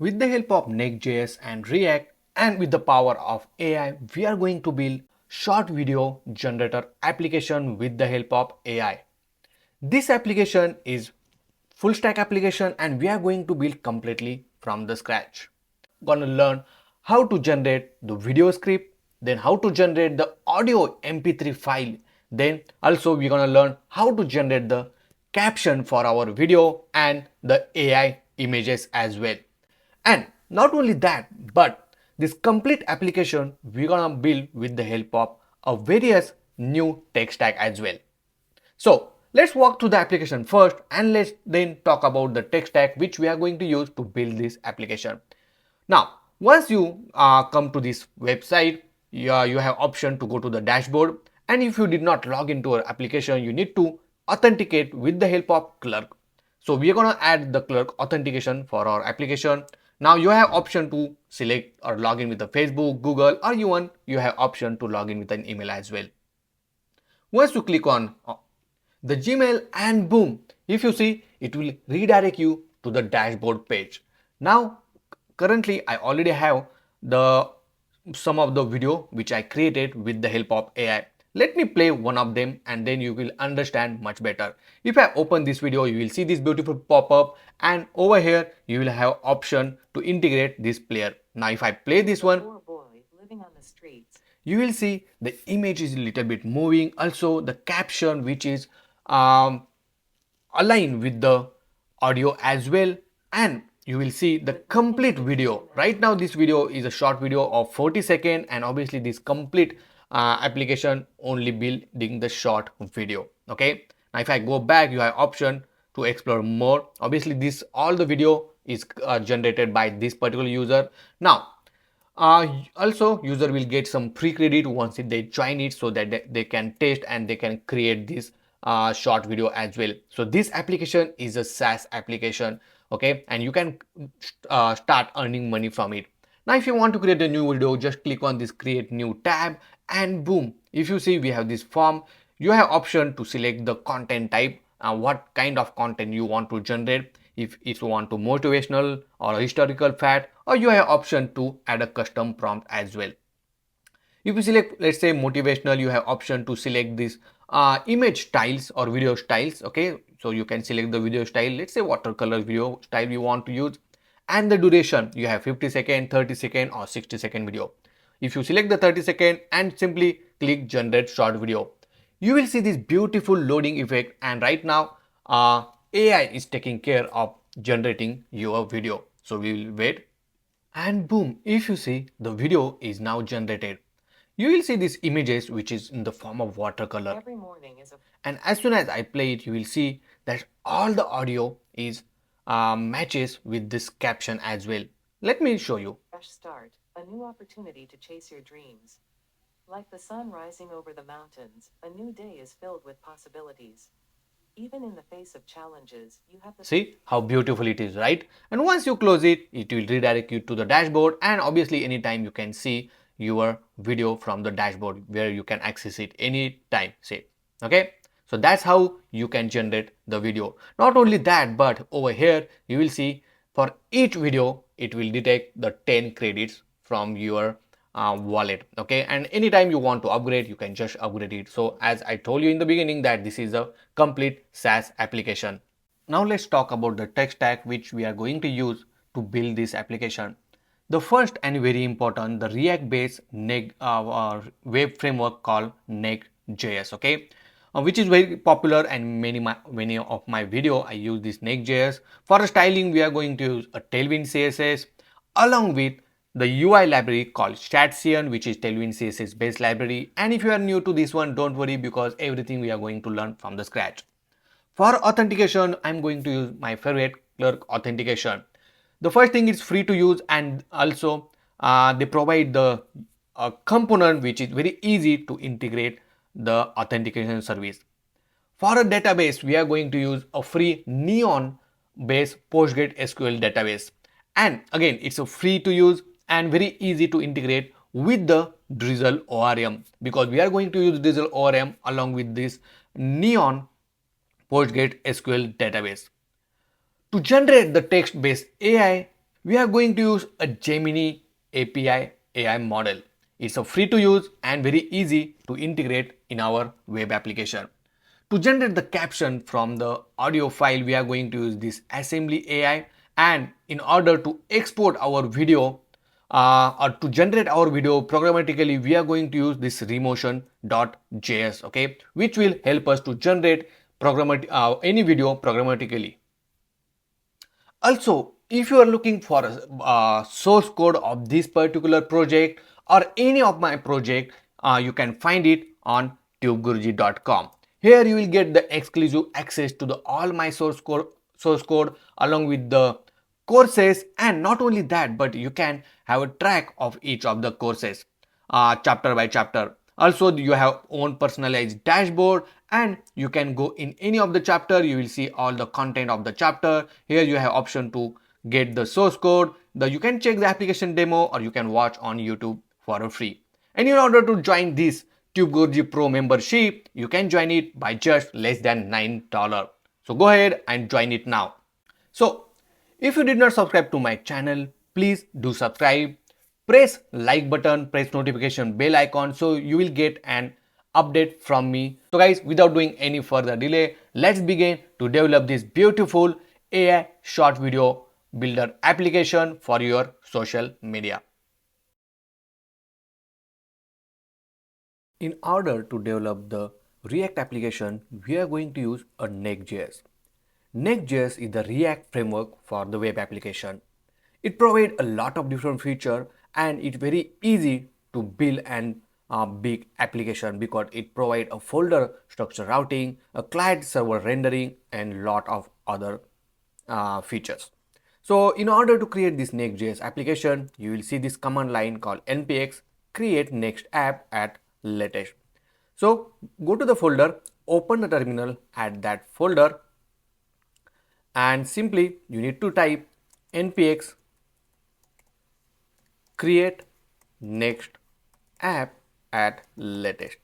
With the help of NextJs and React and with the power of AI, we are going to build short video generator application with the help of AI. This application is full stack application and we are going to build completely from the scratch. Gonna learn how to generate the video script, then how to generate the audio MP3 file, then also we're gonna learn how to generate the caption for our video and the AI images as well. And not only that, but this complete application we're gonna build with the help of a various new tech stack as well. So let's walk through the application first and let's then talk about the tech stack which we are going to use to build this application. Now, once you come to this website, you have option to go to the dashboard, and if you did not log into our application, you need to authenticate with the help of Clerk. So we are gonna add the Clerk authentication for our application. Now you have option to select or log in with the Facebook, Google, or even you have option to log in with an email as well. Once you click on the Gmail and boom, if you see, it will redirect you to the dashboard page. Now currently I already have the some of the video which I created with the help of AI. Let me play one of them and then you will understand much better. If I open this video, you will see this beautiful pop-up and over here you will have option to integrate this player. Now if I play this one, you will see the image is a little bit moving. Also the caption which is aligned with the audio as well, and you will see the complete video. Right now this video is a short video of 40 seconds and obviously this complete application only building the short video. Okay, now if I go back, you have option to explore more. Obviously this all the video is generated by this particular user. Now also user will get some free credit once they join it so that they can test and they can create this short video as well. So this application is a SaaS application, okay, and you can start earning money from it. Now if you want to create a new video, just click on this create new tab and boom, if you see we have this form. You have option to select the content type, what kind of content you want to generate, if you want to motivational or historical fact, or you have option to add a custom prompt as well. If you select, let's say motivational, you have option to select this image styles or video styles. Okay, so you can select the video style, let's say watercolor video style you want to use, and the duration you have 50-second, 30-second or 60-second video. If you select the 30-second and simply click generate short video, you will see this beautiful loading effect, and right now AI is taking care of generating your video. So we will wait and boom, if you see the video is now generated. You will see these images which is in the form of watercolor. And as soon as I play it, you will see that all the audio is matches with this caption as well. Let me show you. Fresh start, a new opportunity to chase your dreams. Like the sun rising over the mountains, a new day is filled with possibilities. Even in the face of challenges, you have the... See how beautiful it is, right? And once you close it, it will redirect you to the dashboard, and obviously anytime you can see your video from the dashboard where you can access it anytime, say. Okay, so that's how you can generate the video. Not only that, but over here you will see for each video it will detect the 10 credits from your wallet. Okay, and anytime you want to upgrade, you can just upgrade it. So as I told you in the beginning that this is a complete SaaS application. Now let's talk about the tech stack which we are going to use to build this application. The first and very important, the React based web framework called NextJs. Okay, which is very popular, and many of my video I use this NextJS. For styling we are going to use a Tailwind CSS along with the UI library called Captions, which is Tailwind CSS based library. And if you are new to this one, don't worry, because everything we are going to learn from the scratch. For authentication, I'm going to use my favorite Clerk authentication. The first thing is free to use, and also they provide the component which is very easy to integrate the authentication service. For a database, we are going to use a free Neon based PostgreSQL database, and again it's a free to use and very easy to integrate with the Drizzle ORM, because we are going to use Drizzle ORM along with this Neon PostgreSQL database. To generate the text-based AI, we are going to use a Gemini API AI model. It's a free to use and very easy to integrate in our web application. To generate the caption from the audio file, we are going to use this assembly AI, and in order to export our video or to generate our video programmatically, we are going to use this remotion.js, okay, which will help us to generate any video programmatically. Also, if you are looking for a source code of this particular project or any of my project, you can find it on tubeguruji.com. Here you will get the exclusive access to the all my source code along with the courses, and not only that, but you can have a track of each of the courses chapter by chapter. Also, you have own personalized dashboard, and you can go in any of the chapter. You will see all the content of the chapter. Here you have option to get the source code. You can check the application demo, or you can watch on YouTube for a free. And in order to join this TubeGuruji Pro membership, you can join it by just less than $9. So go ahead and join it now. So if you did not subscribe to my channel, please do subscribe. Press like button, press notification bell icon so you will get an update from me. So guys, without doing any further delay, let's begin to develop this beautiful AI short video builder application for your social media. In order to develop the React application, we are going to use a NextJs. NextJs is the React framework for the web application. It provides a lot of different features, and it's very easy to build an big application because it provides a folder structure routing, a client server rendering, and lot of other features. So in order to create this Next.js application, you will see this command line called npx create next app at latest. So go to the folder, open the terminal at that folder, and simply you need to type npx create next app at latest.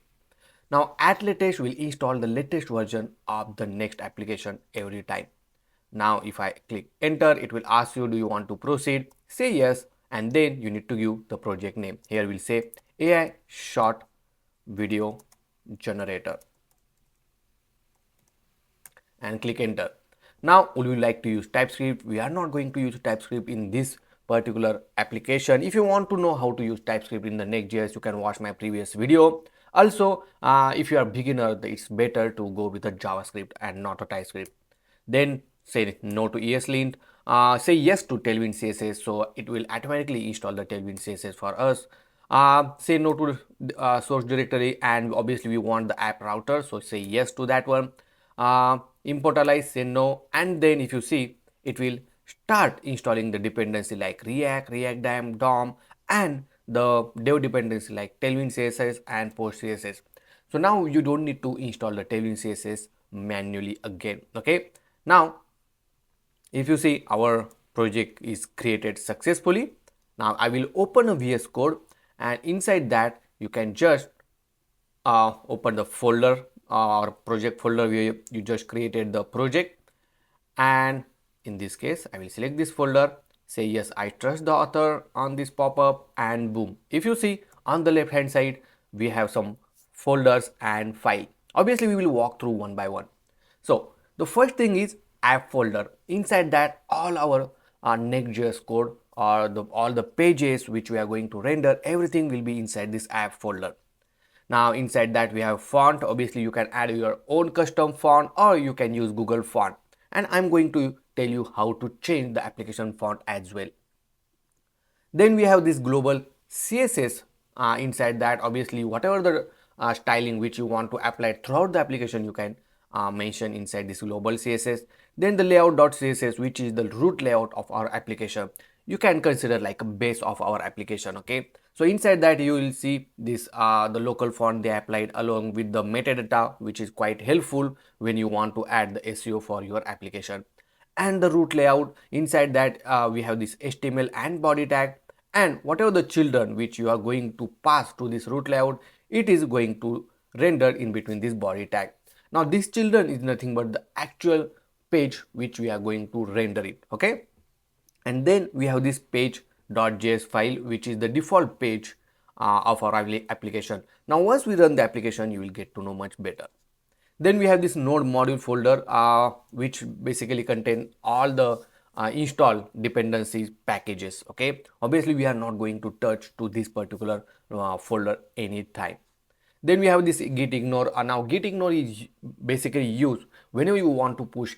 Now at latest will install the latest version of the next application every time. Now if I click enter, it will ask you, do you want to proceed? Say yes, and then you need to give the project name. Here we'll say AI short video generator and click enter. Now would you like to use TypeScript? We are not going to use TypeScript in this particular application. If you want to know how to use TypeScript in the Next.js, you can watch my previous video. Also, if you are beginner, it's better to go with a JavaScript and not a TypeScript. Then say no to ESLint, say yes to Tailwind CSS, so it will automatically install the Tailwind CSS for us. Say no to source directory, and obviously we want the app router, so say yes to that one. Import allies, say no, and then if you see, it will start installing the dependency like React, React DOM, and the dev dependency like Tailwind CSS and Post CSS. So now you don't need to install the Tailwind CSS manually again. Okay, now if you see, our project is created successfully. Now I will open a VS Code, and inside that you can just open the folder or project folder where you just created the project, and in this case I will select this folder, say yes, I trust the author on this pop-up, and boom, if you see on the left hand side we have some folders and file. Obviously we will walk through one by one. So the first thing is app folder. Inside that all our Next.js code or all the pages which we are going to render, everything will be inside this app folder. Now inside that we have font. Obviously you can add your own custom font or you can use Google font, and I'm going to tell you how to change the application font as well. Then we have this global CSS. Inside that, obviously whatever the styling which you want to apply throughout the application, you can mention inside this global CSS. Then the layout.css, which is the root layout of our application, you can consider like a base of our application. Okay, so inside that you will see this the local font they applied along with the metadata, which is quite helpful when you want to add the SEO for your application. And the root layout, inside that we have this HTML and body tag, and whatever the children which you are going to pass to this root layout, it is going to render in between this body tag. Now this children is nothing but the actual page which we are going to render it. Okay, And then we have this page.js file, which is the default page of our application. Now once we run the application, you will get to know much better. Then we have this node module folder, which basically contain all the install dependencies packages. Okay, obviously we are not going to touch to this particular folder anytime. Then we have this git ignore. Now git ignore is basically used whenever you want to push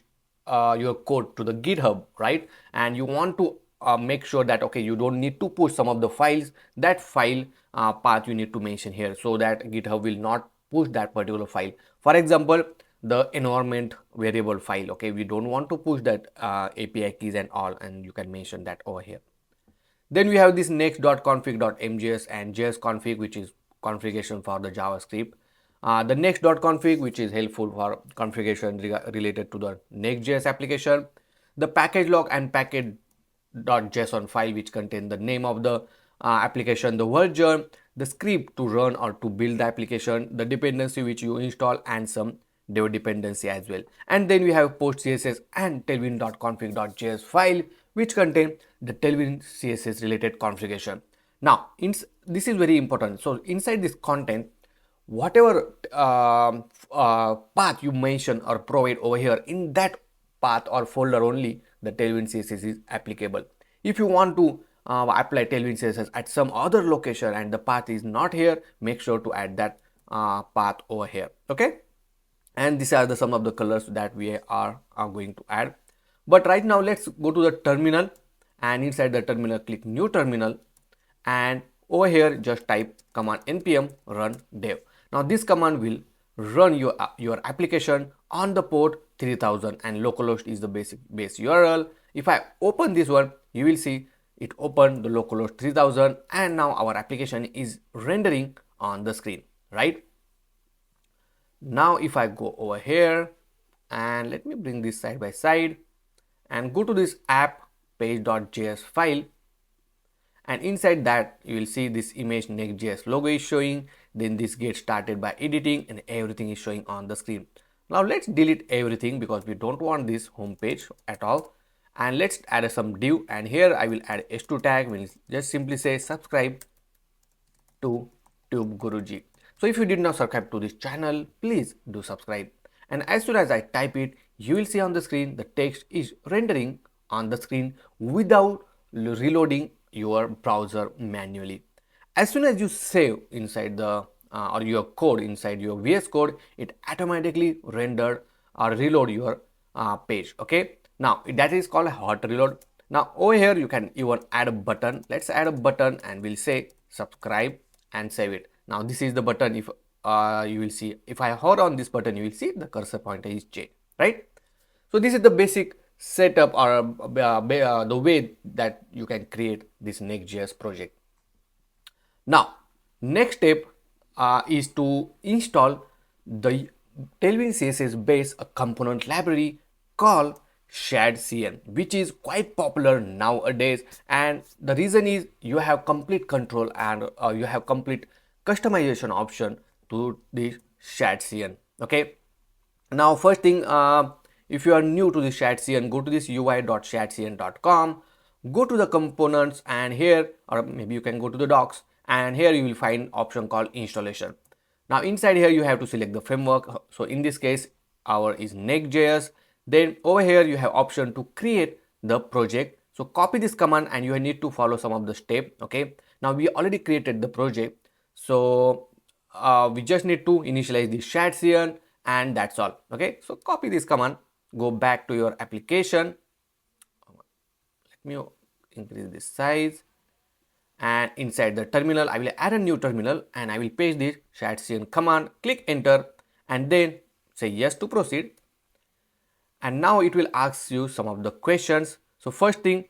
your code to the GitHub, right? And you want to make sure that okay, you don't need to push some of the files. That file path you need to mention here so that GitHub will not push that particular file. For example, the environment variable file. Okay, we don't want to push that API keys and all, and you can mention that over here. Then we have this next.config.mjs and jsconfig, which is configuration for the JavaScript. The next.config, which is helpful for configuration related to the Next.js application. The package log and package.json file, which contain the name of the application, the version, the script to run or to build the application, the dependency which you install, and some dev dependency as well. And then we have post css and tailwind.config.js file, which contain the Tailwind CSS related configuration. Now this is very important. So inside this content, whatever path you mention or provide over here, in that path or folder only the Tailwind CSS is applicable. If you want to apply Tailwind CSS at some other location and the path is not here, make sure to add that path over here. Okay, and these are the some of the colors that we are going to add. But right now let's go to the terminal, and inside the terminal click new terminal, and over here just type command npm run dev. Now this command will run your application on the port 3000, and localhost is the base URL. If I open this one, you will see it opened the localhost 3000, and now our application is rendering on the screen, right? Now if I go over here, and let me bring this side by side and go to this app page.js file, and inside that you will see this image Next.js logo is showing. Then this gets started by editing and everything is showing on the screen. Now let's delete everything because we don't want this home page at all, and let's add some div, and here I will add h2 tag. Will just simply say subscribe to Tube Guruji. So if you did not subscribe to this channel, please do subscribe. And as soon as I type it, you will see on the screen the text is rendering on the screen without reloading your browser manually. As soon as you save inside the or your code inside your VS Code, it automatically rendered or reload your page. Okay, now that is called a hot reload. Now over here you can even add a button. Let's add a button and we'll say subscribe and save it. Now this is the button. If you will see, if I hold on this button, you will see the cursor pointer is changed, right? So this is the basic setup or the way that you can create this Next.js project. Now next step is to install the Tailwind CSS based component library called shared cn, which is quite popular nowadays, and the reason is you have complete control and you have complete customization option to the shared cn. Okay, now first thing, if you are new to the shared cn, go to this ui.shadcn.com, go to the components, and here, or maybe you can go to the docs, and here you will find option called installation. Now inside here you have to select the framework. So in this case our is Next.js. Then over here you have option to create the project. So copy this command and you need to follow some of the step. Okay, now we already created the project, so we just need to initialize the shared cn, and that's all. Okay, so copy this command, go back to your application. Let me increase this size, and inside the terminal I will add a new terminal and I will paste this shared cn command, click enter, and then say yes to proceed. And now it will ask you some of the questions. So first thing,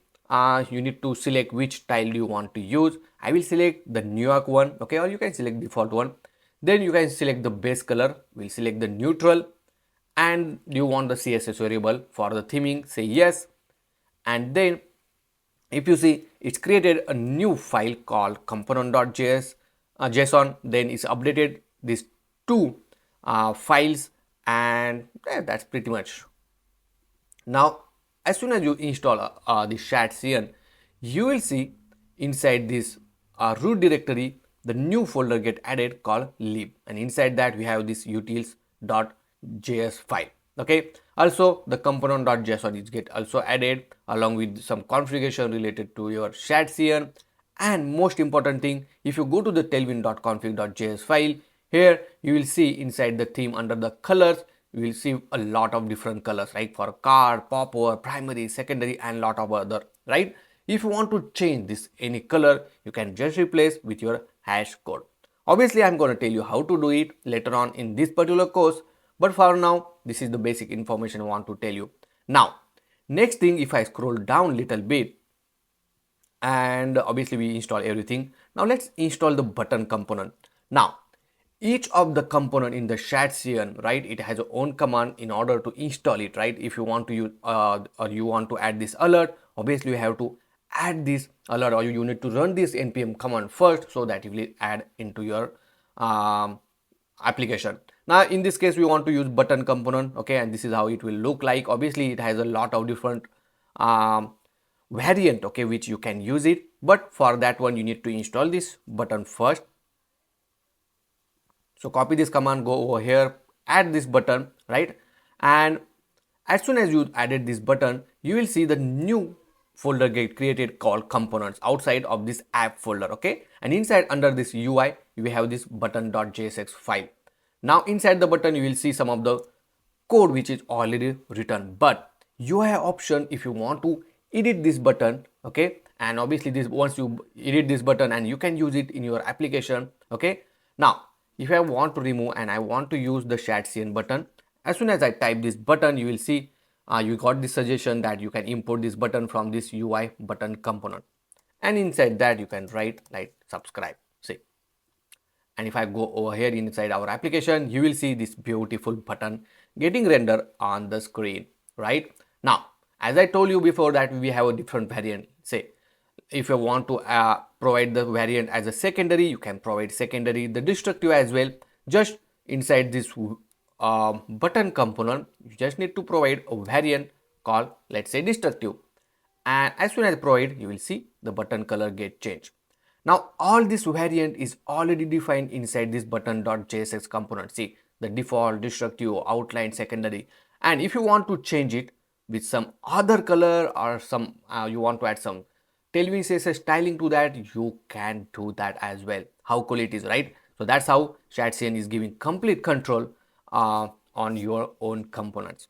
you need to select which tile you want to use. I will select the New York one, okay, or you can select default one. Then you can select the base color. We'll select the neutral, and you want the CSS variable for the theming, say yes. And then if you see, it's created a new file called component.js JSON. Then it's updated these two files, and that's pretty much. Now as soon as you install the SAAS, you will see inside this root directory the new folder get added called lib, and inside that we have this utils.js file. Okay, also the component.json is get also added along with some configuration related to your SAAS. And most important thing, if you go to the tailwind.config.js file, here you will see inside the theme under the colors, you will see a lot of different colors, right? For card, popover, primary, secondary, and lot of other, right? If you want to change this any color, you can just replace with your hash code. Obviously, I'm going to tell you how to do it later on in this particular course, but for now, this is the basic information I want to tell you. Now, next thing, if I scroll down little bit, and obviously we install everything. Now let's install the button component. Now each of the component in the SAAS, right, it has its own command in order to install it, right? If you want to use or you want to add this alert, obviously you have to add this alert, or you need to run this npm command first so that it will add into your application. Now in this case we want to use button component, okay, and this is how it will look like. Obviously it has a lot of different variant, okay, which you can use it, but for that one you need to install this button first. So copy this command, go over here, add this button, right? And as soon as you added this button, you will see the new folder get created called components outside of this app folder, okay? And inside under this UI, we have this button.jsx file. Now inside the button, you will see some of the code which is already written, but you have option if you want to edit this button, okay? And obviously this, once you edit this button, and you can use it in your application, okay? Now if I want to remove and I want to use the SAAS button, as soon as I type this button, you will see you got this suggestion that you can import this button from this UI button component, and inside that you can write like subscribe, see. And if I go over here inside our application, you will see this beautiful button getting rendered on the screen, right? Now as I told you before that we have a different variant. Say if you want to provide the variant as a secondary, you can provide secondary, the destructive as well. Just inside this button component, you just need to provide a variant called, let's say, destructive, and as soon as provide, you will see the button color get changed. Now all this variant is already defined inside this button.jsx component. See the default, destructive, outline, secondary, and if you want to change it with some other color, or some you want to add some Tailwind CSS styling to that, you can do that as well. How cool it is, right? So that's how SAAS is giving complete control on your own components.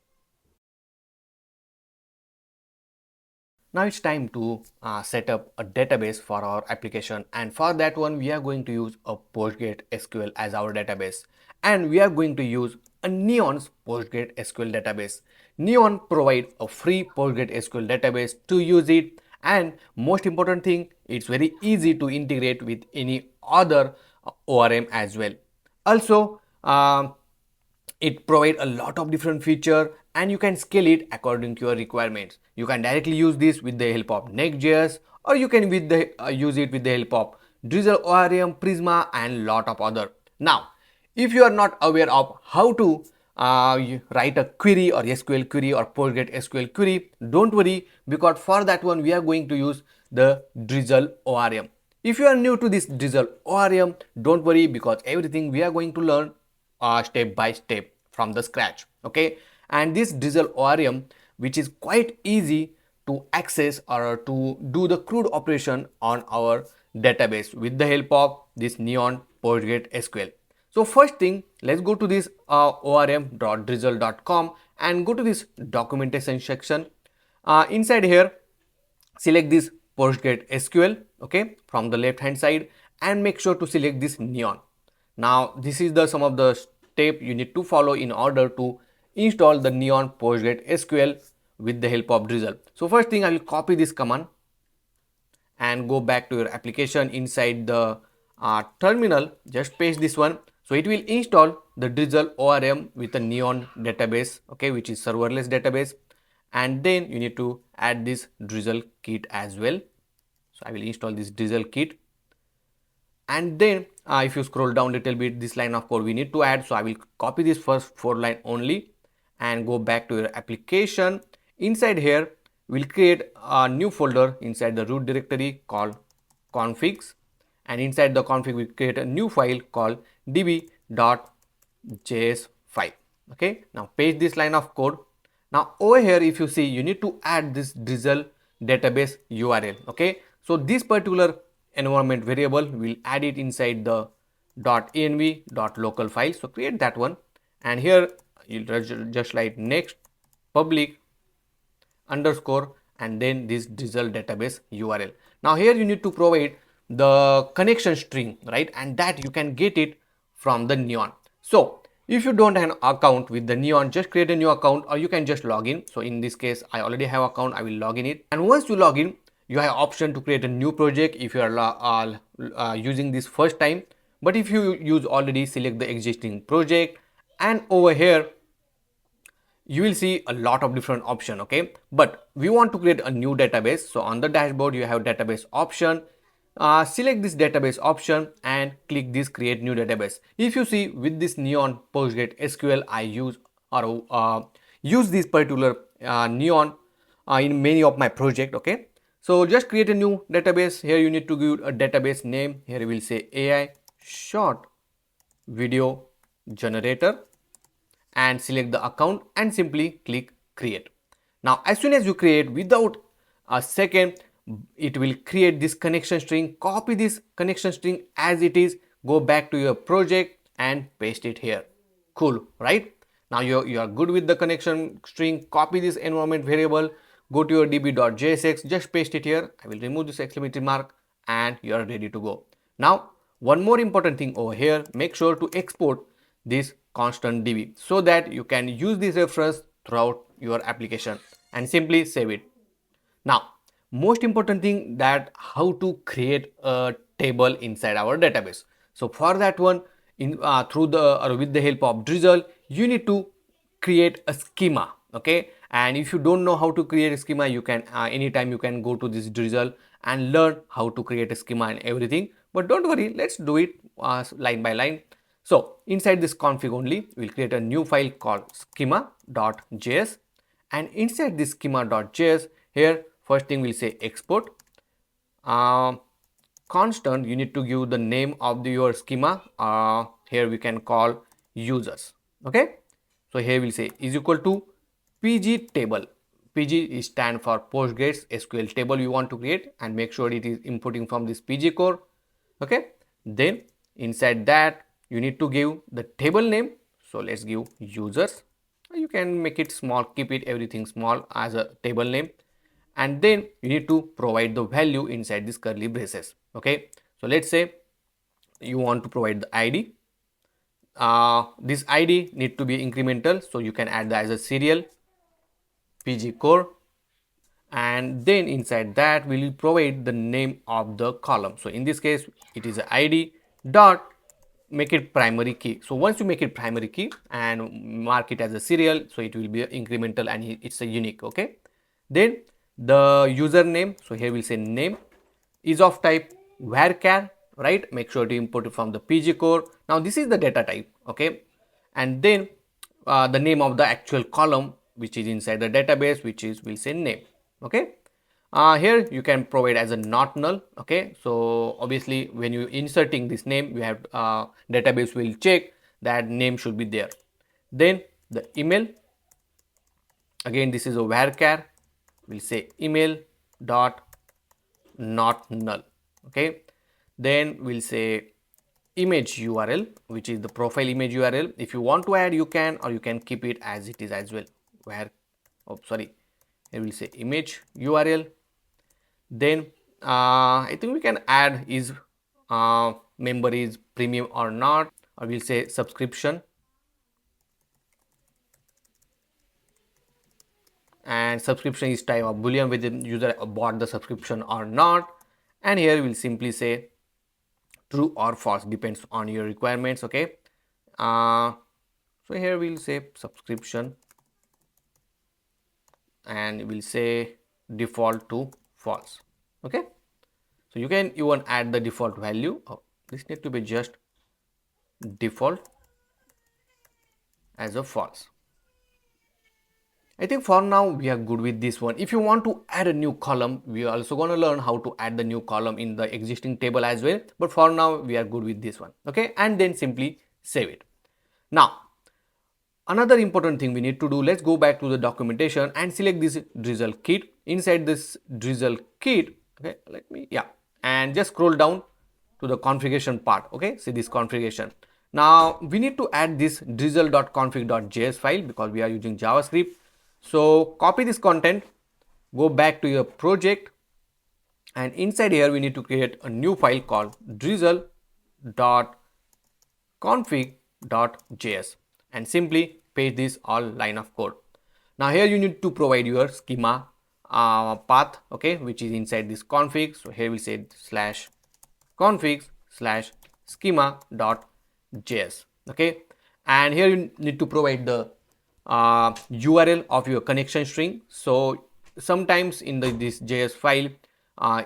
Now it's time to set up a database for our application, and for that one we are going to use a PostgreSQL as our database, and we are going to use a Neon's PostgreSQL database. Neon provide a free PostgreSQL database to use it, and most important thing, it's very easy to integrate with any other ORM as well. Also it provides a lot of different feature, and you can scale it according to your requirements. You can directly use this with the help of NextJs, or you can use it with the help of Drizzle ORM, Prisma, and lot of other. Now if you are not aware of how to write a query or SQL query or PostgreSQL query, don't worry, because for that one we are going to use the Drizzle ORM. If you are new to this Drizzle ORM, don't worry, because everything we are going to learn step by step from the scratch, okay? And this Drizzle ORM, which is quite easy to access or to do the CRUD operation on our database with the help of this Neon PostgreSQL. So first thing, let's go to this orm.drizzle.com and go to this documentation section. Inside here, select this PostgreSQL, okay, from the left hand side, and make sure to select this Neon. Now this is the some of the step you need to follow in order to install the Neon PostgreSQL with the help of Drizzle. So first thing, I will copy this command and go back to your application. Inside the terminal, just paste this one. So it will install the Drizzle ORM with a Neon database, okay, which is serverless database, and then you need to add this Drizzle kit as well. So I will install this Drizzle kit, and then if you scroll down a little bit, this line of code we need to add. So I will copy this first 4 line only and go back to your application. Inside here, we'll create a new folder inside the root directory called configs, and inside the config we create a new file called db.js file. Okay, now paste this line of code. Now over here, if you see, you need to add this drizzle database URL. Okay, so this particular environment variable will add it inside the .env.local file. So create that one, and here you'll just write next public underscore and then this drizzle database URL. Now here you need to provide the connection string, right? And that you can get it from the Neon. So if you don't have an account with the Neon, just create a new account or you can just log in. So in this case, I already have account, I will log in it. And once you log in, you have option to create a new project if you are using this first time. But if you use already, select the existing project, and over here you will see a lot of different option. Okay, but we want to create a new database. So on the dashboard you have database option. Select this database option and click this create new database. If you see, with this Neon PostgreSQL I use this particular Neon in many of my project. Okay, so just create a new database. Here you need to give a database name. Here we will say AI short video generator, and select the account and simply click create. Now as soon as you create, without a second, it will create this connection string. Copy this connection string as it is, go back to your project and paste it here. Cool, right? Now you are good with the connection string. Copy this environment variable, go to your db.jsx, just paste it here. I will remove this exclamation mark and you are ready to go. Now one more important thing over here, make sure to export this constant db so that you can use this reference throughout your application, and simply save it. Now most important thing, that how to create a table inside our database. So for that one, in through the or with the help of drizzle, you need to create a schema. Okay, and if you don't know how to create a schema, you can anytime you can go to this drizzle and learn how to create a schema and everything. But don't worry, let's do it line by line. So inside this config only, we'll create a new file called schema.js, and inside this schema.js, here first thing we'll say export. Constant, you need to give the name of your schema. Here we can call users. Okay, so here we'll say is equal to pg table. Pg is stand for PostgreSQL table you want to create, and make sure it is inputting from this pg core. Okay, then inside that you need to give the table name. So let's give users. You can make it small, keep it everything small as a table name, and then you need to provide the value inside this curly braces. Okay, so let's say you want to provide the id. This id need to be incremental, so you can add that as a serial pg core, and then inside that we will provide the name of the column. So in this case it is a id dot, make it primary key. So once you make it primary key and mark it as a serial, so it will be incremental and it's a unique. Okay, then the username, so here we'll say name is of type varchar, right? Make sure to import it from the pg core. Now this is the data type. Okay, and then the name of the actual column which is inside the database, which is we'll say name. Okay, here you can provide as a not null. Okay, so obviously when you inserting this name, you have database will check that name should be there. Then the email, again this is a varchar, we'll say email dot not null. Okay, then we'll say image url, which is the profile image url. If you want to add, you can, or you can keep it as it is as well. Where, oh sorry, here we'll say image url. Then I think we can add is member is premium or not, or we'll say subscription, and subscription is type of boolean whether user bought the subscription or not, and here we'll simply say true or false, depends on your requirements. Okay, so here we'll say subscription and we'll say default to false. Okay, so you can even add the default value. Oh, this need to be just default as a false. I think for now we are good with this one. If you want to add a new column, we are also going to learn how to add the new column in the existing table as well. But for now we are good with this one. Okay, and then simply save it. Now, another important thing we need to do, let's go back to the documentation and select this drizzle kit. Inside this drizzle kit, okay, and just scroll down to the configuration part. Okay, see this configuration. Now we need to add this drizzle.config.js file because we are using JavaScript. So copy this content, go back to your project, and inside here we need to create a new file called drizzle.config.js and simply paste this all line of code. Now here you need to provide your schema path, okay, which is inside this config. So here we'll say slash config slash schema.js, okay, and here you need to provide the URL of your connection string. So sometimes in this JS file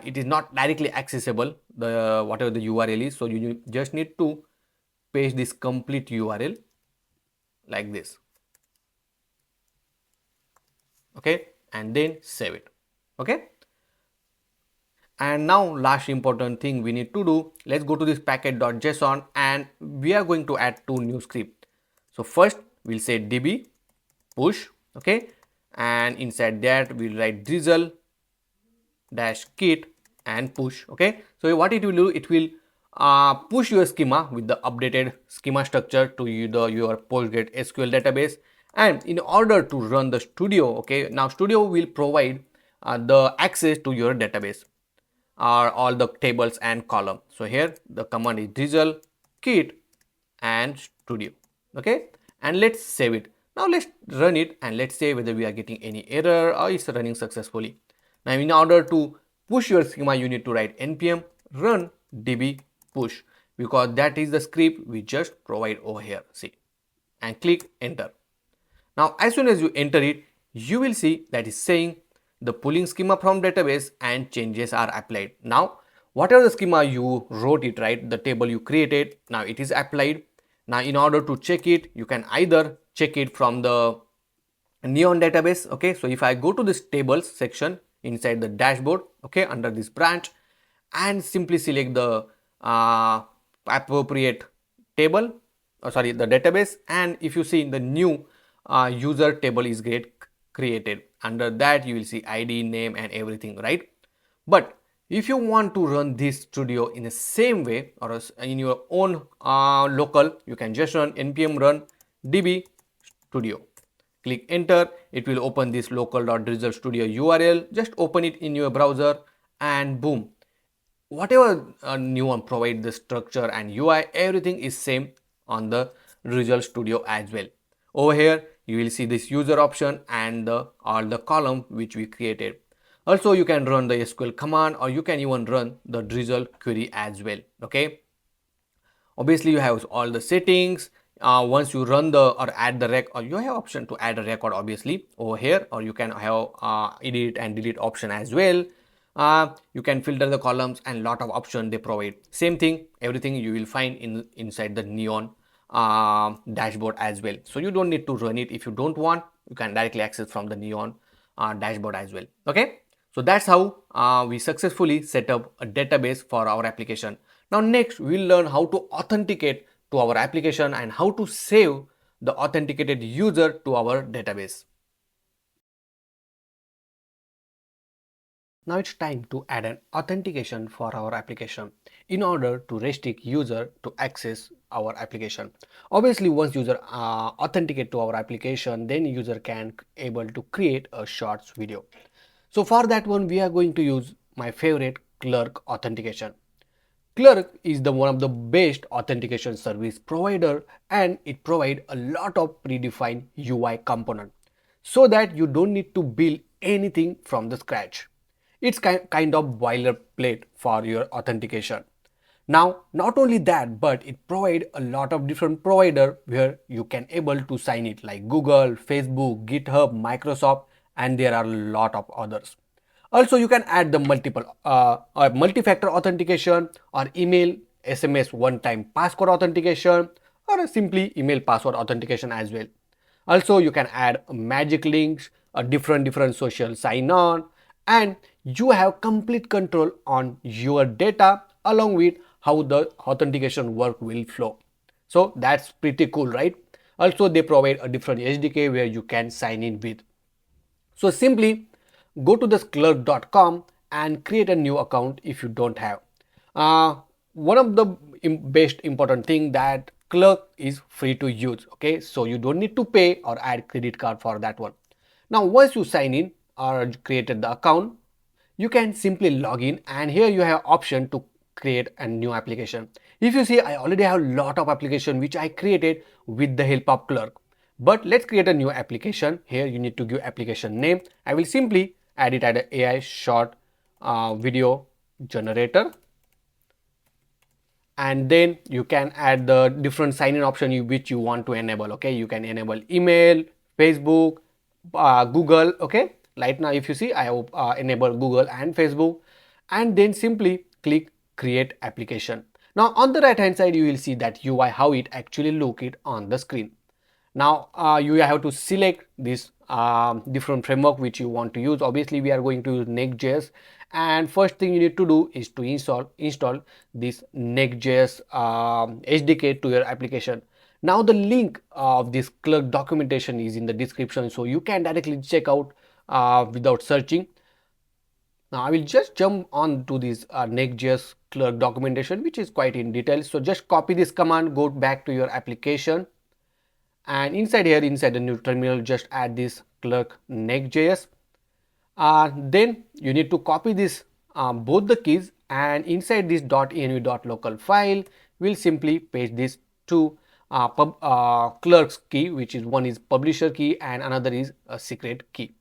it is not directly accessible, the whatever the URL is. So you just need to paste this complete URL like this, okay, and then save it. Okay, and now last important thing we need to do, let's go to this package.json and we are going to add two new scripts. So first we'll say db push, okay, and inside that we'll write drizzle dash kit and push. Okay, so what it will do, it will push your schema with the updated schema structure to your PostgreSQL database. And in order to run the studio, okay, now studio will provide the access to your database or all the tables and column. So here the command is drizzle kit and studio, okay, and let's save it. Now let's run it and let's say whether we are getting any error or it's running successfully. Now in order to push your schema, you need to write npm run db push because that is the script we just provide over here, see, and click enter. Now as soon as you enter it, you will see that is saying the pulling schema from database and changes are applied. Now whatever the schema you wrote it, right, the table you created, now it is applied. Now in order to check it, you can either check it from the Neon database, okay. So if I go to this tables section inside the dashboard, okay, under this branch, and simply select the appropriate table, the database, and if you see in the new user table is created, under that you will see id, name and everything, right? But if you want to run this studio in the same way or in your own local, you can just run npm run db studio, click enter. It will open this local.drizzle studio URL. Just open it in your browser and boom, whatever new one provide the structure and UI, everything is same on the Drizzle Studio as well. Over here you will see this user option and all the column which we created. Also you can run the SQL command or you can even run the Drizzle query as well, okay. Obviously you have all the settings. Once you run the or add the rec, or you have option to add a record obviously over here, or you can have edit and delete option as well. You can filter the columns and lot of option they provide. Same thing, everything you will find inside the Neon dashboard as well. So you don't need to run it. If you don't want, you can directly access from the Neon dashboard as well, okay. So that's how we successfully set up a database for our application. Now next we'll learn how to authenticate to our application and how to save the authenticated user to our database. Now it's time to add an authentication for our application in order to restrict user to access our application. Obviously once user authenticate to our application, then user can able to create a shorts video. So for that one we are going to use my favorite Clerk authentication. Clerk is one of the best authentication service provider and it provides a lot of predefined UI component so that you don't need to build anything from the scratch. It's kind of boilerplate for your authentication. Now not only that, but it provides a lot of different provider where you can able to sign it like Google, Facebook, GitHub, Microsoft, and there are a lot of others. Also you can add the multi-factor authentication or email, SMS one-time passcode authentication or simply email password authentication as well. Also you can add magic links a different social sign on, and you have complete control on your data along with how the authentication work will flow. So that's pretty cool, right? Also, they provide a different SDK where you can sign in with. So simply go to this clerk.com and create a new account if you don't have. Uh, One of the best important thing that Clerk is free to use. Okay, so you don't need to pay or add credit card for that one. Now once you sign in or created the account, you can simply log in, and here you have option to create a new application. If you see, I already have a lot of application which I created with the help of Clerk. But let's create a new application. Here you need to give application name. I will simply add it as an AI short video generator, and then you can add the different sign-in option which you want to enable. Okay, you can enable email, Facebook, Google. Okay, right now if you see, I have enabled Google and Facebook, and then simply click create application. Now on the right hand side you will see that UI, how it actually look it on the screen. Now you have to select this different framework which you want to use. Obviously we are going to use Next.js, and first thing you need to do is to install this Next.js SDK to your application. Now the link of this Clerk documentation is in the description, so you can directly check out without searching. Now I will just jump on to this Next.js Clerk documentation, which is quite in detail. So just copy this command, go back to your application, and inside here, inside the new terminal, just add this Clerk Next.js. Then you need to copy this both the keys, and inside this .env.local file we'll simply paste this to Clerk's key, which is one is publisher key and another is a secret key.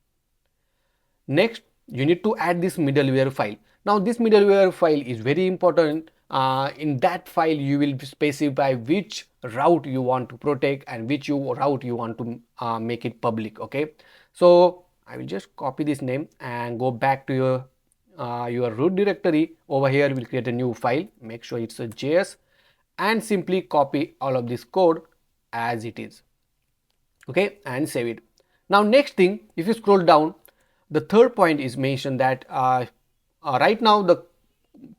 Next, you need to add this middleware file. Now this middleware file is very important. In that file you will specify which route you want to protect and which route you want to make it public. Okay, so I will just copy this name and go back to your root directory. Over here we'll create a new file, make sure it's a JS, and simply copy all of this code as it is. Okay, and save it. Now next thing, if you scroll down, the third point is mentioned that right now the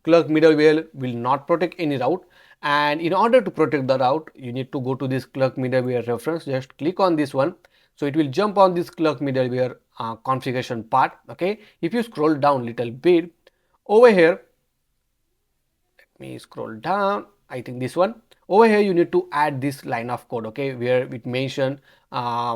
Clerk middleware will not protect any route, and in order to protect the route you need to go to this Clerk middleware reference. Just click on this one, so it will jump on this Clerk middleware configuration part. Okay, if you scroll down little bit over here, let me scroll down, I think this one. Over here you need to add this line of code, okay, where it mention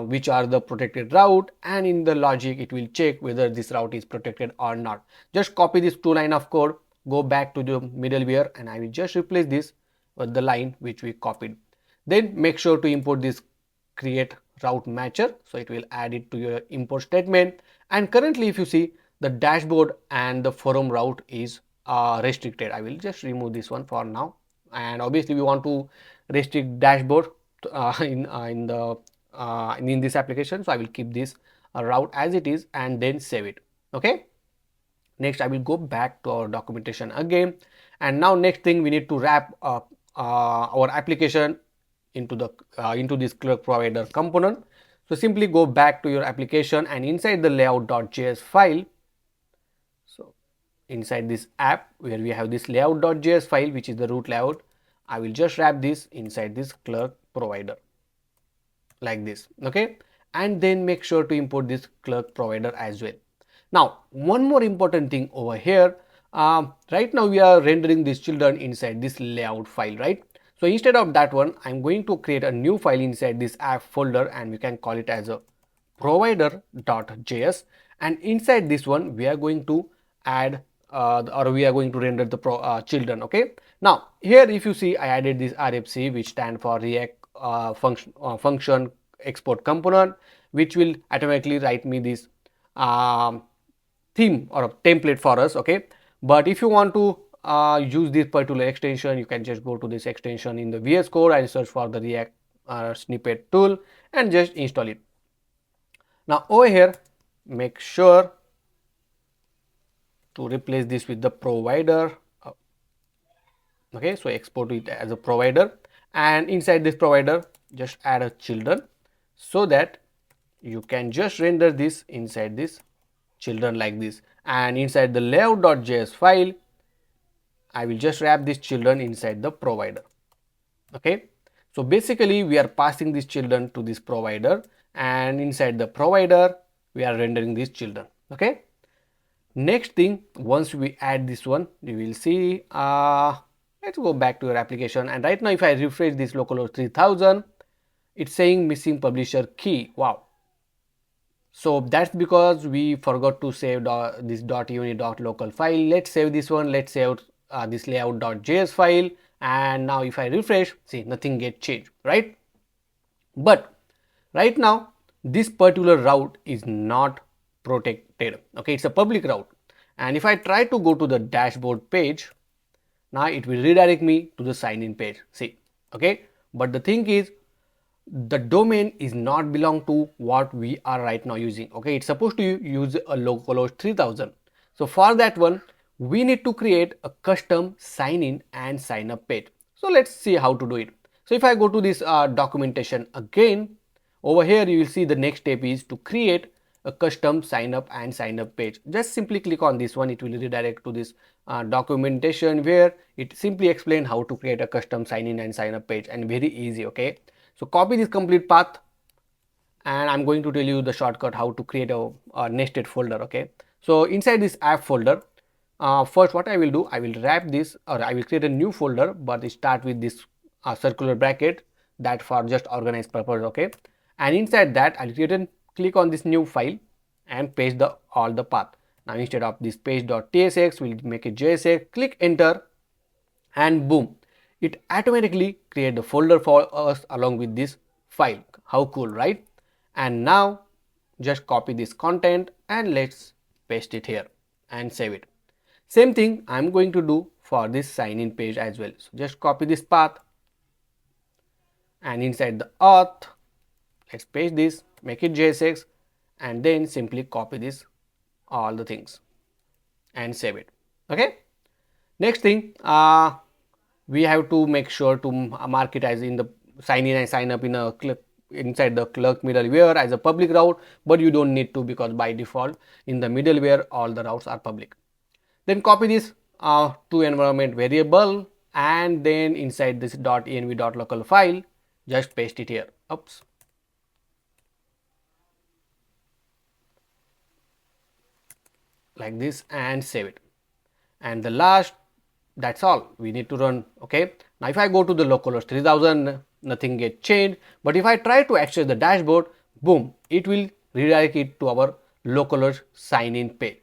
which are the protected route, and in the logic it will check whether this route is protected or not. Just copy this two line of code, go back to the middleware, and I will just replace this with the line which we copied. Then make sure to import this create route matcher, so it will add it to your import statement. And currently if you see, the dashboard and the forum route is restricted. I will just remove this one for now, and obviously we want to restrict dashboard in this application, so I will keep this route as it is and then save it. Okay, next I will go back to our documentation again, and now next thing we need to wrap our application into this Clerk provider component. So simply go back to your application, and inside the layout.js file, so inside this app where we have this layout.js file, which is the root layout, I will just wrap this inside this Clerk provider like this. Okay, and then make sure to import this Clerk provider as well. Now one more important thing over here, right now we are rendering these children inside this layout file, right? So instead of that one, I'm going to create a new file inside this app folder, and we can call it as a provider.js, and inside this one we are going to add or we are going to render the children. Okay, now here if you see, I added this RFC, which stand for React function export component, which will automatically write me this theme or a template for us. Okay, but if you want to use this particular extension, you can just go to this extension in the VS Code and search for the React snippet tool and just install it. Now over here, make sure to replace this with the provider. Okay, so export it as a provider, and inside this provider just add a children, so that you can just render this inside this children like this, and inside the layout.js file I will just wrap these children inside the provider. Okay, so basically we are passing these children to this provider, and inside the provider we are rendering these children. Okay, next thing, once we add this one, you will see, let's go back to your application, and right now if I refresh this localhost 3000, it's saying missing publisher key. Wow, so that's because we forgot to save this .uni.local file. Let's save this one. Let's save this layout.js file, and now if I refresh, see, nothing gets changed, right? But right now this particular route is not protected. Okay, it's a public route, and if I try to go to the dashboard page, now it will redirect me to the sign in page. See, okay, but the thing is, the domain is not belong to what we are right now using. Okay, it's supposed to use a localhost 3000. So for that one, we need to create a custom sign in and sign up page. So let's see how to do it. So if I go to this documentation again, over here you will see the next step is to create a custom sign up and sign up page. Just simply click on this one, it will redirect to this documentation where it simply explains how to create a custom sign in and sign up page, and very easy. Okay, so copy this complete path, and I'm going to tell you the shortcut how to create a nested folder. Okay, so inside this app folder, first what I will do, I will wrap this, or I will create a new folder, but start with this circular bracket, that for just organized purpose. Okay, and inside that I'll create and click on this new file and paste all the path. Now instead of this page.tsx, we'll make it jsx, click enter, and boom, it automatically create the folder for us along with this file. How cool, right? And now just copy this content and let's paste it here and save it. Same thing I'm going to do for this sign in page as well. So just copy this path, and inside the auth, let's paste this, make it JSX, and then simply copy this all the things and save it. Okay, next thing, we have to make sure to mark it as in the sign in and sign up in a inside the Clerk middleware as a public route, but you don't need to, because by default in the middleware all the routes are public. Then copy this to environment variable, and then inside this .env.local file just paste it here. Oops, like this, and save it. And the last, that's all we need to run. Okay, now if I go to the localhost 3000, nothing get changed, but if I try to access the dashboard, boom, it will redirect it to our localhost sign in page.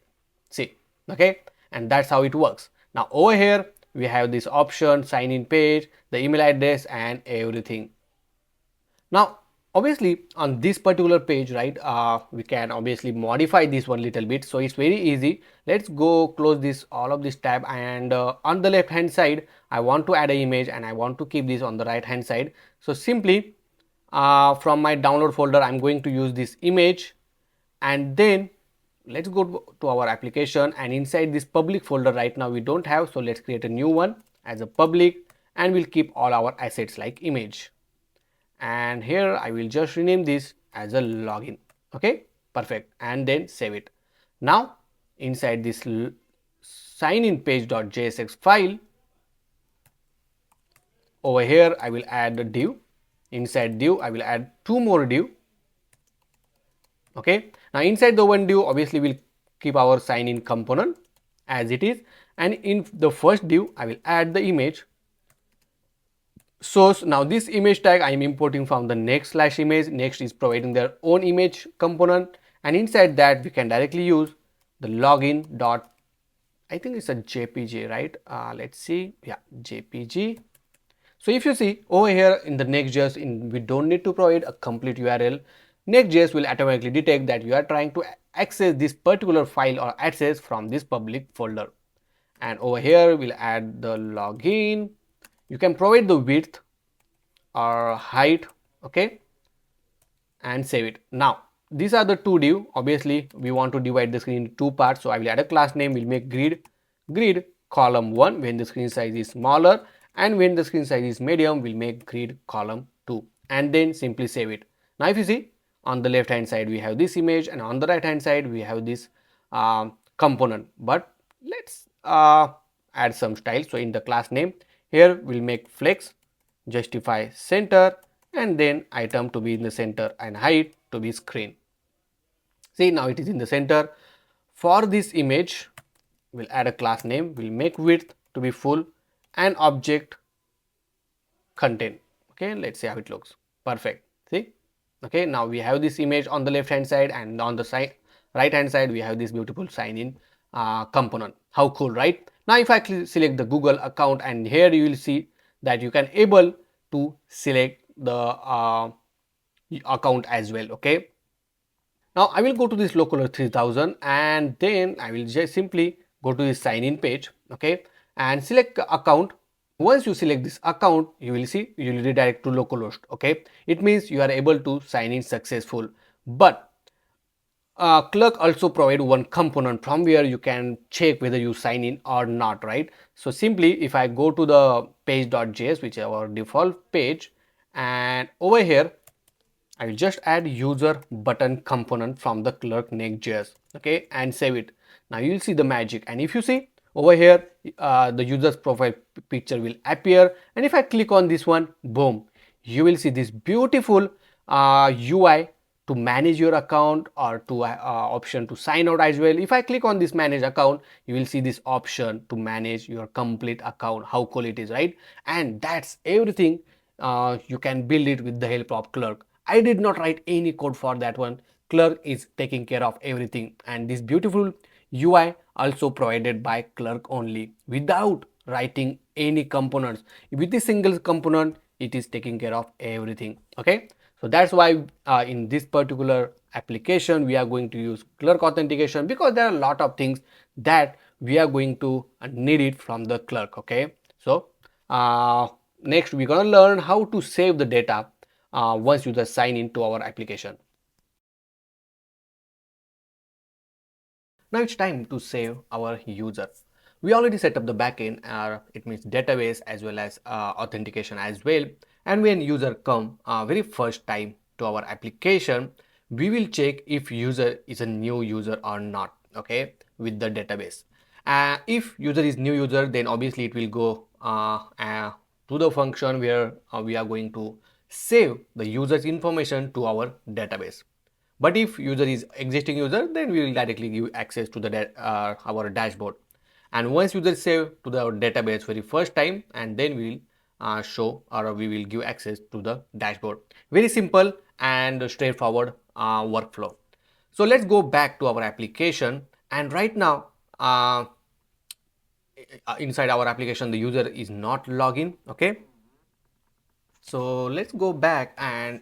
See, okay, and that's how it works. Now over here we have this option, sign in page, the email address, and everything. Now obviously on this particular page, right, we can obviously modify this one little bit, so it's very easy. Let's go close this, all of this tab, and on the left hand side I want to add an image, and I want to keep this on the right hand side. So simply from my download folder I'm going to use this image, and then let's go to our application, and inside this public folder right now we don't have, so let's create a new one as a public, and we'll keep all our assets like image, and here I will just rename this as a login. Okay, perfect, and then save it. Now inside this sign in page.jsx file, over here I will add a div. Inside div I will add two more div. Okay, now inside the one div obviously we'll keep our sign in component as it is, and in the first div I will add the image. So now this image tag I am importing from the next/image. Next is providing their own image component, and inside that we can directly use the login dot, I think it's a JPG, right? Let's see, yeah, JPG. So if you see over here in the NextJs, we don't need to provide a complete URL. NextJs will automatically detect that you are trying to access this particular file or access from this public folder, and over here we'll add the login. You can provide the width or height, okay, and save it. Now these are the two div. Obviously we want to divide the screen into two parts, so I will add a class name. We'll make grid column 1 when the screen size is smaller, and when the screen size is medium we'll make grid column 2, and then simply save it. Now if you see, on the left hand side we have this image, and on the right hand side we have this component. But let's add some style. So in the class name here we'll make flex, justify center, and then item to be in the center and height to be screen. See, now it is in the center. For this image we'll add a class name, we'll make width to be full and object content. Okay, let's see how it looks. Perfect. See, okay, now we have this image on the left hand side, and on the side right hand side we have this beautiful sign in component. How cool, right? Now if I select the Google account, and here you will see that you can able to select the account as well. Okay, now I will go to this localhost 3000, and then I will just simply go to this sign in page. Okay, and select account. Once you select this account, you will see you will redirect to localhost. Okay, it means you are able to sign in successful. But Clerk also provide one component from where you can check whether you sign in or not, right? So simply if I go to the page.js, which is our default page, and over here I will just add user button component from the Clerk Next.js, okay, and save it. Now you will see the magic, and if you see over here, the user's profile picture will appear, and if I click on this one, boom, you will see this beautiful UI to manage your account, or to option to sign out as well. If I click on this manage account, you will see this option to manage your complete account. How cool it is, right? And that's everything. You can build it with the help of Clerk. I did not write any code for that one. Clerk is taking care of everything, and this beautiful UI also provided by Clerk only, without writing any components. With this single component it is taking care of everything. Okay, so that's why in this particular application we are going to use Clerk authentication, because there are a lot of things that we are going to need it from the Clerk. Okay, so next we're going to learn how to save the data once users sign into our application. Now it's time to save our user. We already set up the backend, it means database as well as authentication as well. And when user come very first time to our application, we will check if user is a new user or not. Okay, with the database. If user is new user, then obviously it will go to the function where we are going to save the user's information to our database. But if user is existing user, then we will directly give access to the our dashboard. And once user save to the database very first time, and then we will show, or we will give access to the dashboard. Very simple and straightforward workflow. So let's go back to our application, and right now inside our application the user is not login. Okay, so let's go back, and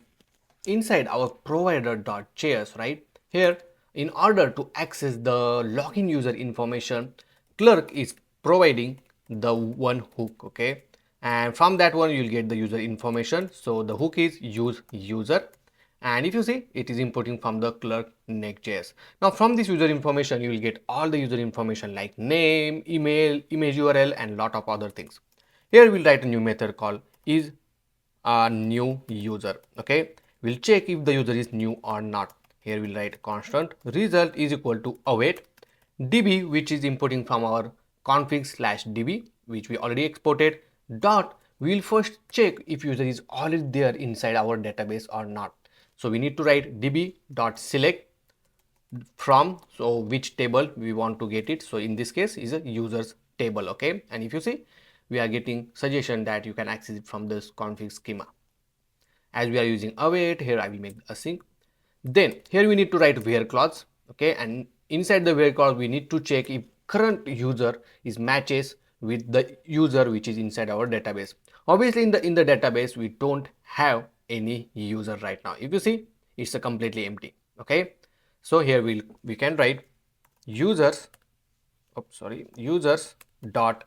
inside our provider.js, right here, in order to access the login user information, Clerk is providing the one hook. Okay, and from that one you'll get the user information. So the hook is use user, and if you see, it is importing from the Clerk Next.js. Now from this user information you will get all the user information like name, email, image URL, and lot of other things. Here we'll write a new method called is a new user. Okay, we'll check if the user is new or not. Here we'll write constant result is equal to await db, which is importing from our config/db, which we already exported, dot, we'll first check if user is already there inside our database or not. So we need to write db dot select from, so which table we want to get it. So in this case is a users table. Okay, and if you see, we are getting suggestion that you can access it from this config schema. As we are using await, here I will make async. Then here we need to write where clause. Okay, and inside the where clause we need to check if current user is matches with the user which is inside our database. Obviously in the database we don't have any user right now. If you see, it's a completely empty. Okay, so here we can write users users dot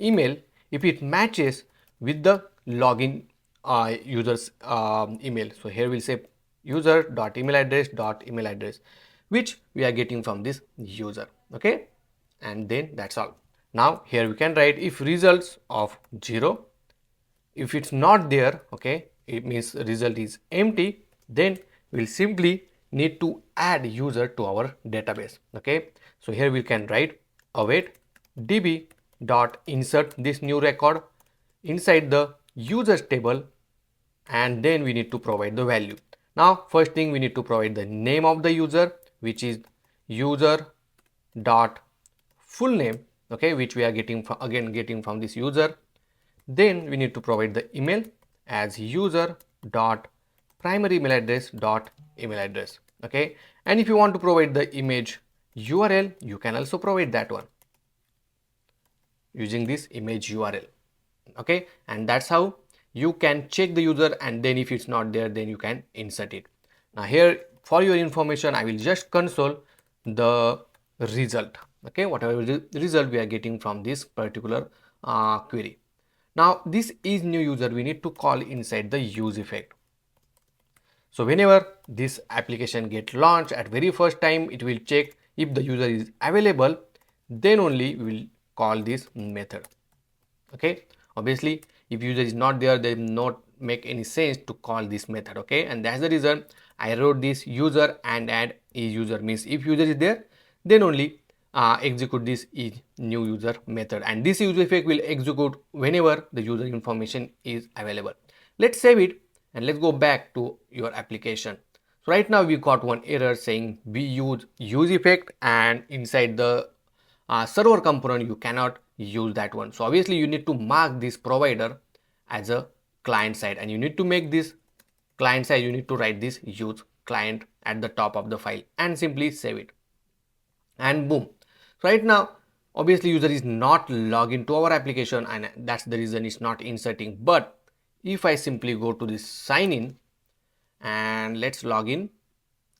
email if it matches with the login users email. So here we'll say user dot email address which we are getting from this user. Okay, and then that's all. Now here we can write if results of 0, if it's not there, okay, it means result is empty, then we'll simply need to add user to our database. Okay, so here we can write await db dot insert this new record inside the users table, and then we need to provide the value. Now first thing, we need to provide the name of the user, which is user dot full name, okay, which we are getting from, again getting from this user. Then we need to provide the email as user dot primary email address dot email address. Okay, and if you want to provide the image URL, you can also provide that one using this image URL. Okay, and that's how you can check the user, and then if it's not there, then you can insert it. Now here for your information, I will just console the result. Okay, whatever result we are getting from this particular query. Now this is new user, we need to call inside the use effect. So whenever this application get launched at very first time, it will check if the user is available, then only we will call this method. Okay, obviously if user is not there, they will not make any sense to call this method. Okay, and that's the reason I wrote this user and add is user, means if user is there, then only execute this is new user method, and this use effect will execute whenever the user information is available. Let's save it and let's go back to your application. So right now we got one error saying we use effect, and inside the server component you cannot use that one. So obviously you need to mark this provider as a client side, and you need to make this client side, you need to write this use client at the top of the file and simply save it, and boom. So right now obviously user is not logged into our application, and that's the reason it's not inserting. But if I simply go to this sign in and let's log in,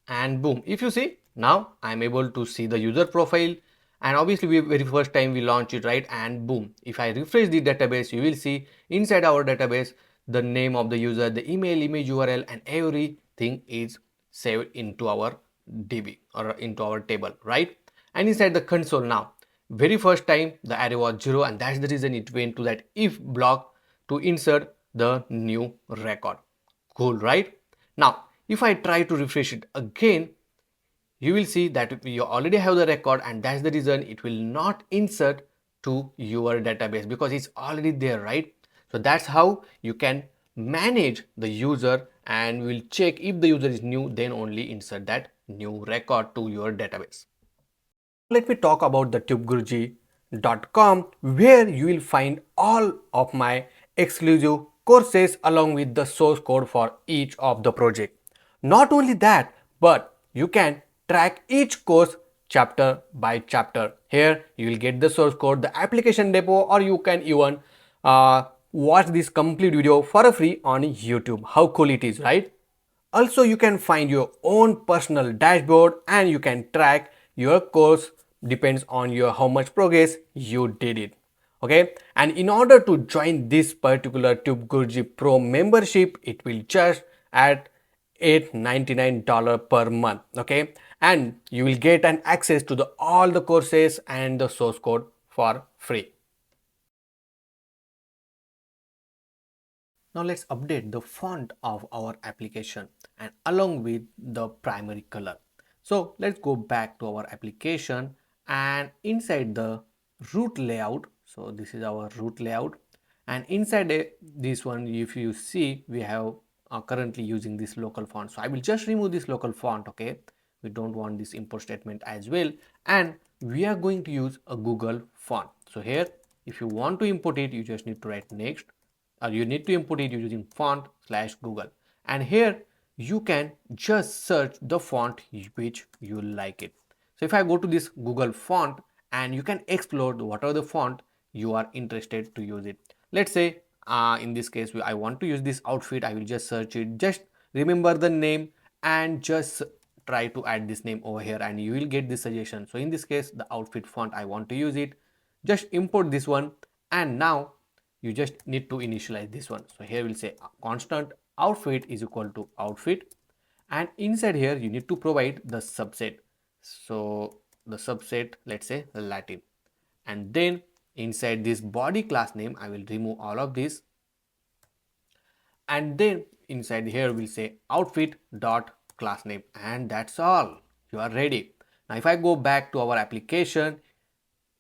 and boom, if you see, now I'm able to see the user profile, and obviously we very first time we launch it, right? And boom, if I refresh the database, you will see inside our database the name of the user, the email, image URL, and everything is saved into our DB or into our table, right? And inside the console now, very first time the array was 0, and that's the reason it went to that if block to insert the new record. Cool, right? Now if I try to refresh it again, you will see that you already have the record, and that's the reason it will not insert to your database because it's already there, right? So that's how you can manage the user, and will check if the user is new, then only insert that new record to your database. Let me talk about the tubeguruji.com, where you will find all of my exclusive courses along with the source code for each of the project. Not only that, but you can track each course chapter by chapter. Here you will get the source code, the application demo, or you can even watch this complete video for a free on YouTube. How cool it is, right? Also, you can find your own personal dashboard, and you can track your course depends on your how much progress you did it. Okay, and in order to join this particular Tube Guruji Pro membership, it will just at $899 per month. Okay, and you will get an access to the all the courses and the source code for free. Now let's update the font of our application and along with the primary color. So let's go back to our application, and inside the root layout, so this is our root layout, and inside this one, if you see, we have currently using this local font. So I will just remove this local font. Okay, we don't want this import statement as well, and we are going to use a Google font. So here, if you want to import it, you just need to write next, or you need to import it using font/Google, and here you can just search the font which you like it. So if I go to this Google font, and you can explore whatever the font you are interested to use it. Let's say in this case I want to use this outfit. I will just search it, just remember the name and just try to add this name over here, and you will get this suggestion. So in this case, the outfit font, I want to use it, just import this one, and now you just need to initialize this one. So here we'll say constant outfit is equal to outfit, and inside here you need to provide the subset. So the subset, let's say Latin, and then inside this body class name I will remove all of this, and then inside here we'll say outfit dot class name, and that's all. You are ready. Now if I go back to our application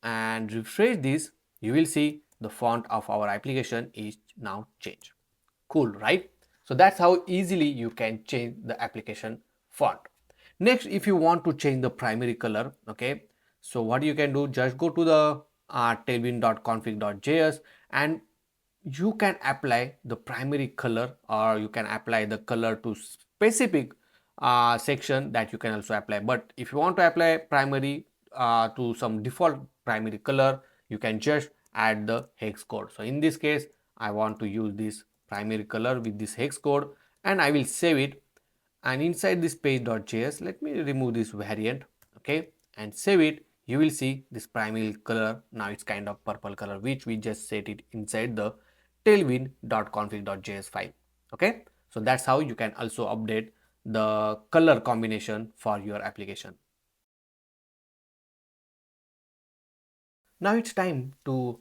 and refresh this, you will see the font of our application is now changed. Cool, right? So that's how easily you can change the application font. Next, if you want to change the primary color, okay, so what you can do, just go to the tailwind.config.js and you can apply the primary color, or you can apply the color to specific section that you can also apply. But if you want to apply primary to some default primary color, you can just add the hex code. So in this case, I want to use this primary color with this hex code and I will save it. And inside this page.js, let me remove this variant, okay, and save it. You will see this primary color. Now it's kind of purple color, which we just set it inside the tailwind.config.js file. Okay, so that's how you can also update the color combination for your application. Now it's time to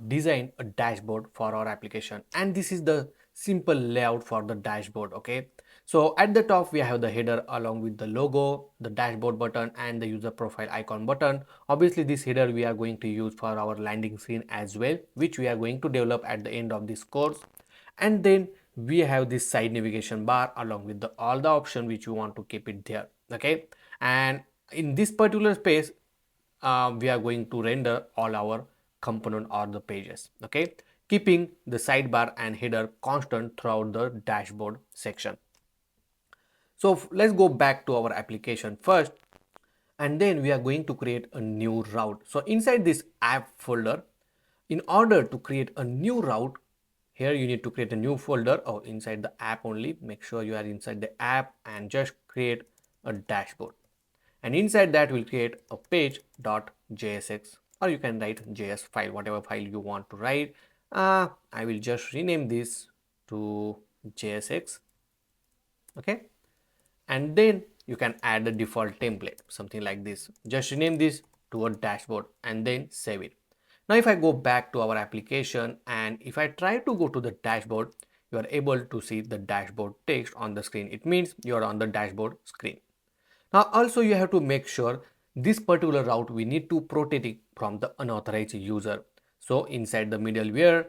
design a dashboard for our application, and this is the simple layout for the dashboard. Okay, so at the top we have the header along with the logo, the dashboard button and the user profile icon button. Obviously this header we are going to use for our landing screen as well, which we are going to develop at the end of this course. And then we have this side navigation bar along with all the options which you want to keep it there. Okay, and in this particular space we are going to render all our component or the pages, okay, keeping the sidebar and header constant throughout the dashboard section. So let's go back to our application first, and then we are going to create a new route. So inside this app folder, in order to create a new route, here you need to create a new folder or inside the app only. Make sure you are inside the app and just create a dashboard. And inside that we'll create a page.jsx, or you can write js file, whatever file you want to write. I will just rename this to jsx, okay, and then you can add the default template, something like this. Just rename this to a dashboard and then save it. Now if I go back to our application and if I try to go to the dashboard, you are able to see the dashboard text on the screen. It means you are on the dashboard screen. Now also you have to make sure this particular route we need to protect it from the unauthorized user. So inside the middleware,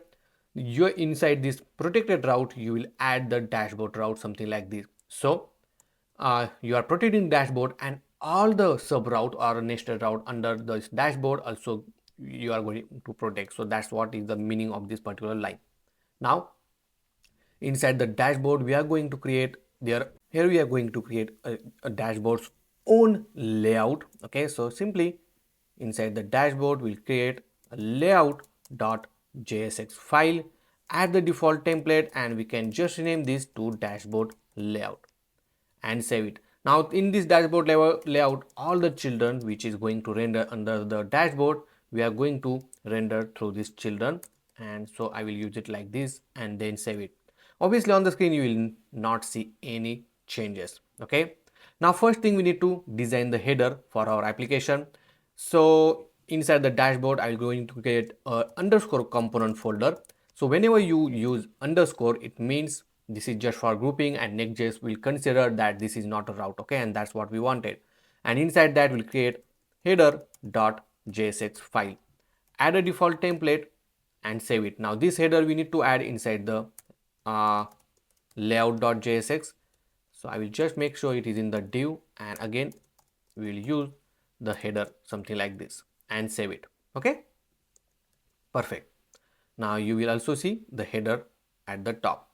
you inside this protected route, you will add the dashboard route, something like this. So you are protecting dashboard and all the sub route or nested route under this dashboard also you are going to protect. So that's what is the meaning of this particular line. Now inside the dashboard we are going to create here we are going to create a dashboard's own layout. Okay, so simply inside the dashboard we'll create a layout.jsx file, add the default template, and we can just rename this to dashboard layout and save it. Now in this dashboard layout, all the children which is going to render under the dashboard, we are going to render through this children, and so I will use it like this and then save it. Obviously on the screen you will not see any changes. Okay, now first thing we need to design the header for our application. So inside the dashboard I'm going to create a underscore component folder. So whenever you use underscore, it means this is just for grouping and NextJs will consider that this is not a route. Okay, and that's what we wanted. And inside that we'll create header.jsx file, add a default template and save it. Now this header we need to add inside the layout.jsx. So I will just make sure it is in the div, and again we will use the header, something like this, and save it. Okay, perfect. Now you will also see the header at the top.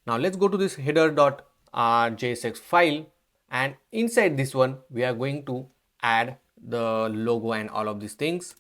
Now let's go to this header.jsx file, and inside this one we are going to add the logo and all of these things.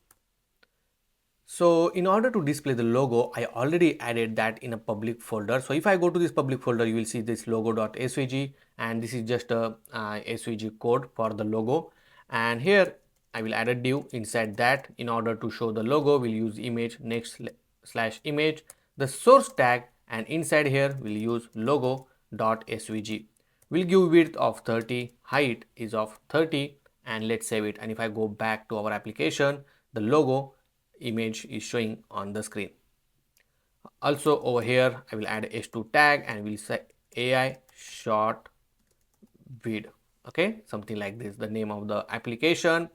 So in order to display the logo, I already added that in a public folder. So if I go to this public folder, you will see this logo.svg, and this is just a svg code for the logo. And here I will add a div inside that. In order to show the logo, we'll use image next/image, the source tag, and inside here we'll use logo.svg. We'll give width of 30, height is of 30, and let's save it. And if I go back to our application, the logo image is showing on the screen. Also over here I will add h2 tag and we'll say AI short vid. Okay, something like this, the name of the application.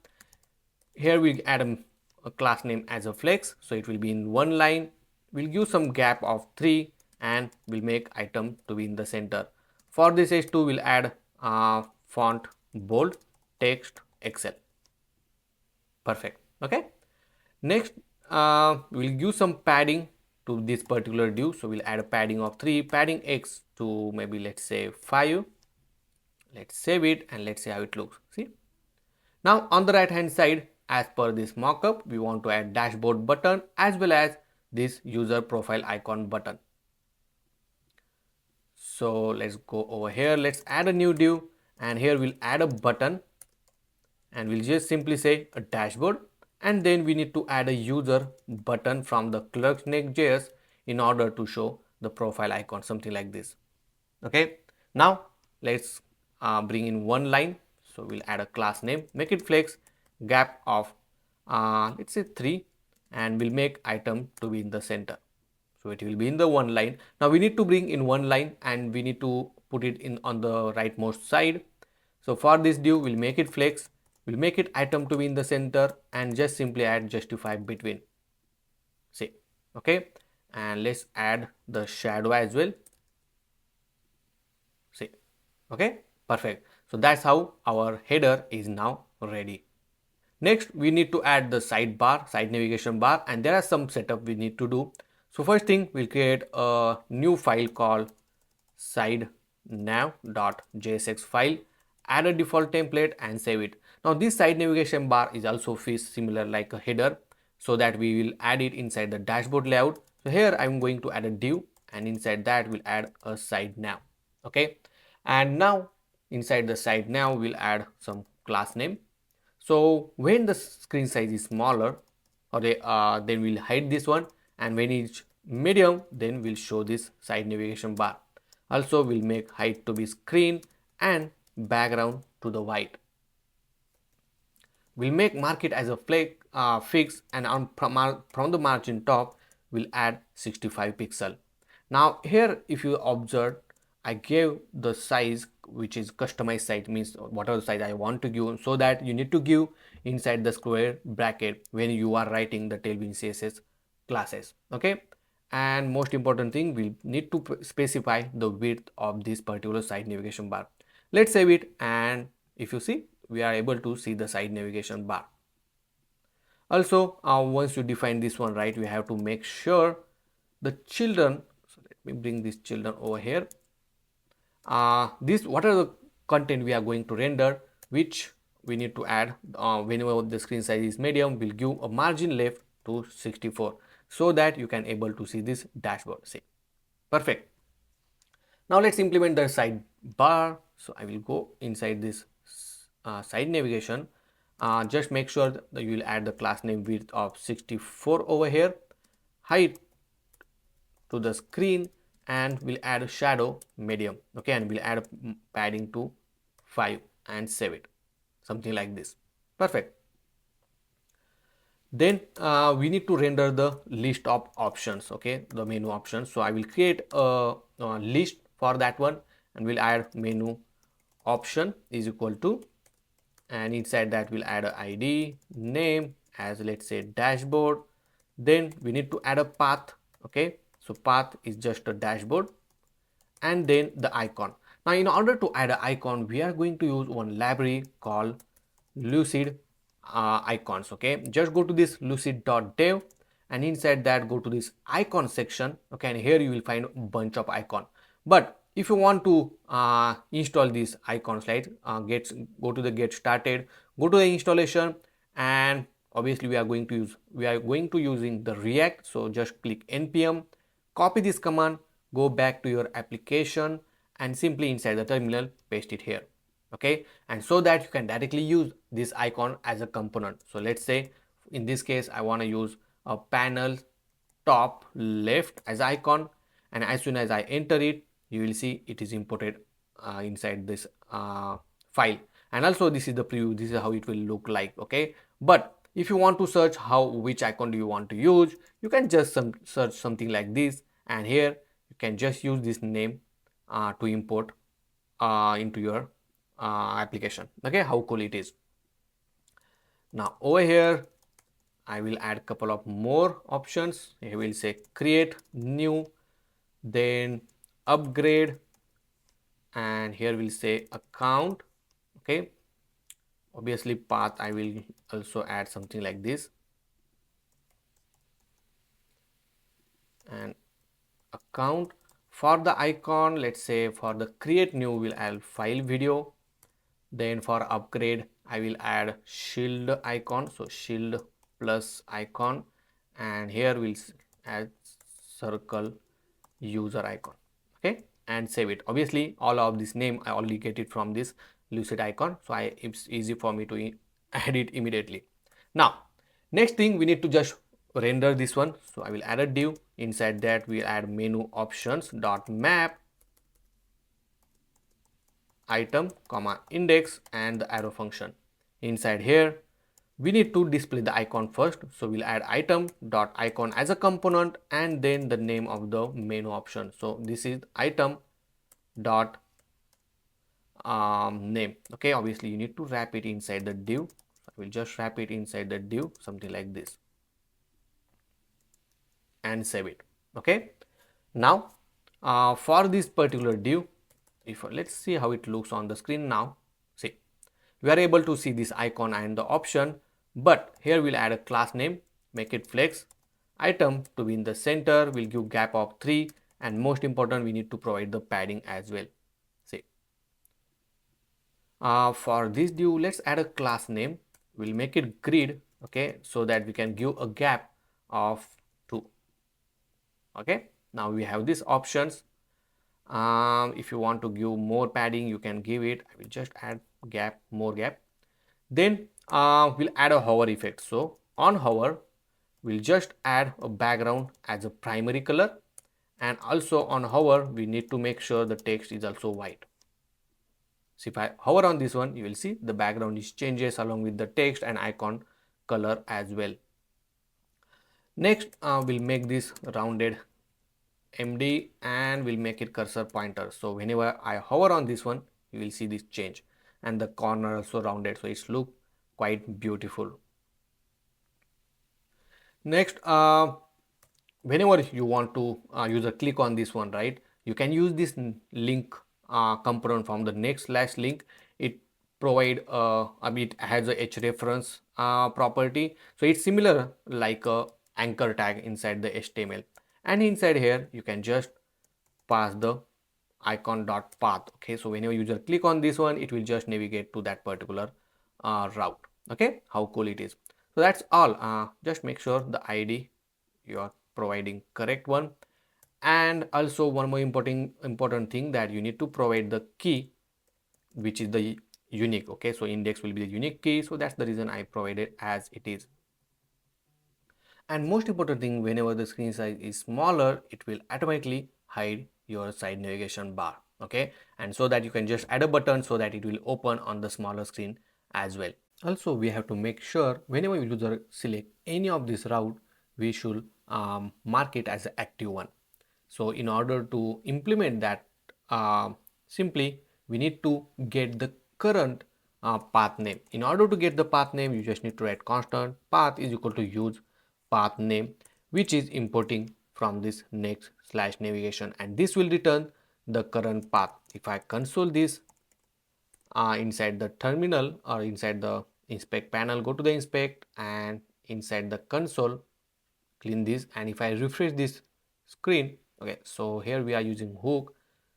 Here we add a class name as a flex, so it will be in one line. We'll give some gap of 3 and we'll make item to be in the center. For this h2 we'll add font bold text excel. Perfect. Okay, next we'll give some padding to this particular div, so we'll add a padding of 3, padding x to maybe let's say 5. Let's save it and let's see how it looks. See, now on the right hand side, as per this mockup, we want to add dashboard button as well as this user profile icon button. So let's go over here, let's add a new div and here we'll add a button and we'll just simply say a dashboard, and then we need to add a user button from the Clerk NextJs in order to show the profile icon, something like this. Okay, now let's bring in one line, so we'll add a class name, make it flex, gap of let's say 3, and we'll make item to be in the center, so it will be in the one line. Now we need to bring in one line and we need to put it in on the rightmost side. So for this div we'll make it flex, we'll make it item to be in the center and just simply add justify between. See, okay, and let's add the shadow as well. See, okay, perfect. So that's how our header is now ready. Next we need to add the sidebar, side navigation bar, and there are some setup we need to do. So first thing, we'll create a new file called sidenav.jsx file, add a default template and save it. Now this side navigation bar is also similar like a header, so that we will add it inside the dashboard layout. So here I'm going to add a div and inside that we'll add a side nav. Okay, and now inside the side nav we'll add some class name. So when the screen size is smaller, okay, then we'll hide this one, and when it's medium, then we'll show this side navigation bar. Also we'll make height to be screen and background to the white. We'll make market as a fix, and from the margin top we'll add 65 pixel. Now here if you observe, I gave the size which is customized size, means whatever size I want to give, so that you need to give inside the square bracket when you are writing the Tailwind CSS classes. Okay, and most important thing, we need to specify the width of this particular side navigation bar. Let's save it, and if you see, we are able to see the side navigation bar. Also once you define this one, right, we have to make sure the children, so let me bring these children over here. This, what are the content we are going to render, which we need to add whenever the screen size is medium, we'll give a margin left to 64, so that you can able to see this dashboard. See, perfect. Now let's implement the sidebar. So I will go inside this side navigation. Just make sure that you will add the class name width of 64 over here, height to the screen, and we'll add a shadow medium. Okay, and we'll add a padding to 5 and save it, something like this. Perfect. Then we need to render the list of options, okay, the menu options. So I will create a list for that one, and we'll add menu option is equal to, and inside that we'll add a id name as let's say dashboard. Then we need to add a path. Okay, so path is just a dashboard, and then the icon. Now in order to add an icon, we are going to use one library called lucid icons. Okay, just go to this lucid.dev, and inside that go to this icon section. Okay, and here you will find a bunch of icon. But if you want to install these icons, right, go to the get started, go to the installation, and obviously we are going to using the React. So just click npm, copy this command, go back to your application, and simply inside the terminal paste it here. Okay, and so that you can directly use this icon as a component. So let's say in this case I want to use a panel top left as icon, and as soon as I enter it, you will see it is imported inside this file. And also this is the preview, this is how it will look like. Okay, but if you want to search which icon do you want to use, you can just search something like this, and here you can just use this name to import into your application. Okay, how cool it is. Now over here I will add a couple of more options. Here we'll say create new, then upgrade, and here we'll say account. Okay, obviously path I will also add something like this, and account. For the icon, let's say for the create new we'll add file video, then for upgrade I will add shield icon, so shield plus icon, and here we'll add circle user icon. Okay, and save it. Obviously all of this name I already get it from this lucid icon, so it's easy for me to add it immediately. Now next thing we need to just render this one, so I will add a div. Inside that we'll add menu options dot map item comma index and the arrow function. Inside here we need to display the icon first, so we'll add item dot icon as a component and then the name of the menu option. So this is item dot name. Okay, obviously you need to wrap it inside the div. I will just wrap it inside the div, something like this, and save it. Okay, now for this particular div, if let's see how it looks on the screen now. See, we are able to see this icon and the option, but here we'll add a class name, make it flex, item to be in the center, we'll give gap of 3, and most important we need to provide the padding as well. See, for this div let's add a class name, we'll make it grid. Okay, so that we can give a gap of 2. Okay, now we have these options. If you want to give more padding you can give it. I will just add gap, more gap. Then we'll add a hover effect. So on hover we'll just add a background as a primary color, and also on hover we need to make sure the text is also white. So if I hover on this one, you will see the background is changes along with the text and icon color as well. Next we'll make this rounded MD and we'll make it cursor pointer. So whenever I hover on this one, you will see this change, and the corner also rounded, so it's look quite beautiful. Next, whenever you want to use a click on this one, right, you can use this link component from the next/link. It provide it has a hrefs property, so it's similar like a anchor tag inside the HTML, and inside here you can just pass the icon dot path. Okay, so whenever user click on this one, it will just navigate to that particular route. Okay, how cool it is. So that's all. Just make sure the ID you are providing correct one, and also one more important thing, that you need to provide the key which is the unique. Okay, so index will be the unique key, so that's the reason I provided as it is. And most important thing, whenever the screen size is smaller, it will automatically hide your side navigation bar. Okay, and so that you can just add a button so that it will open on the smaller screen as well. Also we have to make sure whenever user select any of this route, we should mark it as an active one. So in order to implement that, simply we need to get the current path name. In order to get the path name, you just need to write constant path is equal to use path name, which is importing from this next/navigation, and this will return the current path. If I console this inside the terminal or inside the inspect panel, go to the inspect and inside the console clean this, and if I refresh this screen, okay, so here we are using hook,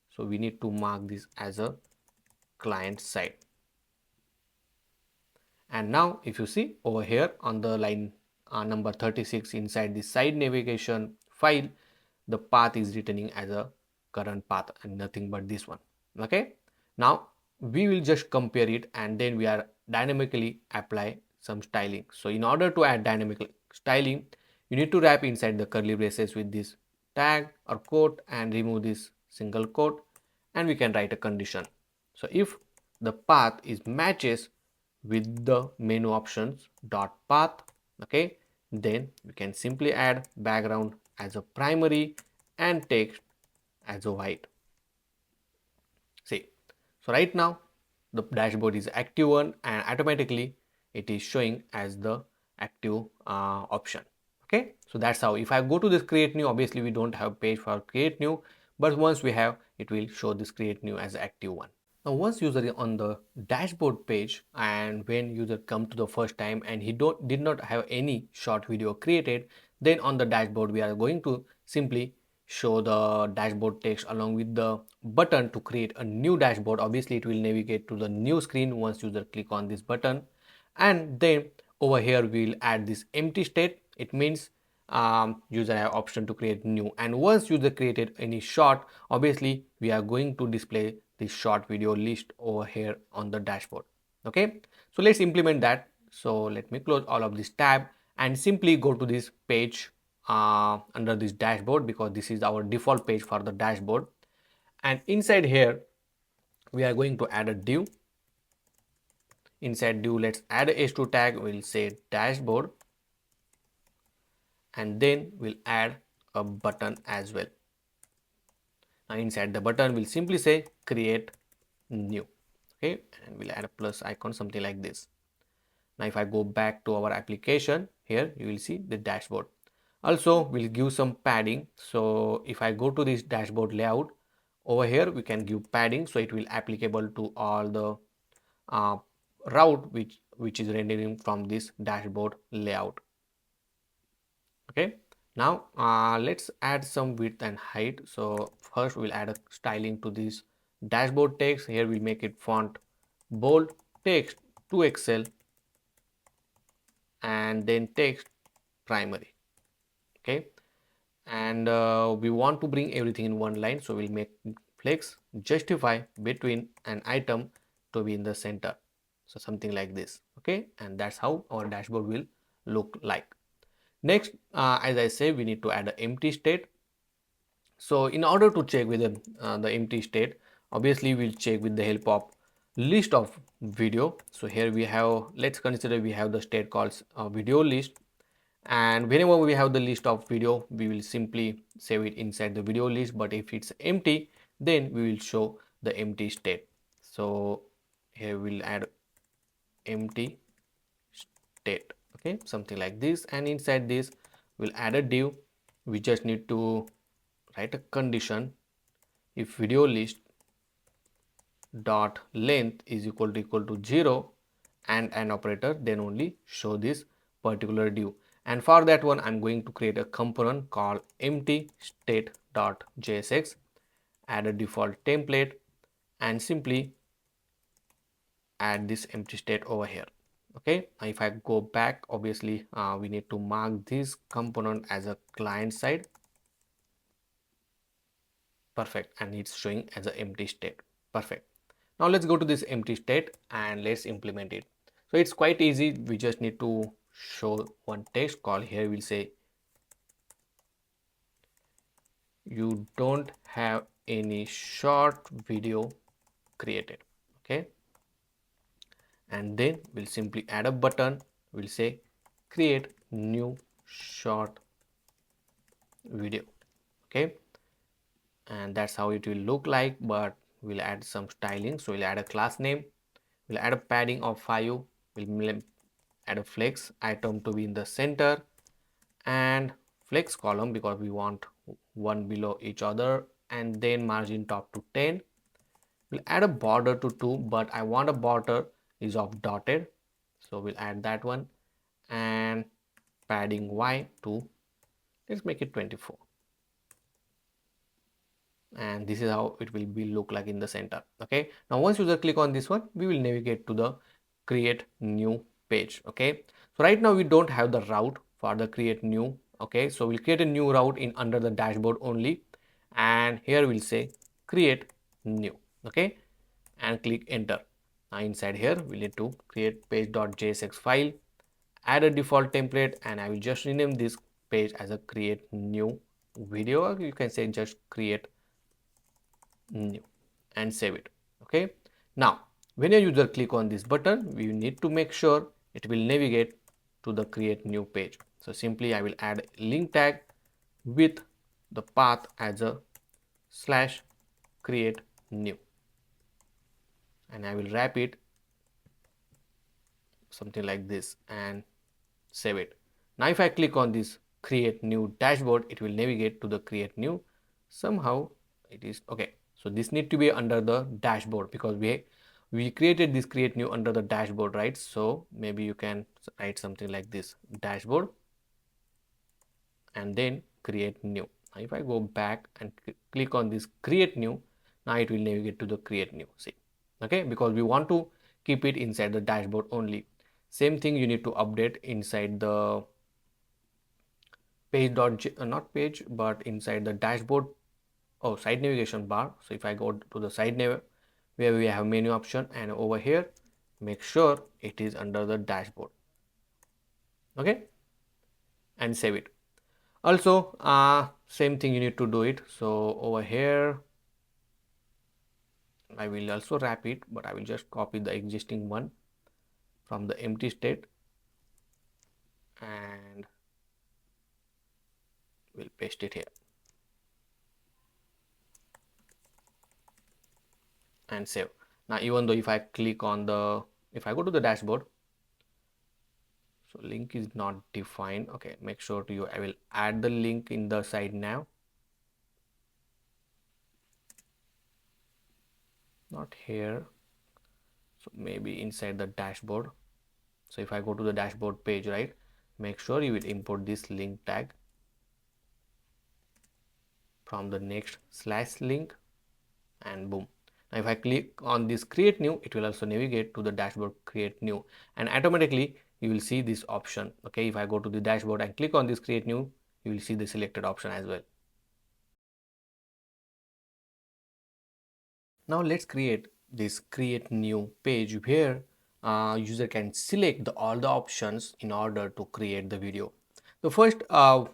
so we need to mark this as a client side. And now if you see over here on the line number 36 inside the side navigation file, the path is returning as a current path and nothing but this one. Okay, now we will just compare it and then we are dynamically apply some styling. So in order to add dynamic styling, you need to wrap inside the curly braces with this tag or quote and remove this single quote, and we can write a condition. So if the path is matches with the menu options dot path, okay, then we can simply add background as a primary and text as a white. See, so right now the dashboard is active one, and automatically it is showing as the active option. Okay, so that's how. If I go to this create new, obviously we don't have page for create new, but once we have, it will show this create new as active one. Now once user is on the dashboard page, and when user come to the first time and he did not have any short video created, then on the dashboard we are going to simply show the dashboard text along with the button to create a new dashboard. Obviously it will navigate to the new screen once user click on this button, and then over here we will add this empty state. It means user have option to create new, and once user created any short, obviously we are going to display this short video list over here on the dashboard. Okay, so let's implement that. So let me close all of this tab and simply go to this page under this dashboard, because this is our default page for the dashboard. And inside here we are going to add a div. Inside div, let's add a h2 tag. We'll say dashboard, and then we'll add a button as well. Now inside the button we'll simply say create new. Okay, and we'll add a plus icon, something like this. Now if I go back to our application, here you will see the dashboard. Also we'll give some padding. So if I go to this dashboard layout, over here we can give padding, so it will applicable to all the route which is rendering from this dashboard layout. Okay, now let's add some width and height. So first we'll add a styling to this dashboard text. Here we'll make it font bold, text 2XL, and then text primary. Okay, and we want to bring everything in one line, so we'll make flex justify between an item to be in the center, so something like this. Okay, and that's how our dashboard will look like. Next, as I say, we need to add an empty state. So in order to check with the empty state, obviously we'll check with the help of list of video. So here we have, let's consider we have the state called video list, and whenever we have the list of video, we will simply save it inside the video list. But if it's empty, then we will show the empty state. So here we'll add empty state. Okay, something like this, and inside this we'll add a div. We just need to write a condition: if video list dot length is equal to 0 and an operator, then only show this particular div. And for that one, I'm going to create a component called empty state dot jsx, add a default template, and simply add this empty state over here. Okay, if I go back, obviously we need to mark this component as a client side. Perfect, and it's showing as an empty state. Perfect. Now let's go to this empty state and let's implement it. So it's quite easy. We just need to show one text call. Here we'll say you don't have any short video created. Okay, and then we'll simply add a button. We'll say create new short video. Okay, and that's how it will look like, but we'll add some styling. So we'll add a class name, we'll add a padding of 5, we'll add a flex item to be in the center, and flex column because we want one below each other, and then margin top to 10. We'll add a border to 2, but I want a border is of dotted, so we'll add that one, and padding y to, let's make it 24. And this is how it will be look like in the center. Okay, now once user click on this one, we will navigate to the create new page. Okay, so right now we don't have the route for the create new. Okay, so we'll create a new route in under the dashboard only, and here we'll say create new. Okay, and click enter. Now inside here we need to create page.jsx file, add a default template, and I will just rename this page as a create new video, or you can say just create new, and save it. Okay, now when a user click on this button, we need to make sure it will navigate to the create new page. So simply I will add link tag with the path as a /create new, and I will wrap it something like this and save it. Now if I click on this create new dashboard, it will navigate to the create new. Somehow it is okay. So this need to be under the dashboard because we created this create new under the dashboard, right? So maybe you can write something like this dashboard and then create new. Now if I go back and click on this create new, now it will navigate to the create new. See, okay, because we want to keep it inside the dashboard only. Same thing you need to update inside the page dot not page but inside the dashboard side navigation bar. So if I go to the side nav where we have menu option and over here make sure it is under the dashboard, okay, and save it. Also same thing you need to do it. So over here I will also wrap it, but I will just copy the existing one from the empty state and we'll paste it here and save. Now even though if I click on the, if I go to the dashboard, so link is not defined. Okay, make sure to you, I will add the link in the side nav, not here. So maybe inside the dashboard. So if I go to the dashboard page, right, make sure you will import this link tag from the next slash link and boom. Now if I click on this create new, it will also navigate to the dashboard create new and automatically you will see this option. Okay, if I go to the dashboard and click on this create new, you will see the selected option as well. Now let's create this create new page where user can select all the options in order to create the video. So first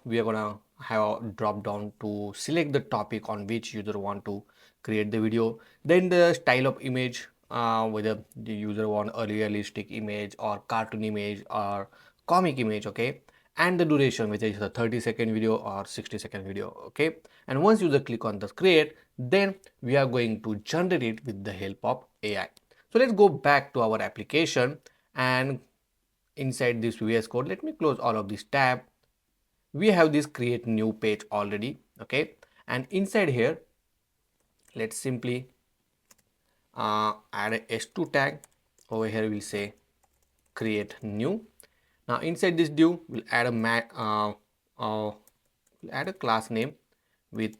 we are gonna have a drop down to select the topic on which user want to create the video. Then the style of image, whether the user want a realistic image or cartoon image or comic image, okay, and the duration, which is a 30-second video or 60-second video, okay. And once user click on the create, then we are going to generate it with the help of AI. So let's go back to our application and inside this VS Code, let me close all of this tab. We have this create new page already, okay, and inside here let's simply add a s2 tag. Over here we'll say create new. Now inside this div we'll add a class name with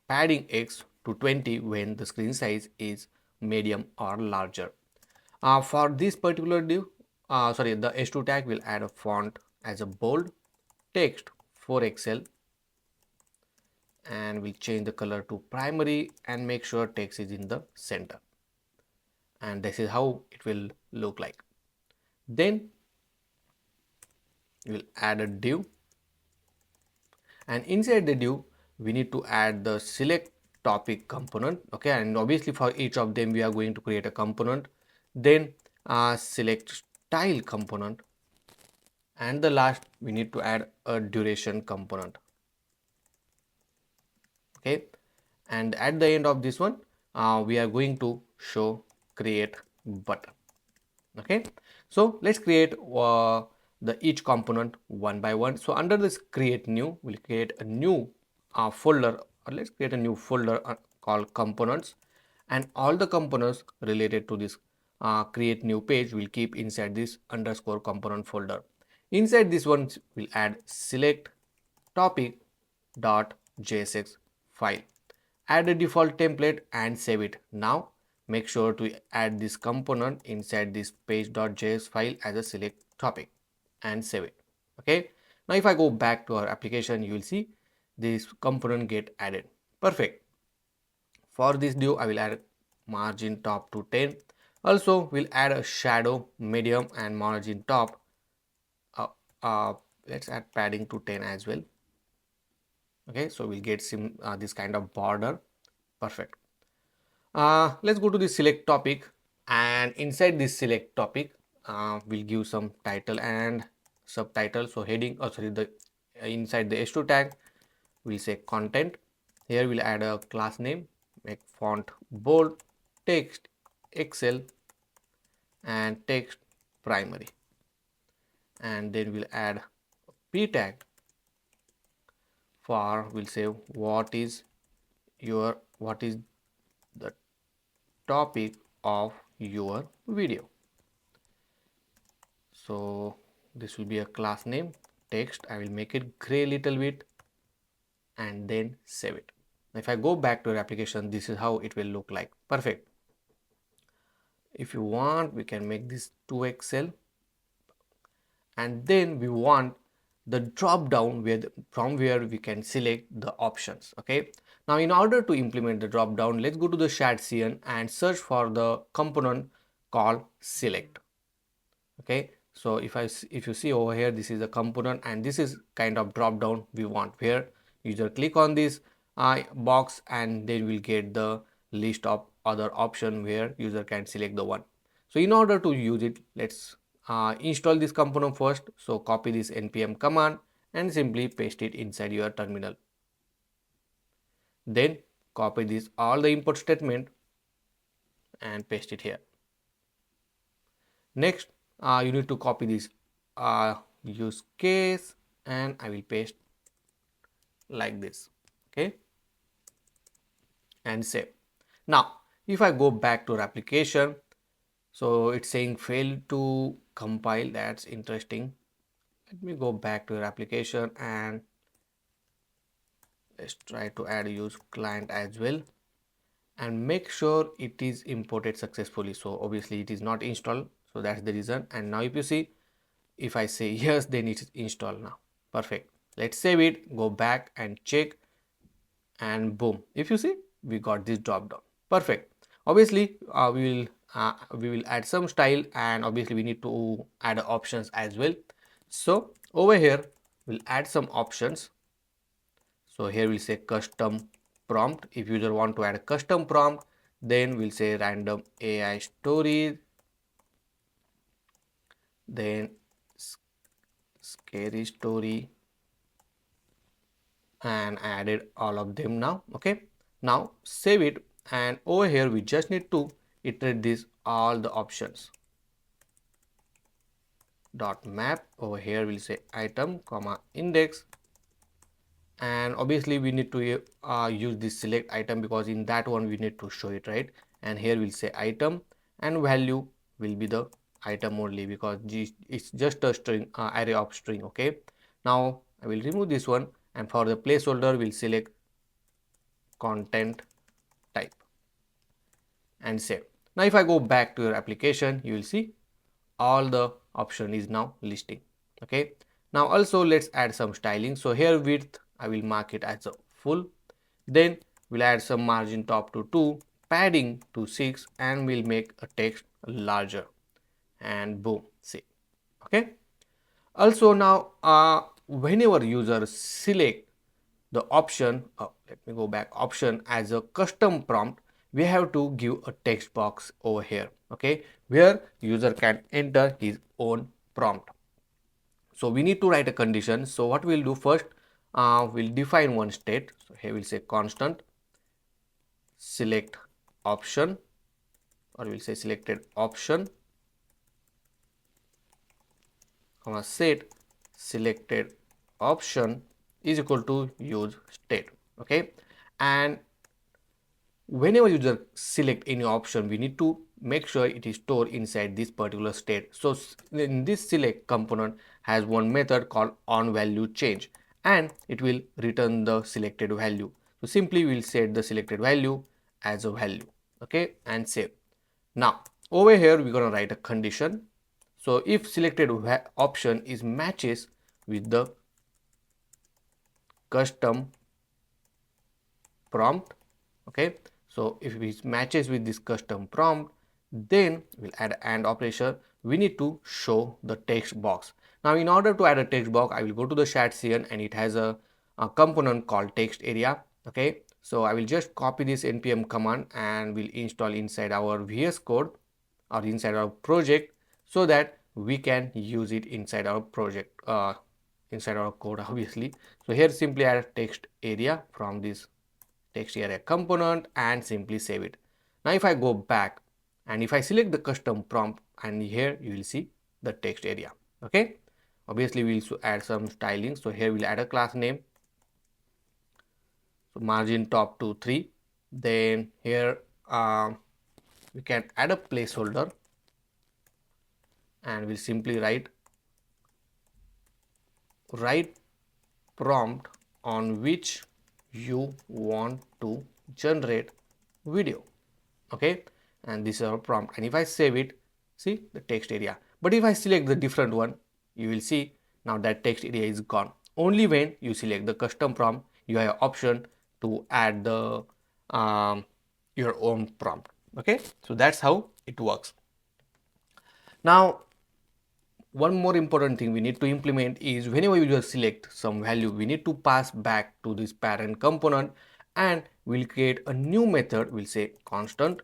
padding x to 20 when the screen size is medium or larger. For this particular div, the s2 tag will add a font as a bold, text 4XL, and we'll change the color to primary and make sure text is in the center. And this is how it will look like. Then we'll add a div, and inside the div we need to add the select topic component, okay, and obviously for each of them we are going to create a component. Then select style component, and the last we need to add a duration component, okay. And at the end of this one we are going to show create button, okay. So let's create the each component one by one. So under this create new, we'll create a new folder, or let's create a new folder called components, and all the components related to this create new page will keep inside this underscore component folder. Inside this one we'll add select topic dot jsx file, add a default template and save it. Now make sure to add this component inside this page.js file as a select topic and save it, okay. Now if I go back to our application, you will see this component get added. Perfect. For this div I will add margin top to 10. Also we'll add a shadow medium and margin top. Let's add padding to 10 as well, okay. So we'll get this kind of border. Perfect. Let's go to the select topic, and inside this select topic we'll give some title and subtitle. So heading, the inside the h2 tag we'll say content. Here we'll add a class name, make font bold, text Excel and text primary, and then we'll add p tag for, we'll say what is the topic of your video. So this will be a class name text. I will make it gray little bit and then save it. If I go back to your application, this is how it will look like. Perfect. If you want, we can make this 2XL, and then we want the drop down from where we can select the options. Okay, now in order to implement the drop down, let's go to the shared CN and search for the component called select. Okay, so if you see over here, this is a component and this is kind of drop down we want, where user click on this box and then we'll get the list of other option where user can select the one. So in order to use it, let's install this component first. So copy this npm command and simply paste it inside your terminal. Then copy this all the import statement and paste it here. Next, you need to copy this use case and I will paste like this. Okay, and save. Now if I go back to our application, so it's saying failed to compile. That's interesting. Let me go back to your application and let's try to add use client as well and make sure it is imported successfully. So obviously it is not installed, so that's the reason. And now if you see, if I say yes, then it is installed now. Perfect. Let's save it, go back and check, and boom, if you see, we got this drop down. Perfect. Obviously we will add some style, and obviously we need to add options as well. So over here we'll add some options. So here we'll say custom prompt. If user want to add a custom prompt, then we'll say random AI stories, then scary story, and added all of them now. Okay, now save it, and over here we just need to iterate this all the options. Dot map, over here we'll say item comma index, and obviously we need to use this select item because in that one we need to show it, right? And here we'll say item and value will be the item only because it's just a string array of string. Okay, now I will remove this one, and for the placeholder we'll select content type and save. Now if I go back to your application, you will see all the option is now listing. Okay, now also let's add some styling. So here width I will mark it as a full, then we'll add some margin top to 2, padding to 6, and we'll make a text larger, and boom, see. Okay, also now whenever user select the option, let me go back, option as a custom prompt, we have to give a text box over here. Okay, where user can enter his own prompt. So we need to write a condition. So what we'll do first, we'll define one state. So here we'll say constant select option, or we'll say selected option, comma set selected option is equal to use state. Okay, and whenever user select any option, we need to make sure it is stored inside this particular state. So in this select component has one method called onValueChange, and it will return the selected value. So simply we'll set the selected value as a value. Okay, and save. Now over here we're gonna write a condition. So if selected option is matches with the custom prompt. Okay, so if it matches with this custom prompt, then we'll add AND operation. We need to show the text box. Now in order to add a text box, I will go to the shared CN, and it has a component called text area. Okay, so I will just copy this npm command and we'll install inside our VS Code or inside our project, so that we can use it inside our project, inside our code obviously. So here simply add a text area from this text area component and simply save it. Now if I go back And if I select the custom prompt, and here you will see the text area. Okay, obviously we will add some styling. So here we'll add a class name. So margin top to 3. Then here we can add a placeholder, and we'll simply write prompt on which you want to generate video. Okay, and this is our prompt, and if I save it, see the text area. But if I select the different one, you will see now that text area is gone. Only when you select the custom prompt, you have option to add the your own prompt. Okay, so that's how it works. Now one more important thing we need to implement is whenever you just select some value, we need to pass back to this parent component, and we'll create a new method. We'll say constant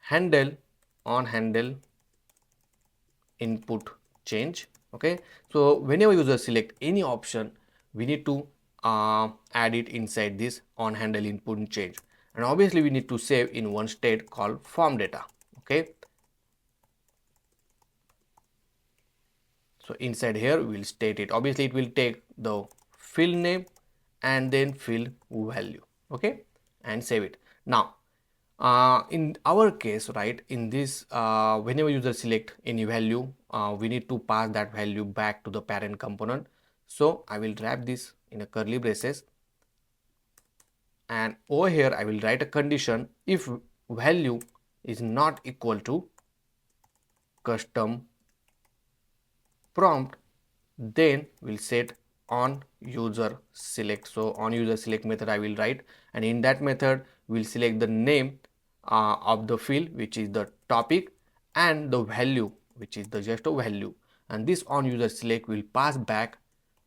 handle on handle input change. Okay, so whenever user select any option, we need to add it inside this on handle input change, and obviously we need to save in one state called form data. Okay, so inside here we'll state it. Obviously it will take the field name and then field value. Okay, and save it. Now in our case, right, in this whenever user select any value, we need to pass that value back to the parent component. So I will wrap this in a curly braces, and over here I will write a condition if value is not equal to custom prompt, then we'll set on user select. So on user select method I will write, and in that method we'll select the name of the field, which is the topic, and the value, which is the just a value, and this on user select will pass back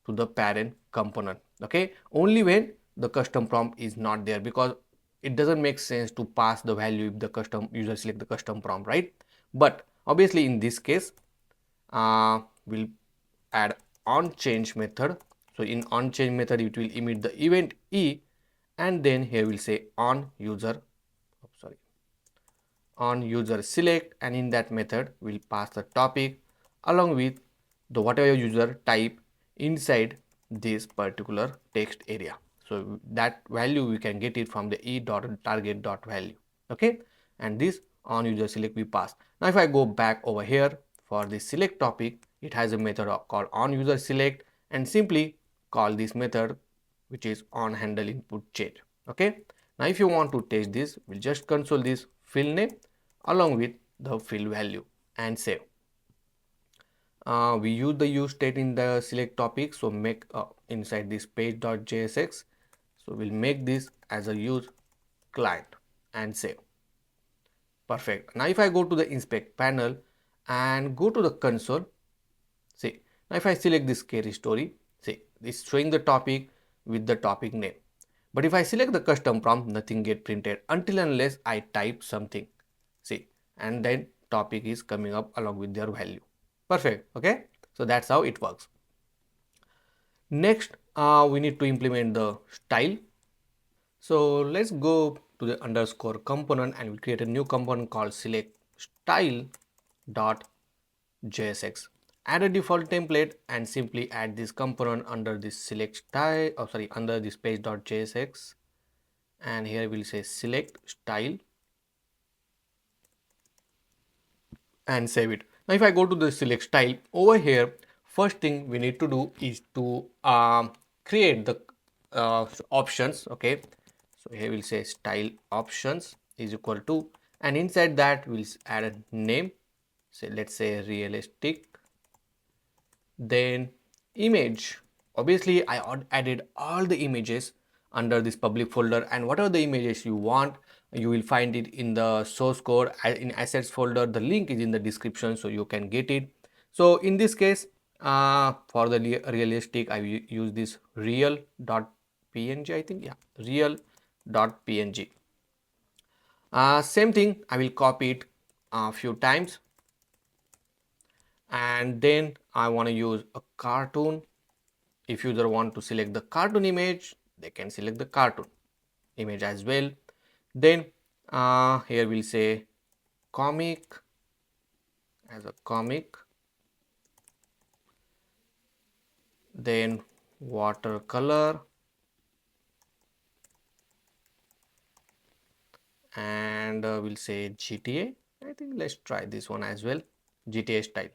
to the parent component. Okay, only when the custom prompt is not there, because it doesn't make sense to pass the value if the custom user select the custom prompt, right? But obviously in this case we'll add on change method. So in on change method it will emit the event e, and then here we'll say on user on user select, and in that method we'll pass the topic along with the whatever user type inside this particular text area. So that value we can get it from the e dot target dot value. Okay, and this on user select we pass. Now if I go back over here for the select topic, it has a method called on user select, and simply call this method, which is on handle input change. Okay, now if you want to test this, we'll just console this field name along with the field value and save. We use the use state in the select topic, so make inside this page.jsx. So we'll make this as a use client and save. Perfect. Now if I go to the inspect panel and go to the console, see, now if I select this scary story, see, it's showing the topic with the topic name. But if I select the custom prompt, nothing get printed until unless I type something. See, and then topic is coming up along with their value. Perfect. Okay, so that's how it works. Next we need to implement the style. So let's go to the underscore component, and we create a new component called select style dot JSX. Add a default template and simply add this component under this select style, under this page.jsx, and here we'll say select style and save it. Now if I go to the select style over here, first thing we need to do is to create the options. Okay, so here we'll say style options is equal to, and inside that we'll add a name, say let's say realistic, then image. Obviously I added all the images under this public folder, and whatever the images you want, you will find it in the source code in assets folder. The link is in the description, so you can get it. So in this case for the realistic I will use this real.png, I think, yeah, real.png. Same thing, I will copy it a few times, and then I want to use a cartoon. If user want to select the cartoon image, they can select the cartoon image as well. Then here we'll say comic, then watercolor, and we'll say GTA. I think let's try this one as well, GTA style,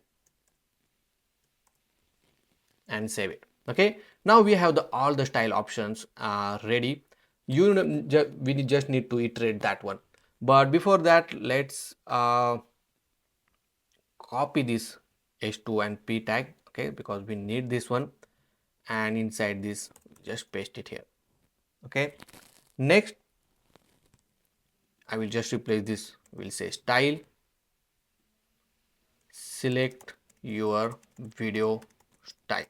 and save it. Okay, now we have all the style options ready. We just need to iterate that one, but before that, let's copy this h2 and p tag, okay, because we need this one, and inside this just paste it here. Okay, next I will just replace this. We'll say style, select your video style,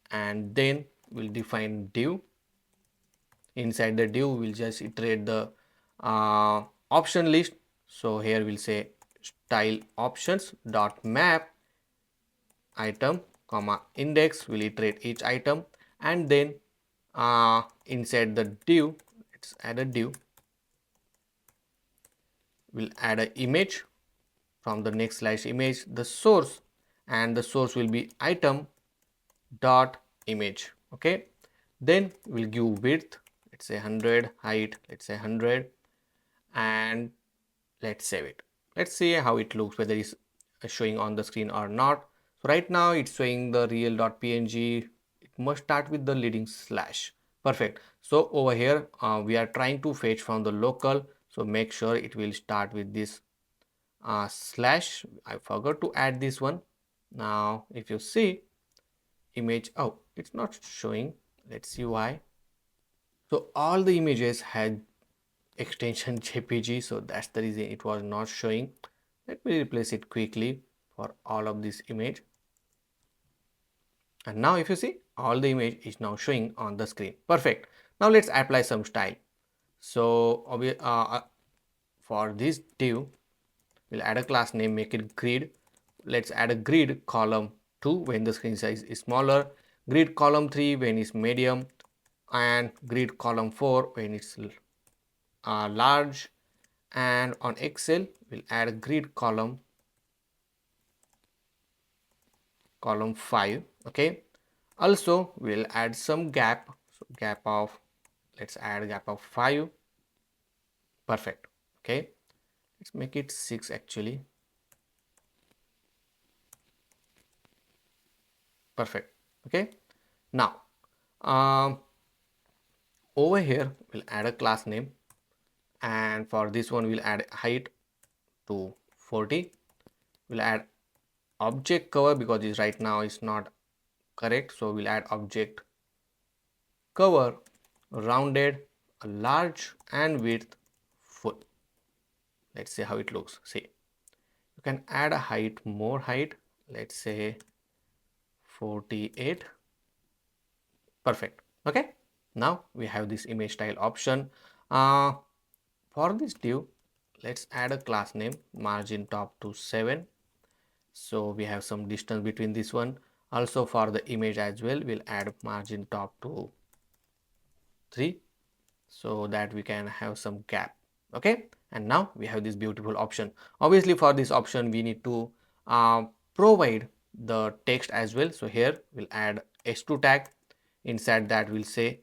and then we'll define div. Inside the div we'll just iterate the option list. So here we'll say style options dot map item comma index. We'll iterate each item, and then inside the div, let's add a div. We'll add an image from the next slash image, the source, and the source will be item dot image. Okay, then we'll give width, let's say 100, height, let's say 100, and let's save it. Let's see how it looks, whether it's showing on the screen or not. So right now it's showing the real.png. It must start with the leading slash. Perfect. So over here we are trying to fetch from the local, so make sure it will start with this slash. I forgot to add this one. Now if you see image, oh, it's not showing. Let's see why. So all the images had extension jpg, so that's the reason it was not showing. Let me replace it quickly for all of this image, and now if you see, all the image is now showing on the screen. Perfect. Now let's apply some style. So for this div we'll add a class name, make it grid. Let's add a grid column 2 when the screen size is smaller, grid column 3 when it's medium, and grid column 4 when it's large. And on Excel we'll add a grid column 5. Okay, also we'll add some gap, so gap of, let's add a gap of 5. Perfect. Okay, let's make it 6 actually. Perfect. Okay, now over here we'll add a class name, and for this one we'll add height to 40. We'll add object cover because it's right now is not correct, so we'll add object cover rounded, large, and width full. Let's see how it looks. See, you can add a height, more height, let's say 48. Perfect. Okay, now we have this image style option. For this div, let's add a class name, margin top to 7, so we have some distance between this one. Also for the image as well, we'll add margin top to 3, so that we can have some gap. Okay, and now we have this beautiful option. Obviously for this option we need to provide the text as well. So here we'll add h2 tag. Inside that we'll say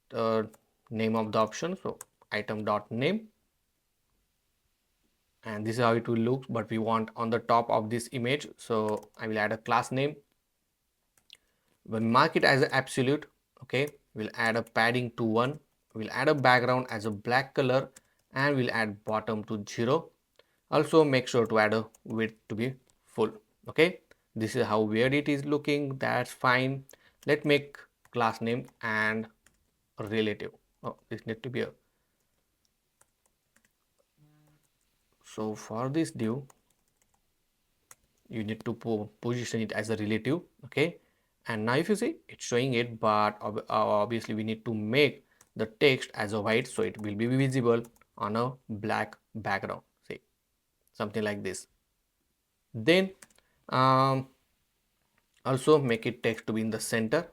the name of the option, so item dot name, and this is how it will look, but we want on the top of this image, so I will add a class name. We'll mark it as an absolute. Okay, we'll add a padding to 1. We'll add a background as a black color, and we'll add bottom to 0. Also make sure to add a width to be full. Okay, this is how weird it is looking. That's fine. Let's make class name and relative. Oh, this need to be a, so for this div you need to position it as a relative. Okay, and now if you see, it's showing it, but obviously we need to make the text as a white, so it will be visible on a black background. See, something like this. Then also make it text to be in the center,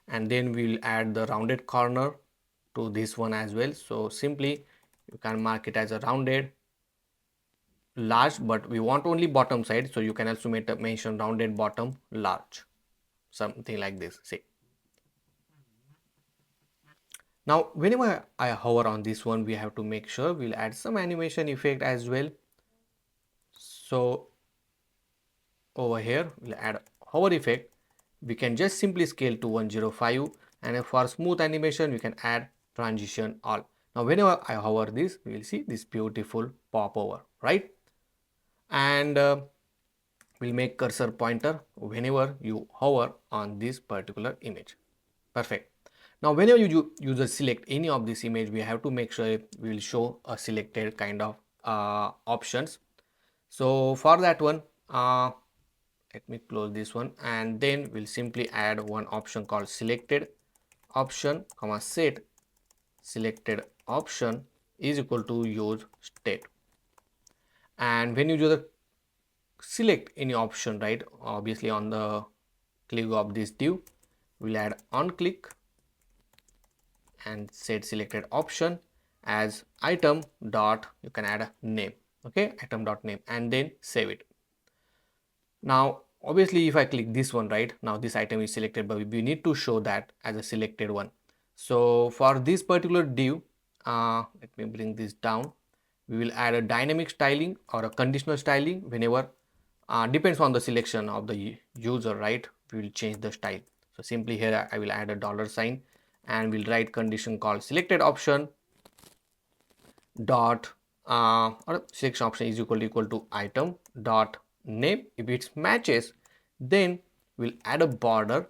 and then we'll add the rounded corner to this one as well. So simply you can mark it as a rounded large, but we want only bottom side, so you can also mention rounded bottom large, something like this. See, now whenever I hover on this one, we have to make sure we'll add some animation effect as well. So over here we'll add hover effect. We can just simply scale to 105, and for smooth animation we can add transition all. Now whenever I hover this, we will see this beautiful pop over, right? And we'll make cursor pointer whenever you hover on this particular image. Perfect. Now whenever you user select any of this image, we have to make sure we will show a selected kind of options. So for that one, let me close this one, and then we'll simply add one option called selected option comma set selected option is equal to use state. And when you do the select any option, right, obviously on the click of this div, we'll add on click and set selected option as item dot, you can add a name, okay, item dot name, and then save it. Now obviously if I click this one, right, now this item is selected, but we need to show that as a selected one. So for this particular div, let me bring this down, we will add a dynamic styling or a conditional styling whenever depends on the selection of the user, right, we will change the style. So simply here I will add a dollar sign and we'll write condition called selected option dot or selection option is equal to item dot name. If it matches, then we'll add a border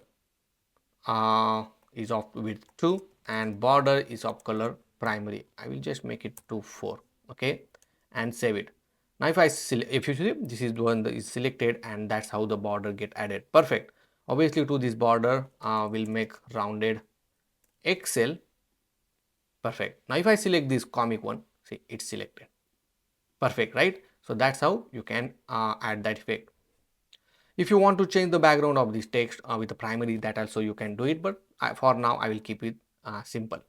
is of width 2 and border is of color primary. I will just make it to 4, okay, and save it. Now if I select, if you see, this is the one that is selected, and that's how the border get added. Perfect. Obviously to this border we'll make rounded XL. Perfect. Now if I select this comic one, see, it's selected. Perfect, right? So that's how you can add that effect. If you want to change the background of this text with the primary, that also you can do it, but for now I will keep it simple.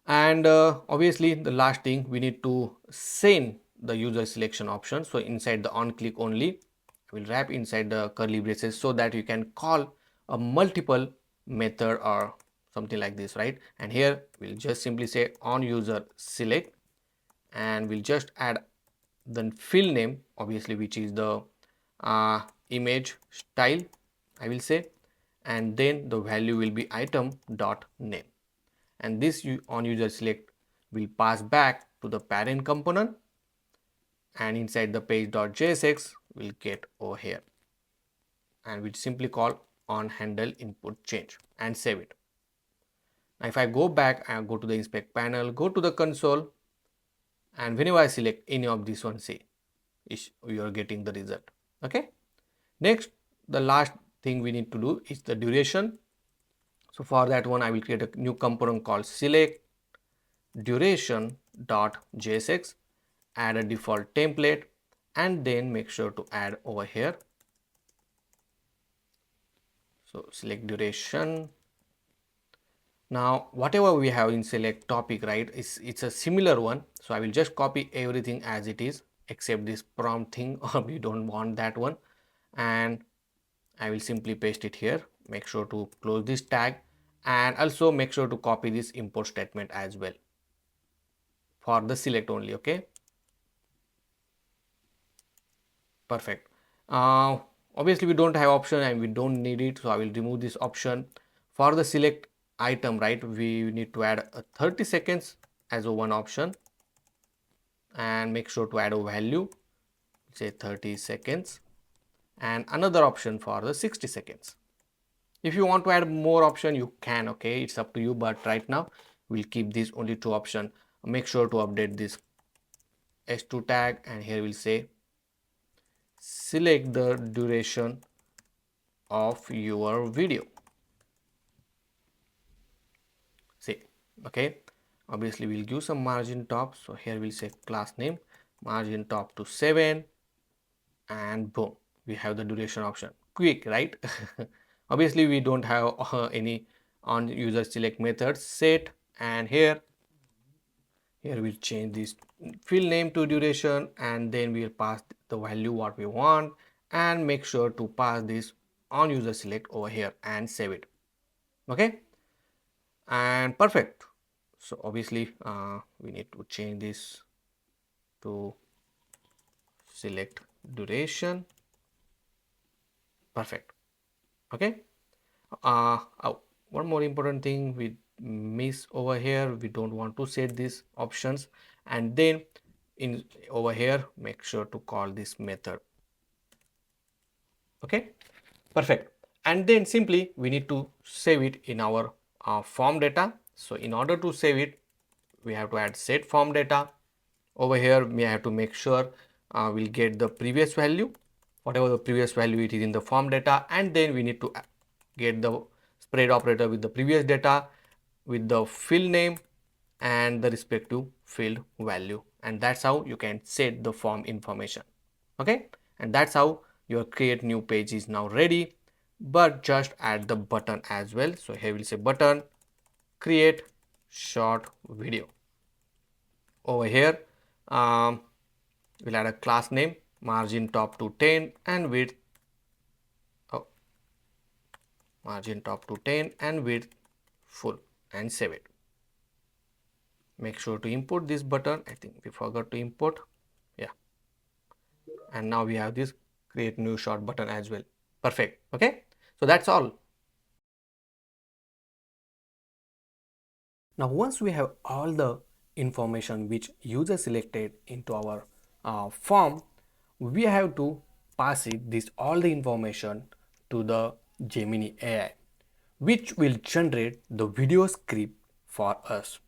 And obviously the last thing, we need to send the user selection option. So inside the on click only, I will wrap inside the curly braces so that you can call a multiple method or something like this, right? And here we'll just simply say on user select, and we'll just add the field name, obviously, which is the image style, I will say, and then the value will be item dot name, and this on user select will pass back to the parent component, and inside the page.jsx will get over here, and we'll simply call on handle input change and save it. Now if I go back and go to the inspect panel, go to the console, and whenever I select any of this one, see, you are getting the result. Okay, next, the last thing we need to do is the duration. So for that one, I will create a new component called select duration dot jsx, add a default template, and then make sure to add over here. So select duration. Now whatever we have in select topic, right, it's a similar one, so I will just copy everything as it is except this prompt thing, or we don't want that one, and I will simply paste it here. Make sure to close this tag, and also make sure to copy this import statement as well for the select only. Okay, perfect. Obviously we don't have option and we don't need it, so I will remove this option. For the select item, right, we need to add a 30 seconds as a one option, and make sure to add a value, say 30 seconds, and another option for the 60 seconds. If you want to add more option, you can, okay, it's up to you, but right now we'll keep these only two option. Make sure to update this s2 tag, and here we'll say select the duration of your video. See, okay, obviously we'll give some margin top, so here we'll say class name margin top to 7, and boom, we have the duration option. Quick, right? Obviously we don't have any on user select method set, and here Here we'll change this field name to duration, and then we'll pass the value what we want, and make sure to pass this on user select over here and save it. Okay, and perfect. So obviously we need to change this to select duration. Perfect. Okay. One more important thing we miss over here, we don't want to set these options, and then in over here make sure to call this method. Okay, perfect. And then simply we need to save it in our form data. So in order to save it, we have to add set form data. Over here we have to make sure we'll get the previous value, whatever the previous value it is in the form data, and then we need to get the spread operator with the previous data with the field name and the respective field value, and that's how you can set the form information. Okay, and that's how your create new page is now ready. But just add the button as well. So here we'll say button create short video. Over here we'll add a class name, margin top to 10 and width, margin top to 10 and width full, and save it. Make sure to import this button. I think we forgot to import. Yeah, and now we have this create new short button as well. Perfect. Okay, so that's all. Now once we have all the information which user selected into our form, we have to pass it this all the information to the Gemini AI, which will generate the video script for us.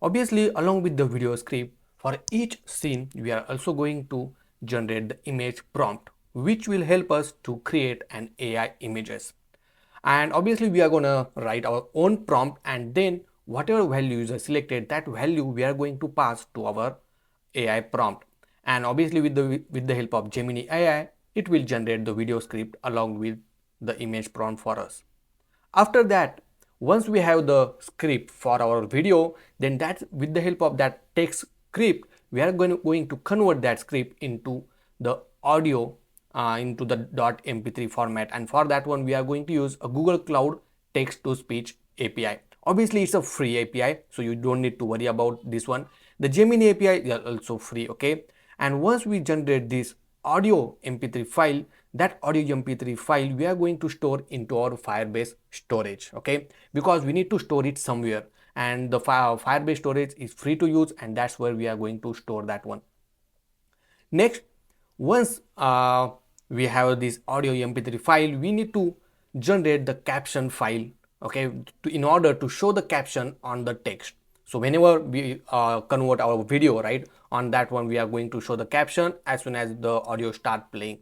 Obviously, along with the video script, for each scene we are also going to generate the image prompt, which will help us to create an AI images. And obviously we are going to write our own prompt, and then whatever value is selected, that value we are going to pass to our AI prompt. And obviously with the help of Gemini AI, it will generate the video script along with the image prompt for us. After that, once we have the script for our video, then that with the help of that text script, we are going to convert that script into the audio into the .mp3 format, and for that one we are going to use a Google Cloud text to speech API. Obviously it's a free API, so you don't need to worry about this one. The Gemini API is also free. Okay, and once we generate this audio mp3 file, that audio mp3 file we are going to store into our Firebase storage. Okay, because we need to store it somewhere, and the Firebase storage is free to use, and that's where we are going to store that one. Next, once we have this audio mp3 file, we need to generate the caption file. Okay, in order to show the caption on the text. So whenever we convert our video, right, on that one we are going to show the caption as soon as the audio start playing.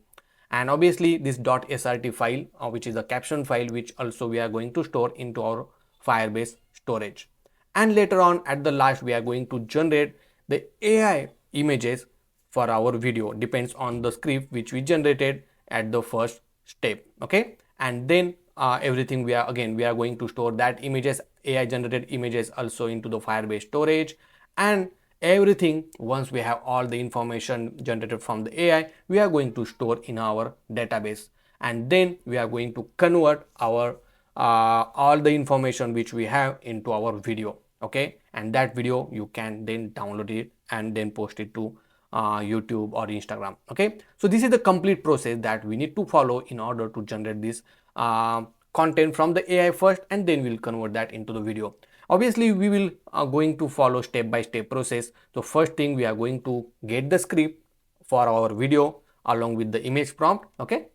And obviously this .srt file which is a caption file, which also we are going to store into our Firebase storage. And later on at the last we are going to generate the AI images for our video, depends on the script which we generated at the first step. Okay, and then everything we are going to store that images, AI generated images, also into the Firebase storage. And everything, once we have all the information generated from the AI, we are going to store in our database, and then we are going to convert our all the information which we have into our video. Okay, and that video you can then download it and then post it to YouTube or Instagram. Okay, so this is the complete process that we need to follow in order to generate this content from the AI first, and then we'll convert that into the video. Obviously we will going to follow step by step process. So first thing, we are going to get the script for our video along with the image prompt. Okay,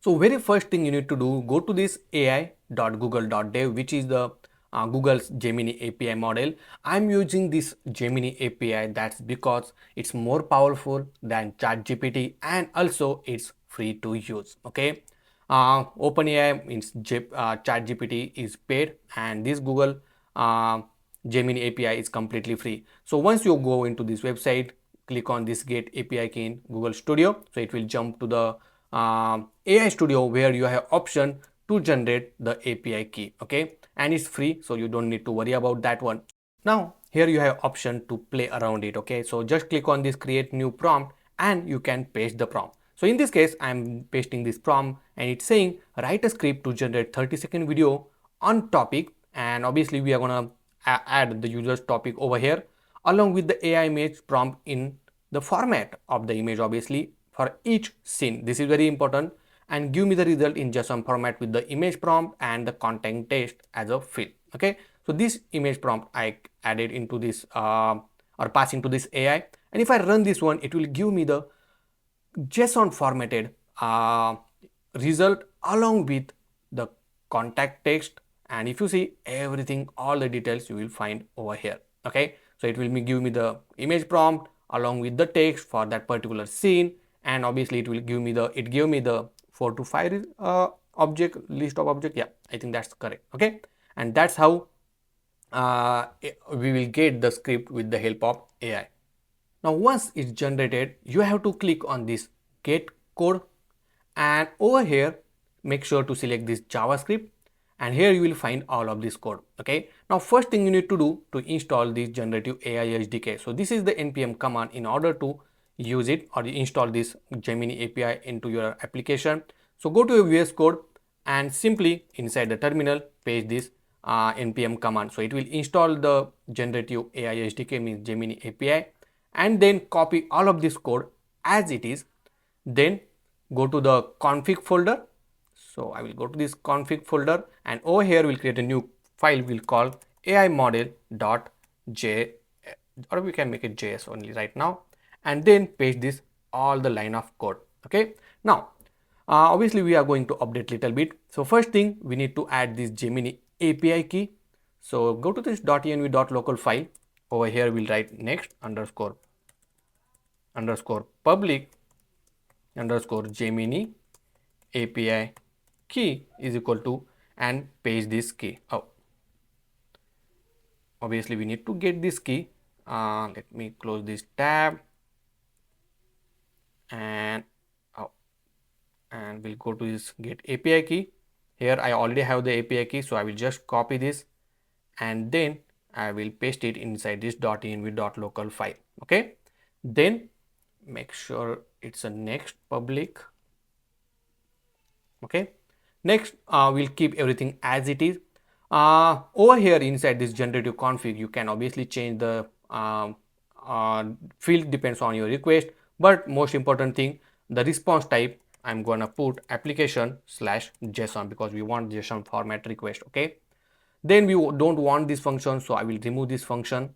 so very first thing you need to do, go to this ai.google.dev, which is the Google's Gemini API model. I'm using this Gemini API, that's because it's more powerful than ChatGPT, and also it's free to use. Okay, OpenAI means ChatGPT is paid, and this Google Gemini API is completely free. So once you go into this website, click on this get API key in Google Studio, so it will jump to the AI Studio, where you have option to generate the API key. Okay, and it's free, so you don't need to worry about that one. Now here you have option to play around it. Okay, so just click on this create new prompt and you can paste the prompt. So in this case, I'm pasting this prompt and it's saying write a script to generate 30-second video on topic, and obviously we are gonna add the user's topic over here along with the AI image prompt in the format of the image, obviously for each scene. This is very important, and give me the result in JSON format with the image prompt and the content text as a field. Okay, so this image prompt I added into this or pass into this AI, and if I run this one, it will give me the JSON formatted result along with the contact text. And if you see everything, all the details you will find over here. Okay, so it will give me the image prompt along with the text for that particular scene, and obviously it will give me the 4 to 5 object list of object. Yeah, I think that's correct. Okay, and that's how we will get the script with the help of AI. Now once it's generated, you have to click on this get code, and over here make sure to select this JavaScript, and here you will find all of this code. Okay, now first thing you need to do to install this generative AI SDK. So this is the npm command in order to use it or install this Gemini API into your application. So go to your VS Code and simply inside the terminal paste this npm command. So it will install the generative AI SDK, means Gemini API, and then copy all of this code as it is. Then go to the config folder. So I will go to this config folder, and over here we'll create a new file we'll call AI model.j, or we can make it JS only right now, and then paste this all the line of code. Okay, now obviously we are going to update little bit. So first thing we need to add this Gemini API key. So go to this .env.local file. Over here we'll write next underscore public underscore Gemini API key is equal to, and paste this key. Oh, obviously we need to get this key. Let me close this tab, and and we'll go to this get API key. Here I already have the API key, so I will just copy this and then I will paste it inside this .env.local file. Okay, then make sure it's a next public. Okay, next we'll keep everything as it is. Over here inside this generative config, you can obviously change the field, depends on your request, but most important thing, the response type I'm gonna put application/JSON because we want JSON format request. Okay, then we don't want this function, so I will remove this function,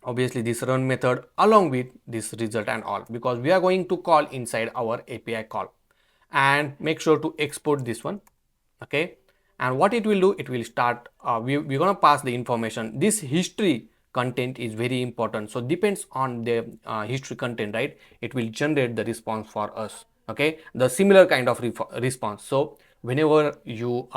obviously this run method along with this result and all, because we are going to call inside our API call. And make sure to export this one. Okay, and what it will do, it will start we're gonna pass the information. This history content is very important, so depends on the history content, right? It will generate the response for us. Okay, the similar kind of response. So whenever you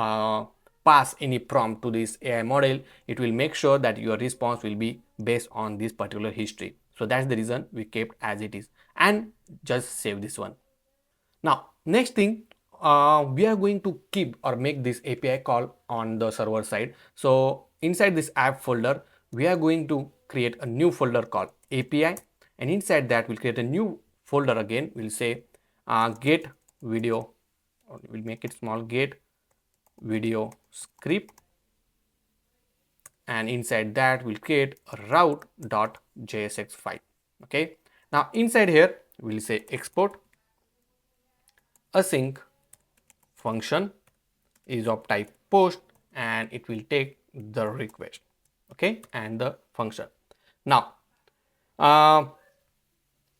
pass any prompt to this AI model, it will make sure that your response will be based on this particular history. So that's the reason we kept as it is, and just save this one. Now next thing, we are going to keep or make this API call on the server side. So inside this app folder, we are going to create a new folder called API, and inside that we'll create a new folder again. We'll say get video, or we'll make it small, get video script, and inside that we'll create a route.jsx file. Okay, now inside here we'll say export async function is of type post, and it will take the request. Okay, and the function. Now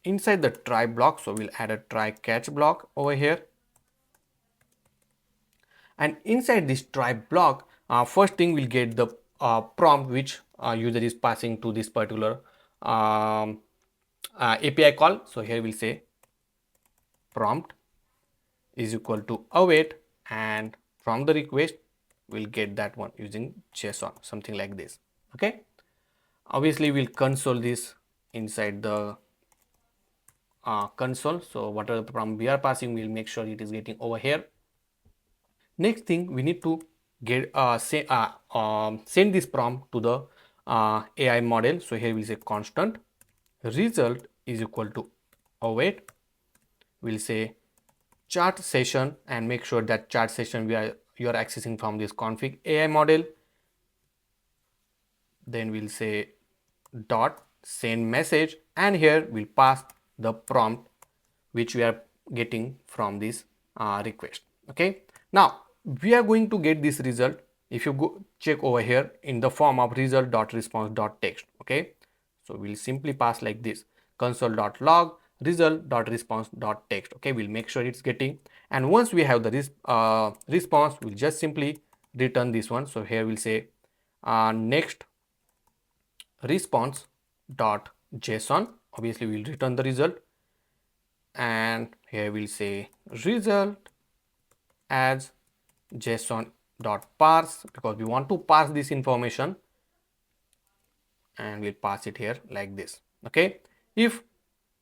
inside the try block, so we'll add a try catch block over here, and inside this try block, first thing we'll get the prompt which user is passing to this particular API call. So here we'll say prompt is equal to await, and from the request we'll get that one using JSON, something like this. Okay, obviously we'll console this inside the console. So whatever the prompt we are passing, we'll make sure it is getting over here. Next thing, we need to get send this prompt to the AI model. So here we'll say constant result is equal to await. We'll say chart session and make sure that chart session you are accessing from this config AI model. Then we'll say dot send message, and here we'll pass the prompt which we are getting from this request. Okay, now we are going to get this result. If you go check over here in the form of result.response.text. Okay, so we'll simply pass like this: console.log result.response.text. Okay, we'll make sure it's getting, and once we have the response, we'll just simply return this one. So here we'll say next response.json. Obviously we'll return the result, and here we'll say result as json.parse because we want to parse this information, and we'll pass it here like this. Okay, if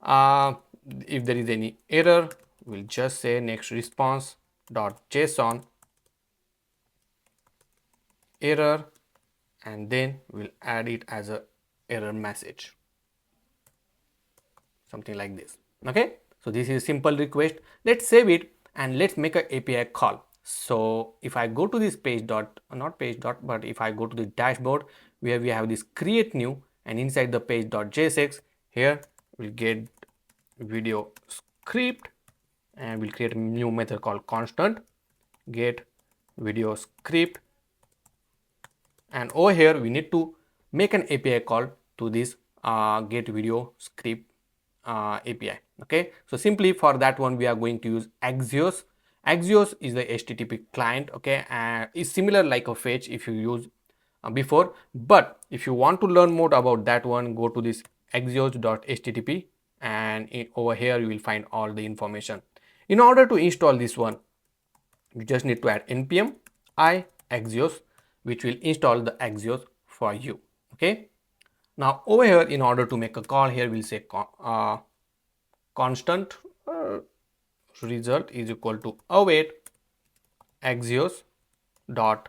there is any error, we'll just say next response.json error, and then we'll add it as a error message, something like this. Okay, so this is a simple request. Let's save it and let's make an API call. So if I go to this page dot, not page dot, but if I go to the dashboard where we have this create new, and inside the page.jsx, here we'll get video script, and we'll create a new method called constant get video script, and over here we need to make an API call to this get video script API. Okay, so simply for that one we are going to use Axios. Axios is the HTTP client. Okay, and it's similar like a fetch if you use before, but if you want to learn more about that one, go to this axios.http, and over here you will find all the information. In order to install this one, you just need to add npm I Axios, which will install the Axios for you. Okay, now over here, in order to make a call, here we'll say constant result is equal to await Axios dot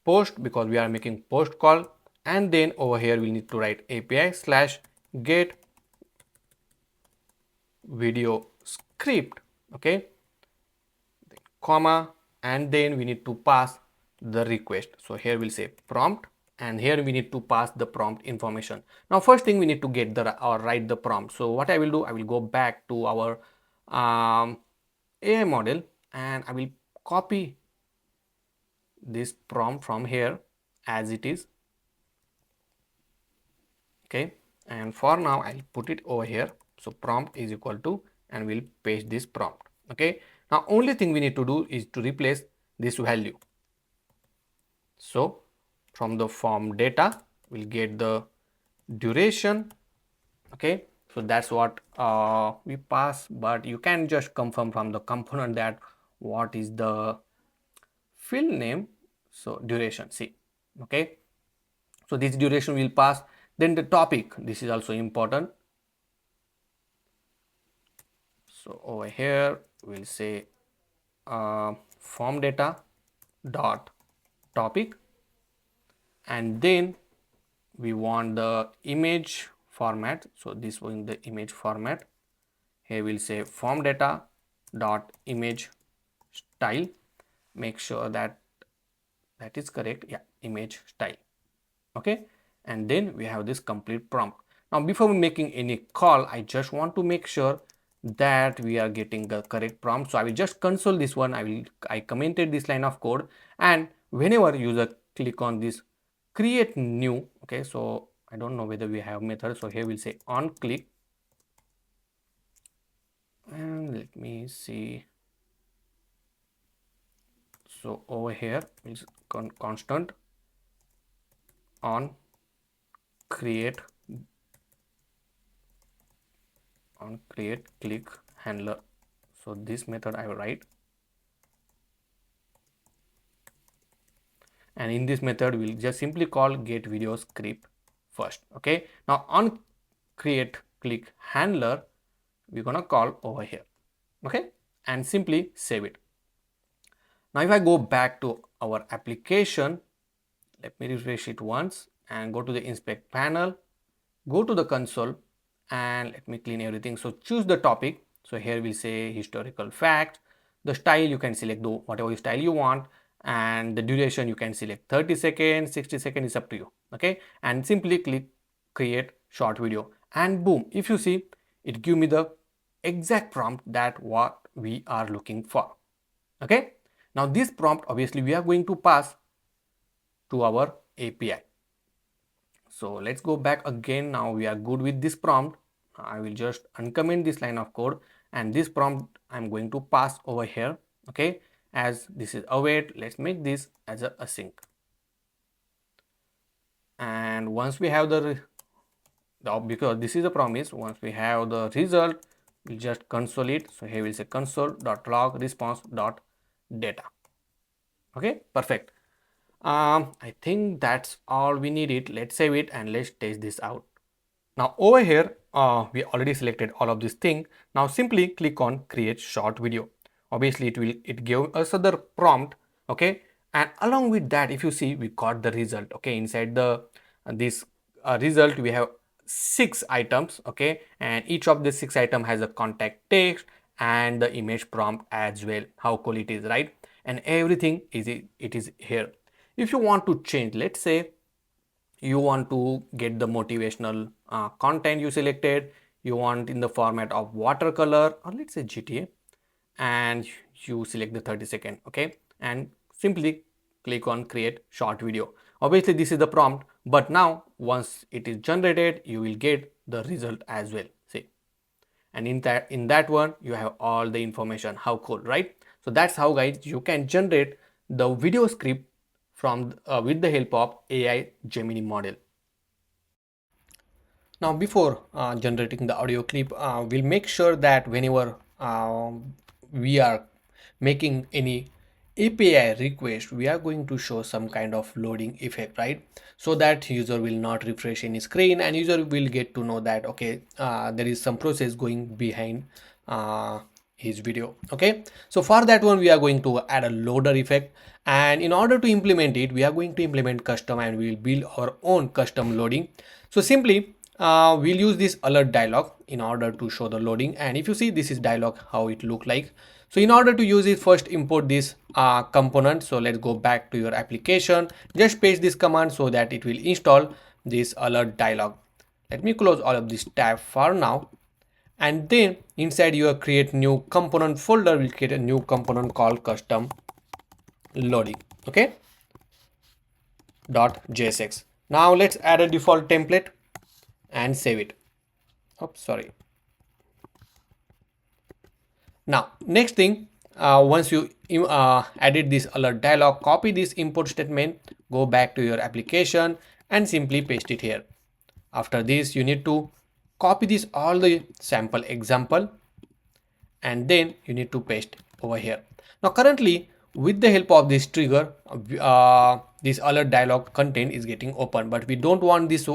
post, because we are making post call, and then over here we need to write API slash get video script. Okay, comma, and then we need to pass the request. So here we'll say prompt, and here we need to pass the prompt information. Now first thing we need to get the or write the prompt. So what I will do, I will go back to our AI model, and I will copy this prompt from here as it is. Okay, and for now I'll put it over here. So prompt is equal to, and we'll paste this prompt. Okay, now only thing we need to do is to replace this value. So from the form data we'll get the duration. Okay, so that's what we pass, but you can just confirm from the component that what is the field name. So duration, see. Okay, so this duration will pass. Then the topic, this is also important. So over here we'll say form data dot topic, and then we want the image format. So this was the image format. Here we'll say form data dot image style. Make sure that that is correct. Yeah, image style. Okay, and then we have this complete prompt. Now before making any call, I just want to make sure that we are getting the correct prompt. So I will just console this one. I commented this line of code, and whenever user click on this create new, okay, so I don't know whether we have method. So here we'll say on click, and let me see. So over here is constant on create click handler. So this method I will write, and in this method we'll just simply call get video script first. Okay, now on create click handler we're gonna call over here. Okay, and simply save it. Now if I go back to our application, let me refresh it once, and go to the inspect panel, go to the console, and let me clean everything. So choose the topic. So here we'll say historical facts. The style, you can select whatever style you want, and the duration you can select 30 seconds, 60 seconds, is up to you. Okay, and simply click create short video, and boom, if you see, it give me the exact prompt that what we are looking for. Okay, now this prompt obviously we are going to pass to our API. So let's go back again. Now we are good with this prompt. I will just uncomment this line of code, and this prompt I'm going to pass over here. Okay, as this is await, let's make this as a async. And once we have because this is a promise, once we have the result, we'll just console it. So here we'll say console.log response.data. Okay, perfect. I think that's all we needed. Let's save it and let's test this out. Now over here, we already selected all of this thing. Now simply click on create short video. Obviously it gave us the prompt. Okay, and along with that, if you see, we got the result. Okay, inside the this result we have 6 items. Okay, and each of the 6 item has a contact text and the image prompt as well. How cool it is, right? And everything is it is here. If you want to change, let's say you want to get the motivational content you selected, you want in the format of watercolor, or let's say GTA, and you select the 30-second. Okay, and simply click on create short video. Obviously this is the prompt, but now once it is generated, you will get the result as well. See, and in that one you have all the information. How cool, right? So that's how, guys, you can generate the video script from with the help of AI Gemini model. Now before generating the audio clip, we'll make sure that whenever we are making any API request, we are going to show some kind of loading effect, right? So that user will not refresh any screen and user will get to know that, okay, there is some process going behind his video. Okay, so for that one we are going to add a loader effect, and in order to implement it, we are going to implement custom and we will build our own custom loading. So simply we'll use this alert dialog in order to show the loading, and if you see, this is dialog how it look like. So in order to use it, first import this component. So let's go back to your application, just paste this command so that it will install this alert dialog. Let me close all of this tab for now, and then inside your create new component folder, we'll create a new component called custom loading. Okay, .jsx. Now let's add a default template and save it. Oops, sorry. Now next thing, once you added this alert dialog, copy this import statement, go back to your application and simply paste it here. After this, you need to copy this all the sample example, and then you need to paste over here. Now currently, with the help of this trigger, this alert dialog content is getting open, but we don't want this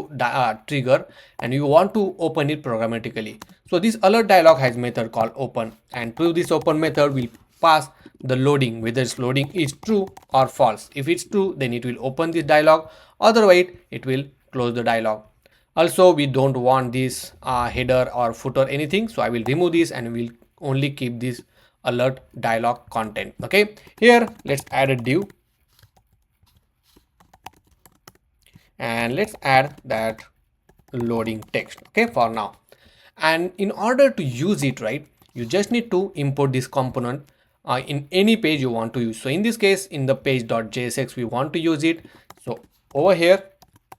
trigger, and you want to open it programmatically. So this alert dialog has method called open, and through this open method we'll pass the loading, whether it's loading is true or false. If it's true, then it will open this dialog, otherwise it will close the dialog. Also, we don't want this header or footer anything, so I will remove this and we'll only keep this alert dialog content. Okay, here let's add a div and let's add that loading text. Okay, for now, and in order to use it, right, you just need to import this component in any page you want to use. So in this case, in the page.jsx we want to use it. So over here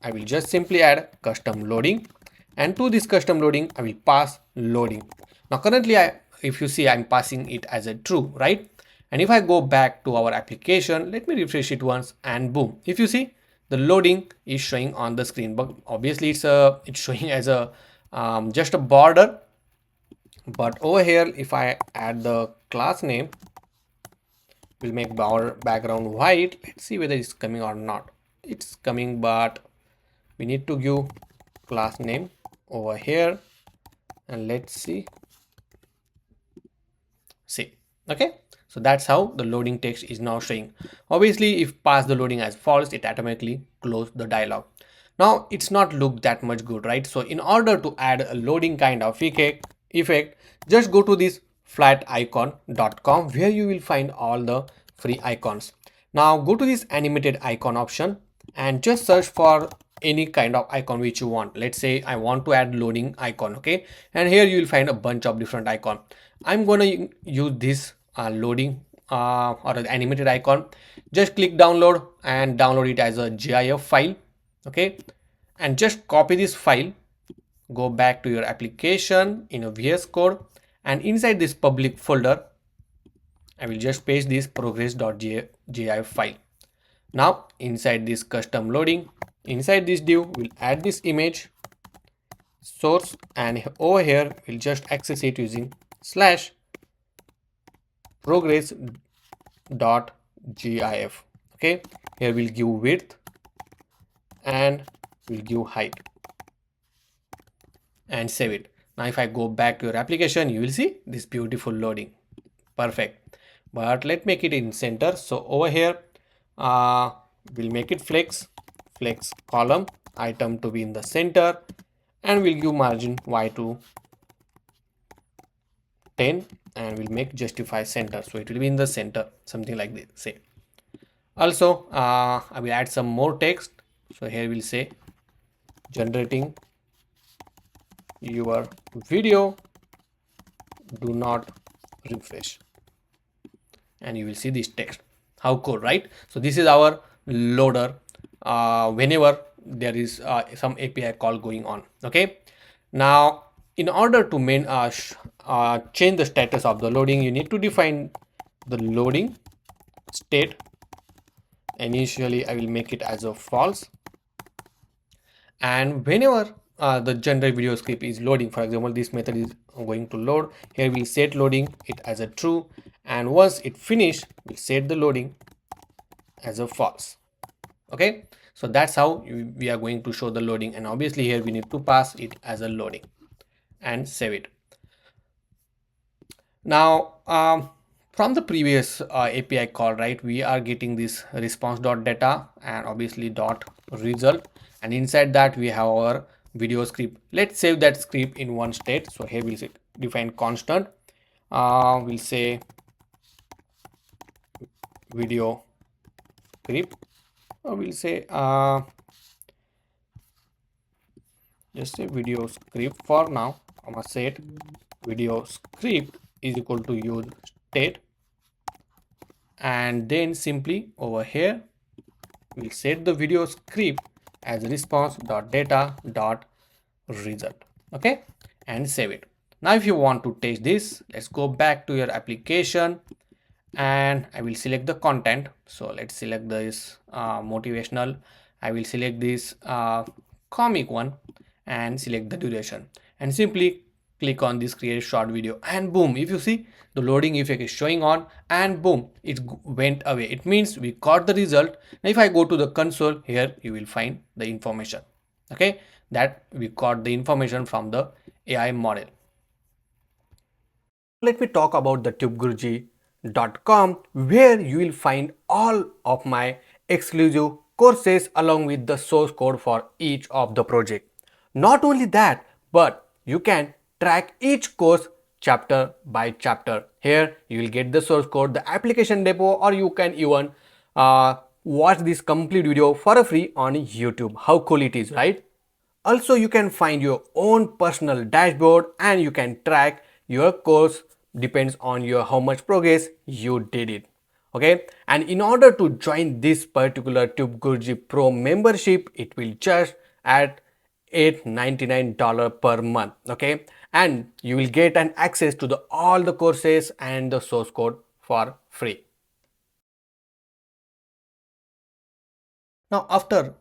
I will just simply add custom loading, and to this custom loading I will pass loading. Now currently if you see, I'm passing it as a true, right? And if I go back to our application, let me refresh it once, and boom, if you see, the loading is showing on the screen, but obviously it's showing as a just a border. But over here, if I add the class name, we'll make our background white. Let's see whether it's coming or not. It's coming, but we need to give class name over here, and let's see. Okay, so that's how the loading text is now showing. Obviously, if pass the loading as false, it automatically close the dialog. Now it's not look that much good, right? So in order to add a loading kind of effect, just go to this flaticon.com where you will find all the free icons. Now go to this animated icon option and just search for any kind of icon which you want. Let's say I want to add loading icon, okay? And here you will find a bunch of different icon. I'm gonna use this loading or an animated icon. Just click download and download it as a GIF file, okay? And just copy this file, go back to your application in a VS Code, and inside this public folder I will just paste this progress.gif file. Now inside this custom loading, inside this div we'll add this image source, and over here we'll just access it using slash progress.gif. okay, here we'll give width and we'll give height and save it. Now if I go back to your application, you will see this beautiful loading. Perfect. But let's make it in center. So over here we'll make it flex column item to be in the center, and we'll give margin y to 10, and we'll make justify center, so it will be in the center, something like this. Say also I will add some more text. So here we'll say generating your video, do not refresh, and you will see this text. How cool, right? So this is our loader whenever there is some API call going on. Okay, now in order to change the status of the loading, you need to define the loading state. Initially I will make it as a false, and whenever the generate video script is loading, for example this method is going to load, here we'll set loading it as a true, and once it finished we'll set the loading as a false. Okay, so that's how we are going to show the loading, and obviously here we need to pass it as a loading and save it. Now from the previous API call, right, we are getting this response.data and obviously dot result, and inside that we have our video script. Let's save that script in one state. So here we'll define constant, we'll say video script, or we'll say just say video script for now, comma set video script is equal to use state, and then simply over here we'll set the video script as response.data.result. okay, and save it. Now if you want to test this, let's go back to your application and I will select the content. So let's select this motivational, I will select this comic one and select the duration, and simply click on this create short video, and boom, if you see the loading effect is showing on, and boom, it went away. It means we got the result. Now if I go to the console, here you will find the information, okay, that we got the information from the AI model. Let me talk about the tubegurji.com, where you will find all of my exclusive courses along with the source code for each of the project. Not only that, but you can track each course chapter by chapter. Here you will get the source code, the application depot, or you can even watch this complete video for a free on YouTube. How cool it is, right? Also, you can find your own personal dashboard and you can track your course, depends on your how much progress you did it. Okay, and in order to join this particular TubeGurji Pro membership, it will just at $899 per month. Okay, and you will get an access to the all the courses and the source code for free. Now after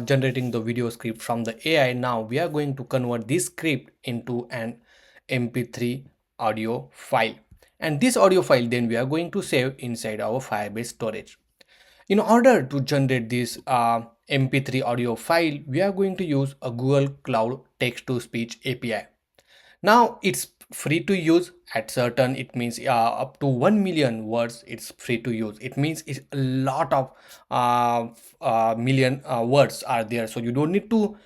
generating the video script from the AI, now we are going to convert this script into an MP3 audio file, and this audio file then we are going to save inside our Firebase storage. In order to generate this MP3 audio file, we are going to use a Google Cloud text to speech API. Now it's free to use. At certain, it means up to 1 million words it's free to use. It means it's a lot of million words are there, so you don't need to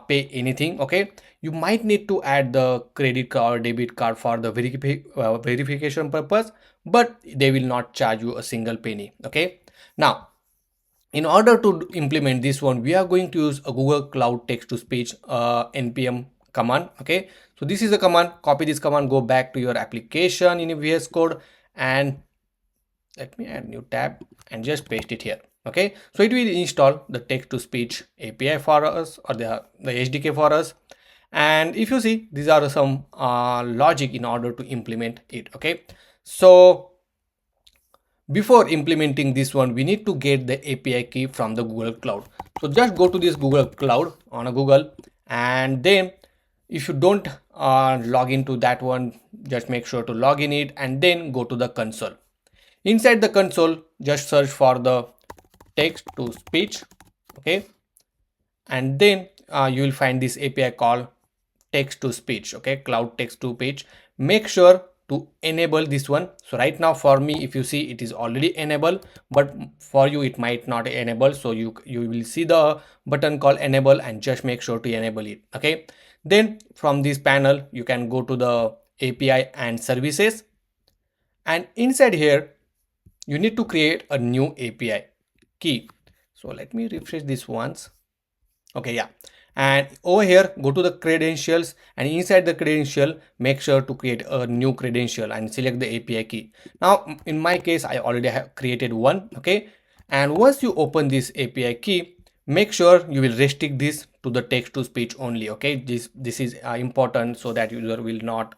pay anything. Okay, you might need to add the credit card or debit card for the verification purpose, but they will not charge you a single penny. Okay, now in order to implement this one, we are going to use a Google Cloud text to speech npm command. Okay, so this is the command. Copy this command, go back to your application in a VS Code, and let me add new tab and just paste it here. Okay, so it will install the text to speech API for us, or the SDK for us. And if you see, these are some logic in order to implement it. Okay, so before implementing this one, we need to get the API key from the Google Cloud. So just go to this Google Cloud on a Google, and then if you don't log into that one, just make sure to log in it and then go to the console. Inside the console, just search for the text to speech. Okay, and then you will find this API called text to speech. Okay, cloud text to speech. Make sure to enable this one. So right now for me, if you see, it is already enabled, but for you it might not enable. So you will see the button called enable, and just make sure to enable it. Okay, then from this panel you can go to the API and services, and inside here you need to create a new API key. So let me refresh this once. Okay, yeah, and over here go to the credentials, and inside the credential make sure to create a new credential and select the API key. Now in my case, I already have created one. Okay, and once you open this API key, make sure you will restrict this to the text to speech only. Okay, this is important, so that user will not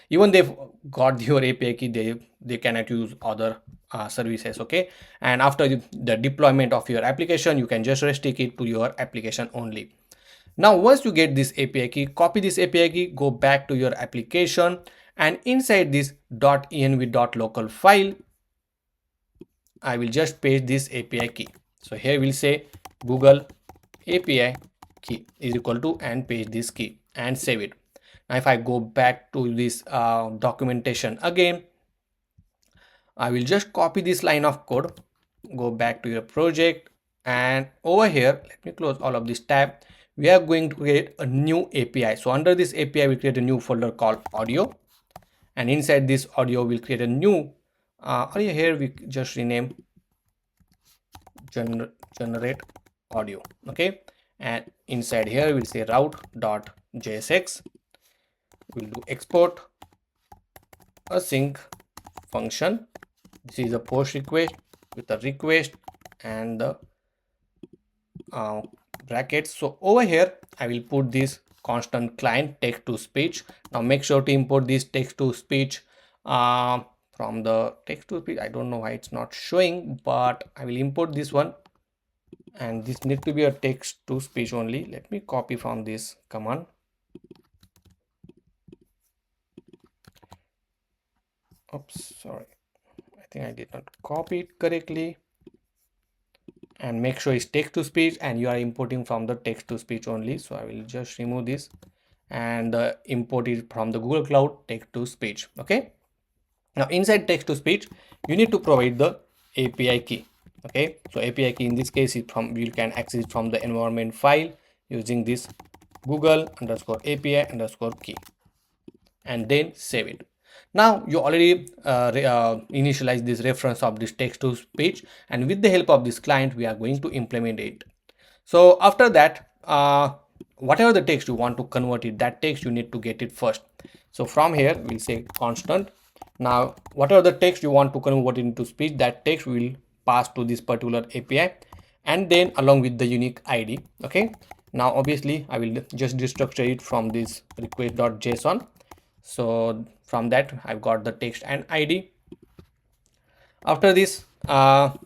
even they've got your API key, they cannot use other services. Okay, and after the deployment of your application, you can just restrict it to your application only. Now once you get this API key, copy this API key, go back to your application, and inside this .env.local file, I will just paste this API key. So here we'll say Google API key is equal to, and paste this key and save it. Now if I go back to this documentation again, I will just copy this line of code, go back to your project, and over here, let me close all of this tab. We are going to create a new API. So under this API, we create a new folder called audio, and inside this audio, we'll create a new audio. Here we just rename generate audio. Okay, and inside here we'll say route.jsx. We'll do export async function. This is a post request with a request and the brackets. So over here I will put this constant client text to speech. Now make sure to import this text to speech from the text to speech. I don't know why it's not showing, but I will import this one, and this need to be a text to speech only. Let me copy from this command. Oops, sorry, I think I did not copy it correctly. And make sure it's text to speech, and you are importing from the text to speech only. So I will just remove this and import it from the Google Cloud text to speech. Okay, now inside text to speech, you need to provide the API key. Okay, so API key in this case is from, you can access it from the environment file using this Google_API_key, and then save it. Now you already initialize this reference of this text to speech, and with the help of this client we are going to implement it. So after that, whatever the text you want to convert it, that text you need to get it first. So from here we'll say constant. Now whatever the text you want to convert into speech, that text will pass to this particular API, and then along with the unique ID. Okay, now obviously I will just destructure it from this request.json. So from that I've got the text and ID. After this we are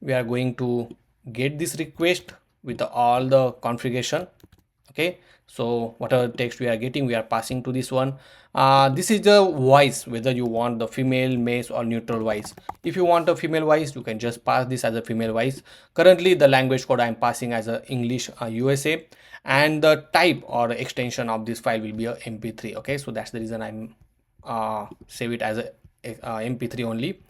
going to get this request with all the configuration. Okay, so whatever text we are getting, we are passing to this one. This is the voice, whether you want the female, male or neutral voice. If you want a female voice, you can just pass this as a female voice. Currently the language code I am passing as a English USA, and the type or extension of this file will be a mp3. Okay, so that's the reason I'm save it as a mp3 only.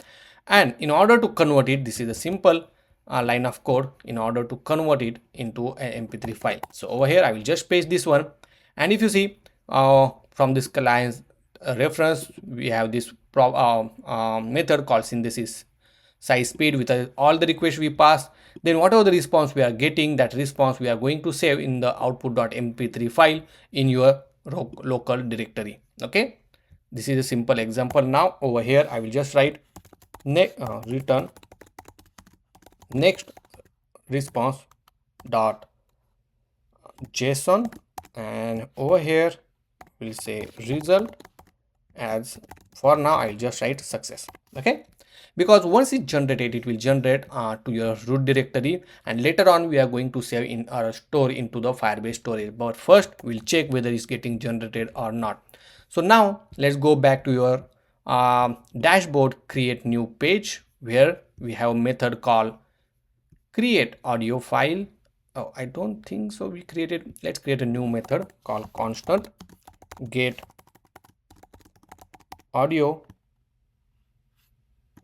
And in order to convert it, this is a simple line of code in order to convert it into an mp3 file. So over here I will just paste this one, and if you see from this client's reference, we have this method called synthesis size speed with all the requests we pass. Then whatever the response we are getting, that response we are going to save in the output.mp3 file in your local directory. Okay, this is a simple example. Now over here I will just write return next response dot json, and over here we'll say result as, for now I'll just write success. Okay, because once it's generated, it will generate to your root directory, and later on we are going to save in our store into the Firebase storage. But first we'll check whether it's getting generated or not. So now let's go back to your dashboard, create new page where we have a method called create audio file. Oh, I don't think so we created. Let's create a new method called constant get audio.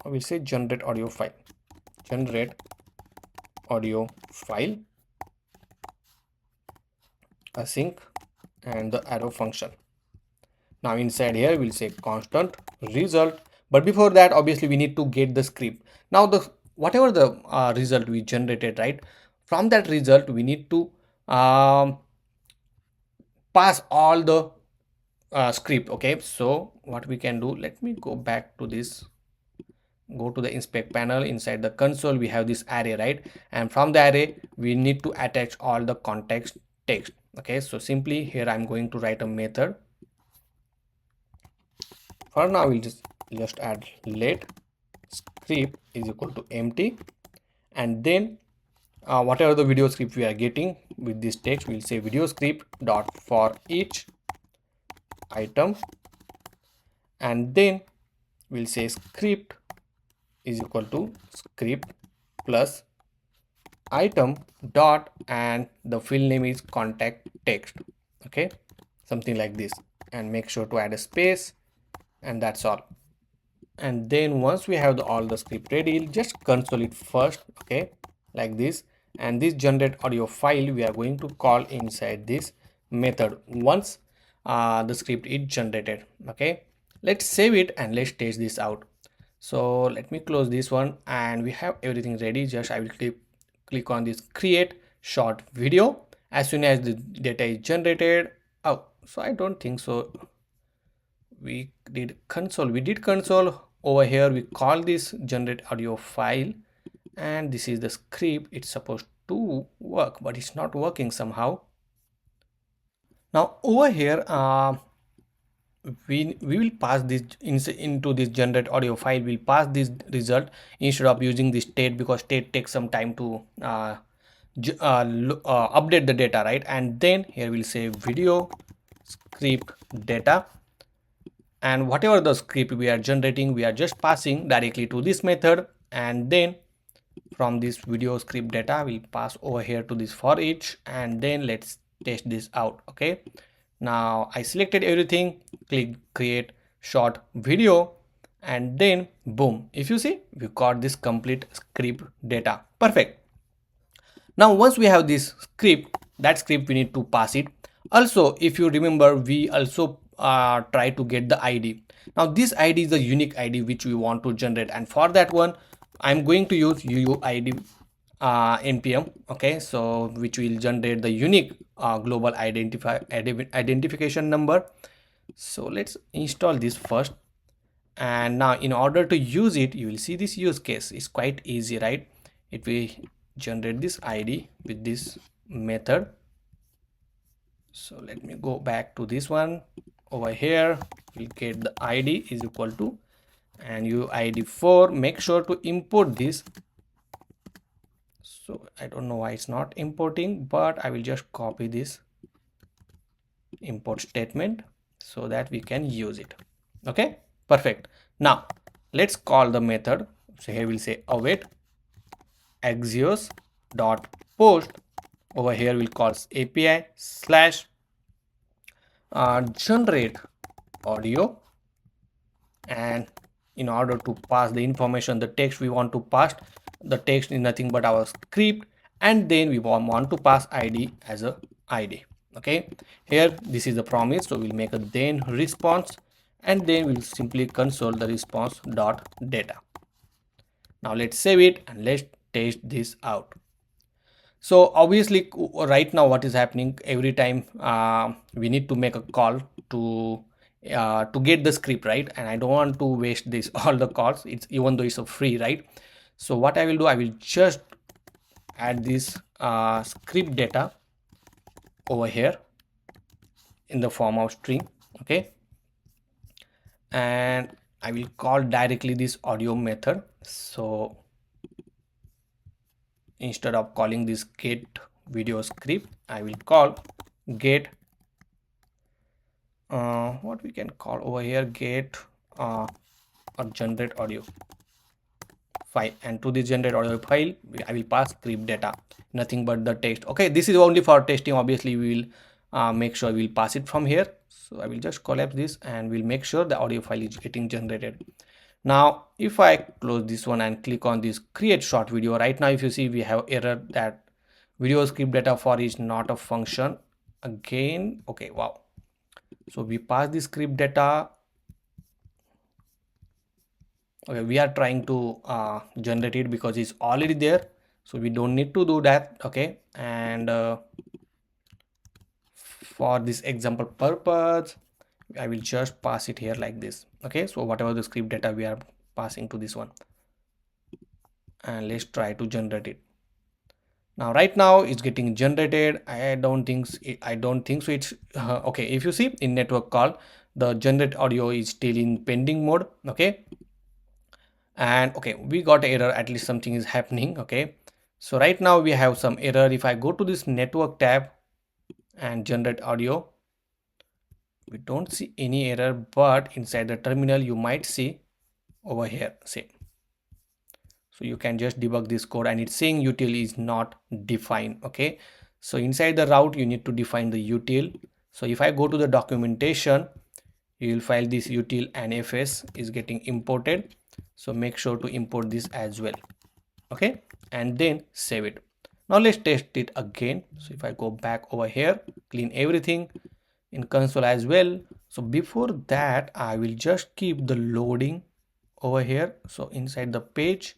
I will say generate audio file, generate audio file async, and the arrow function. Now inside here we'll say constant result, but before that obviously we need to get the script. Now the whatever the result we generated, right, from that result we need to pass all the script. Okay, so what we can do, let me go back to this, go to the inspect panel. Inside the console we have this array, right, and from the array we need to attach all the context text. Okay, so simply here I'm going to write a method. For now we'll just add let script is equal to empty, and then whatever the video script we are getting with this text, we'll say video script dot for each item, and then we'll say script is equal to script plus item dot, and the field name is contact text. Okay, something like this, and make sure to add a space, and that's all. And then once we have all the script ready, just console it first. Okay, like this, and this generate audio file we are going to call inside this method once the script is generated. Okay, let's save it and let's test this out. So let me close this one, and we have everything ready. Just I will click on this create short video. As soon as the data is generated, oh, so I don't think so we did console. Over here we call this generate audio file, and this is the script. It's supposed to work, but it's not working somehow. Now over here we will pass this into this generate audio file. We'll pass this result instead of using this state, because state takes some time to update the data, right? And then here we'll say video script data, and whatever the script we are generating, we are just passing directly to this method, and then from this video script data we'll pass over here to this for each, and then let's test this out. Okay, now I selected everything, click create short video, and then boom, if you see, we got this complete script data. Perfect. Now once we have this script, that script we need to pass it. Also, if you remember, we also try to get the ID. Now this ID is the unique ID which we want to generate, and for that one I'm going to use UUID npm. Okay, so which will generate the unique global identification number. So let's install this first, and now in order to use it, you will see this use case is quite easy, right? It will generate this ID with this method. So let me go back to this one. Over here we'll get the ID is equal to, and UID4, make sure to import this. So I don't know why it's not importing, but I will just copy this import statement so that we can use it. Okay, perfect. Now let's call the method. So here we'll say await axios dot post. Over here we'll call API slash generate audio, and in order to pass the information, the text we want to pass, the text is nothing but our script, and then we want to pass id as a id. Okay, here this is the promise, so we'll make a then response, and then we'll simply console the response dot data. Now let's save it and let's test this out. So obviously right now what is happening, every time we need to make a call to get the script, right? And I don't want to waste this all the calls, it's even though it's a free, right? So what I will do, I will just add this script data over here in the form of string. Okay, and I will call directly this audio method. So instead of calling this get video script, I will call get what we can call over here, get or generate audio file, and to this generate audio file I will pass script data, nothing but the text. Okay, this is only for testing. Obviously we will make sure we'll pass it from here. So I will just collapse this and we'll make sure the audio file is getting generated. Now if I close this one and click on this create short video, right now if you see we have error that video script data for is not a function again. Okay, wow. So we pass the script data. Okay, we are trying to generate it because it's already there, so we don't need to do that. Okay, and for this example purpose I will just pass it here like this. Okay, so whatever the script data we are passing to this one, and let's try to generate it. Now right now it's getting generated. I don't think so it's okay. If you see in network call, the generate audio is still in pending mode. Okay, and okay, we got error, at least something is happening. Okay, so right now we have some error. If I go to this network tab and generate audio, we don't see any error, but inside the terminal you might see over here same. So you can just debug this code, and it's saying util is not defined. Okay, so inside the route you need to define the util. So if I go to the documentation, you will find this util and fs is getting imported, so make sure to import this as well. Okay, and then save it. Now let's test it again. So if I go back over here, clean everything in console as well. So before that I will just keep the loading over here. So inside the page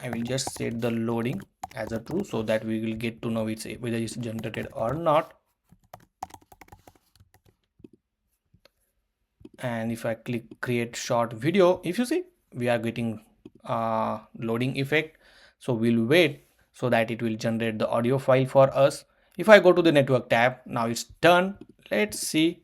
I will just set the loading as a true, so that we will get to know whether it's generated or not. And if I click create short video, if you see we are getting loading effect. So we'll wait so that it will generate the audio file for us. If I go to the network tab, now it's done. Let's see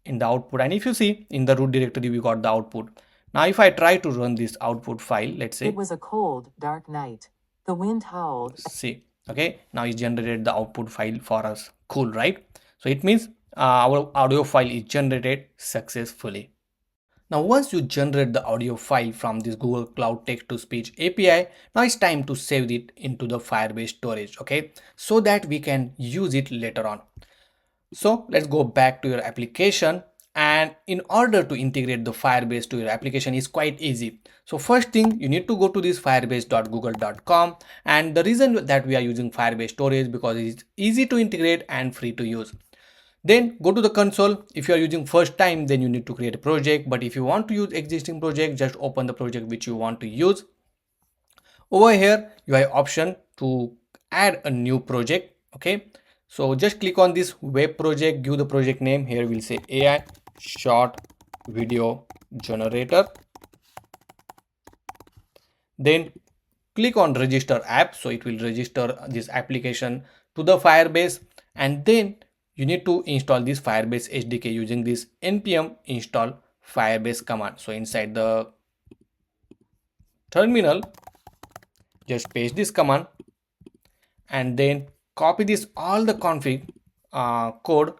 in the output, and if you see in the root directory we got the output. Now if I try to run this output file, let's say It was a cold, dark night. The wind howled. see, okay, now it generated the output file for us. Cool, right? So it means our audio file is generated successfully. Now once you generate the audio file from this Google Cloud Text to Speech API, now it's time to save it into the Firebase storage, okay, so that we can use it later on. So let's go back to your application, and in order to integrate the Firebase to your application is quite easy. So first thing, you need to go to this firebase.google.com, and the reason that we are using Firebase storage because it's easy to integrate and free to use. Then go to the console. If you are using first time, then you need to create a project, but if you want to use existing project, just open the project which you want to use. Over here you have option to add a new project. Okay, so just click on this web project, give the project name. Here we'll say AI short video generator, then click on register app, so it will register this application to the Firebase, and then you need to install this Firebase SDK using this npm install Firebase command. So inside the terminal, just paste this command and then copy this all the config code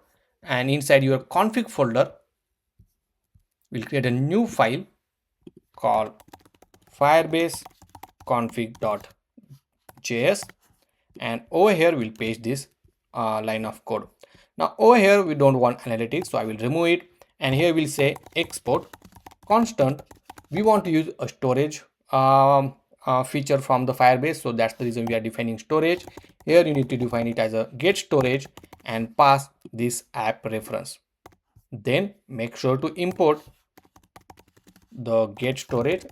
and inside your config folder we'll create a new file called firebase config.js, and over here we'll paste this line of code. Now over here we don't want analytics, so I will remove it, and here we'll say export constant. We want to use a storage feature from the Firebase, so that's the reason we are defining storage. Here you need to define it as a get storage and pass this app reference. Then make sure to import the get storage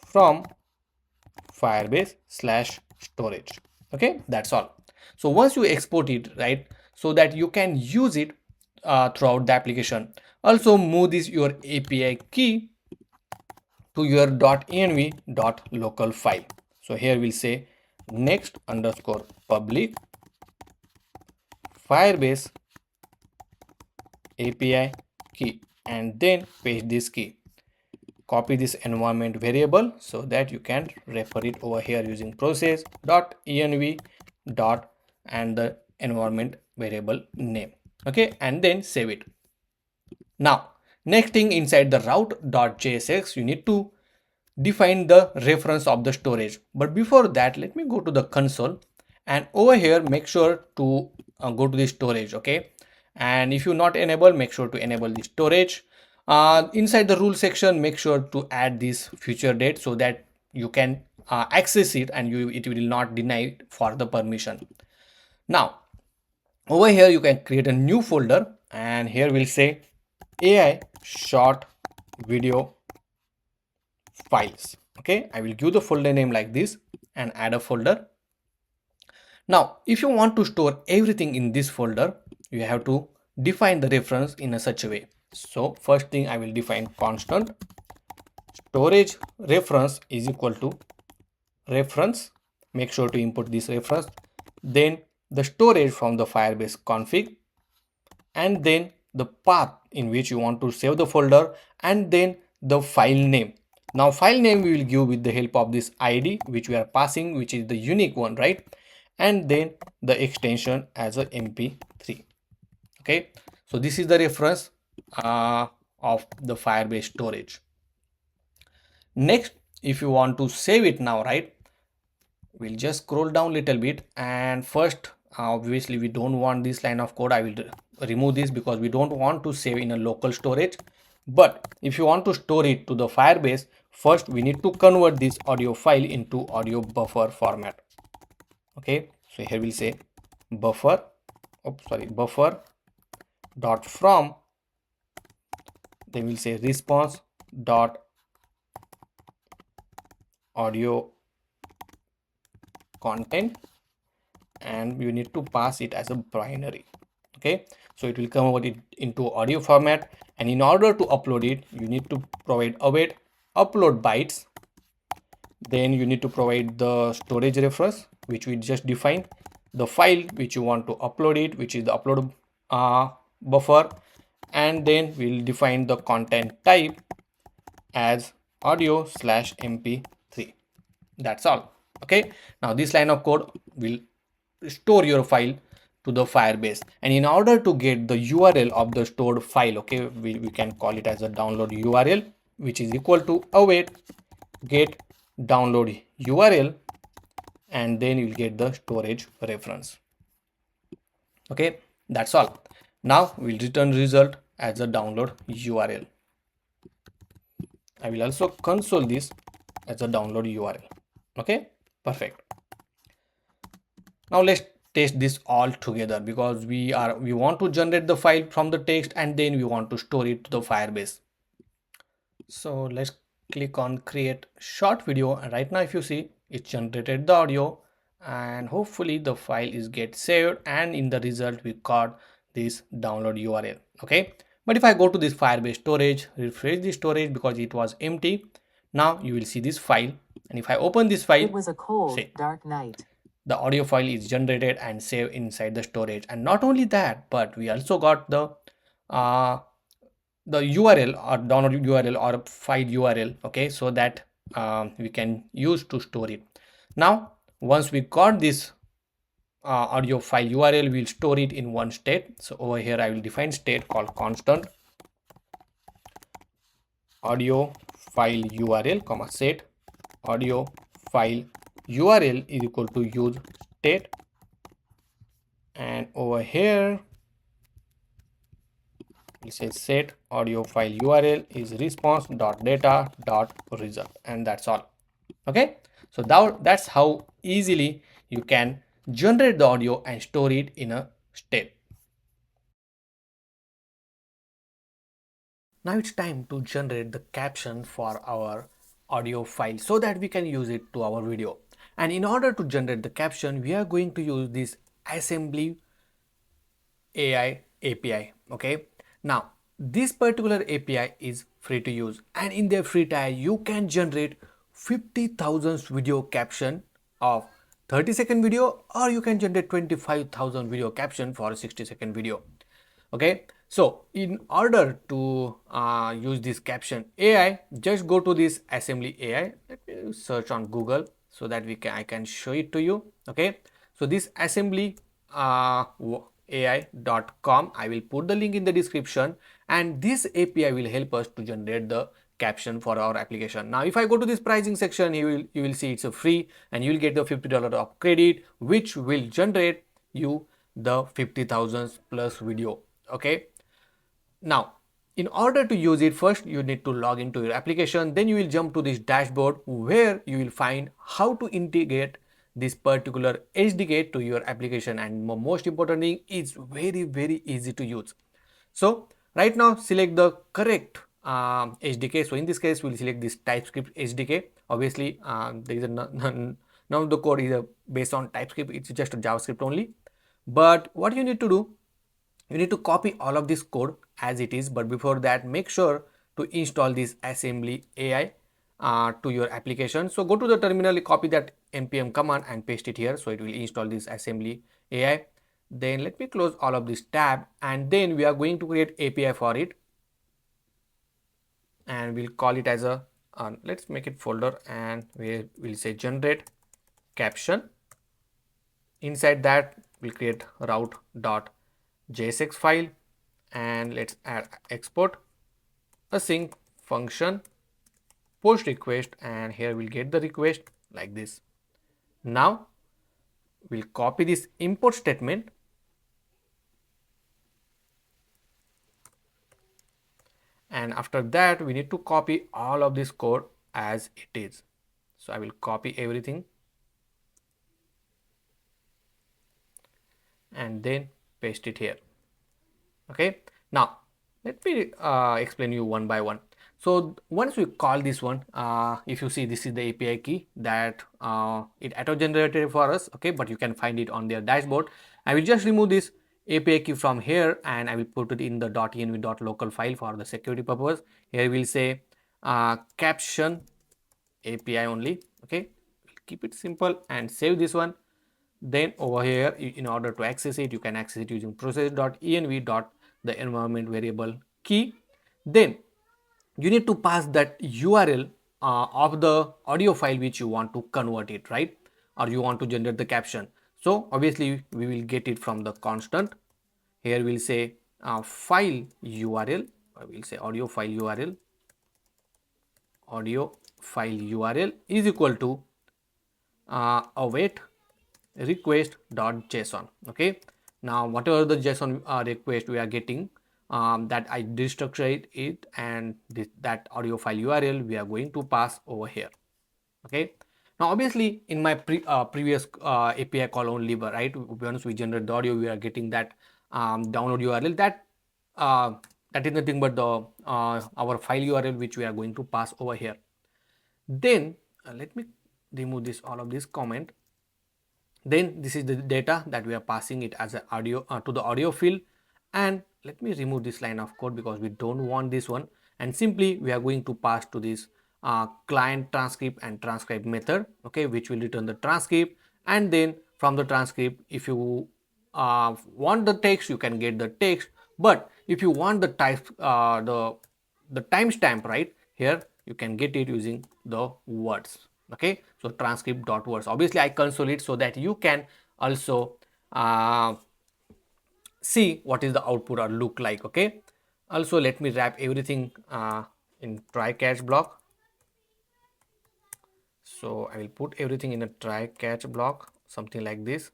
from firebase/storage. Okay, that's all. So once you export it, right, so that you can use it throughout the application, also move this your API key to your .env.local file. So here we'll say next underscore public firebase API key, and then paste this key. Copy this environment variable so that you can refer it over here using process.env dot and the environment variable name. Okay, and then save it. Now next thing, inside the route.jsx you need to define the reference of the storage. But before that, let me go to the console, and over here make sure to go to the storage. Okay, and if you not enable, make sure to enable the storage. Inside the rule section, make sure to add this future date so that you can access it and it will not deny for the permission. Now over here you can create a new folder, and here we'll say AI short video files. Okay, I will give the folder name like this and add a folder. Now if you want to store everything in this folder, you have to define the reference in a such a way. So first thing, I will define constant storage reference is equal to reference. Make sure to input this reference, then the storage from the Firebase config, and then the path in which you want to save the folder, and then the file name. Now file name we will give with the help of this ID which we are passing, which is the unique one, right? And then the extension as a mp3. Okay, so this is the reference of the Firebase storage. Next, if you want to save it now, right, we'll just scroll down a little bit, and first obviously we don't want this line of code. I will remove this because we don't want to save in a local storage. But if you want to store it to the Firebase, first we need to convert this audio file into audio buffer format. Okay, so here we'll say buffer dot from, then we'll say response dot audio content, and you need to pass it as a binary. Okay, so it will convert it into audio format, and in order to upload it you need to provide await upload bytes. Then you need to provide the storage reference which we just defined, the file which you want to upload it, which is the upload buffer, and then we'll define the content type as audio/mp3. That's all. Okay, now this line of code will store your file to the Firebase, and in order to get the URL of the stored file, okay, we can call it as a download URL, which is equal to await get download URL, and then you'll get the storage reference. Okay, that's all. Now we'll return result as a download URL. I will also console this as a download URL. Okay, perfect. Now let's test this all together, because we want to generate the file from the text and then we want to store it to the Firebase. So let's click on create short video, and right now if you see, it generated the audio, and hopefully the file is get saved, and in the result we got this download URL. Okay, but if I go to this Firebase storage, refresh the storage because it was empty, now you will see this file, and if I open this file, It was a cold, dark night. The audio file is generated and saved inside the storage. And not only that, but we also got the URL or download URL or file URL, okay, so that we can use to store it. Now once we got this audio file URL, we'll store it in one state. So over here I will define state called constant audio file URL comma set audio file URL is equal to use state, and over here we say set audio file URL is response.data.result, and that's all. Okay, so now that's how easily you can generate the audio and store it in a state. Now it's time to generate the caption for our audio file so that we can use it to our video. And in order to generate the caption, we are going to use this assembly AI API. Okay, now this particular API is free to use, and in their free trial you can generate 50,000 video caption of 30-second video, or you can generate 25,000 video caption for a 60-second video. Okay, so in order to use this caption AI, just go to this assembly AI. Let me search on Google so that I can show it to you. Okay, so this assembly ai.com, I will put the link in the description, and this API will help us to generate the caption for our application. Now if I go to this pricing section, you will see it's a free, and you will get the $50 of credit, which will generate you the 50,000 plus video. Okay, now in order to use it, first you need to log into your application, then you will jump to this dashboard where you will find how to integrate this particular SDK to your application, and most important thing, is very easy to use. So right now select the correct SDK. So in this case we'll select this TypeScript SDK. Obviously there is none of the code is based on TypeScript, it's just a JavaScript only. But what you need to do, you need to copy all of this code as it is, but before that make sure to install this assembly AI to your application. So go to the terminal, copy that npm command and paste it here, so it will install this assembly AI. Then let me close all of this tab, and then we are going to create API for it, and we'll call it as a let's make it folder, and we'll say generate caption. Inside that we'll create route.jsx file, and let's add export async function post request, and here we'll get the request like this. Now we'll copy this import statement, and after that we need to copy all of this code as it is. So I will copy everything and then paste it here. Okay, now let me explain you one by one. So once we call this one, if you see, this is the API key that it auto generated for us. Okay, but you can find it on their dashboard. I will just remove this API key from here, and I will put it in the .env.local file for the security purpose. Here we'll say caption API only. Okay, keep it simple and save this one. Then over here, in order to access it, you can access it using process.env. the environment variable key. Then you need to pass that URL of the audio file which you want to convert it, right? Or you want to generate the caption. So obviously we will get it from the constant. Here we'll say file URL, or we'll say audio file URL. Audio file URL is equal to await request.json. Okay, now whatever the JSON request we are getting, that I destructure it, and that audio file URL we are going to pass over here. Okay, now obviously in my previous API call only, right, once we generate the audio, we are getting that download URL, that is nothing but the our file URL which we are going to pass over here. Then let me remove this all of this comment. Then this is the data that we are passing it as an audio to the audio field, and let me remove this line of code because we don't want this one, and simply we are going to pass to this client transcript and transcribe method, okay, which will return the transcript. And then from the transcript, if you want the text, you can get the text, but if you want the type the timestamp, right, here you can get it using the words. Okay, so transcript.words. Obviously I console it so that you can also see what is the output or look like. Okay, also let me wrap everything in try catch block. So I will put everything in a try catch block, something like this,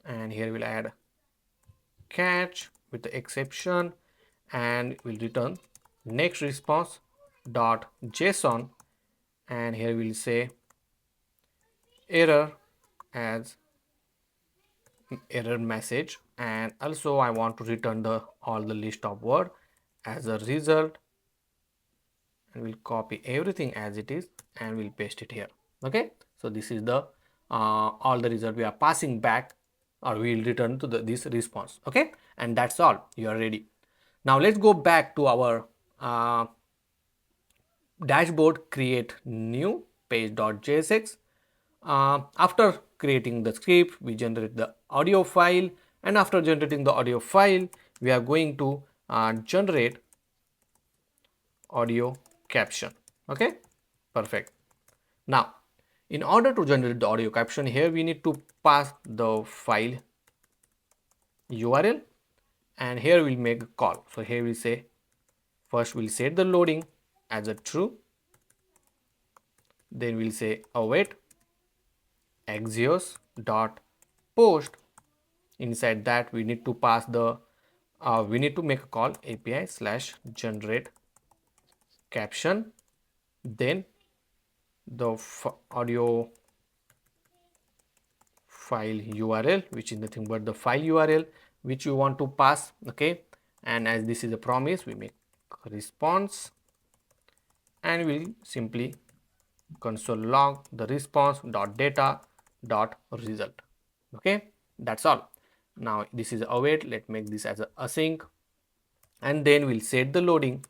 and here we'll add catch with the exception, and we'll return next response dot json, and here we'll say error as error message, and also I want to return the all the list of word as a result, and we'll copy everything as it is and we'll paste it here. Okay, so this is the all the result we are passing back, or we will return to this response. Okay, and that's all, you are ready. Now let's go back to our dashboard, create new page.jsx. After creating the script, we generate the audio file, and after generating the audio file, we are going to generate audio caption. Okay, perfect. Now, in order to generate the audio caption, here we need to pass the file URL, and here we'll make a call. So here we say, first we'll set the loading as a true, then we'll say await Axios dot post. Inside that we need to pass the we need to make a call API slash generate caption, then the audio file URL, which is nothing but the file URL which you want to pass. Okay, and as this is a promise, we make a response, and we'll simply console log the response dot data dot result. Okay, that's all. Now this is await, let's make this as a async, and then we'll set the loading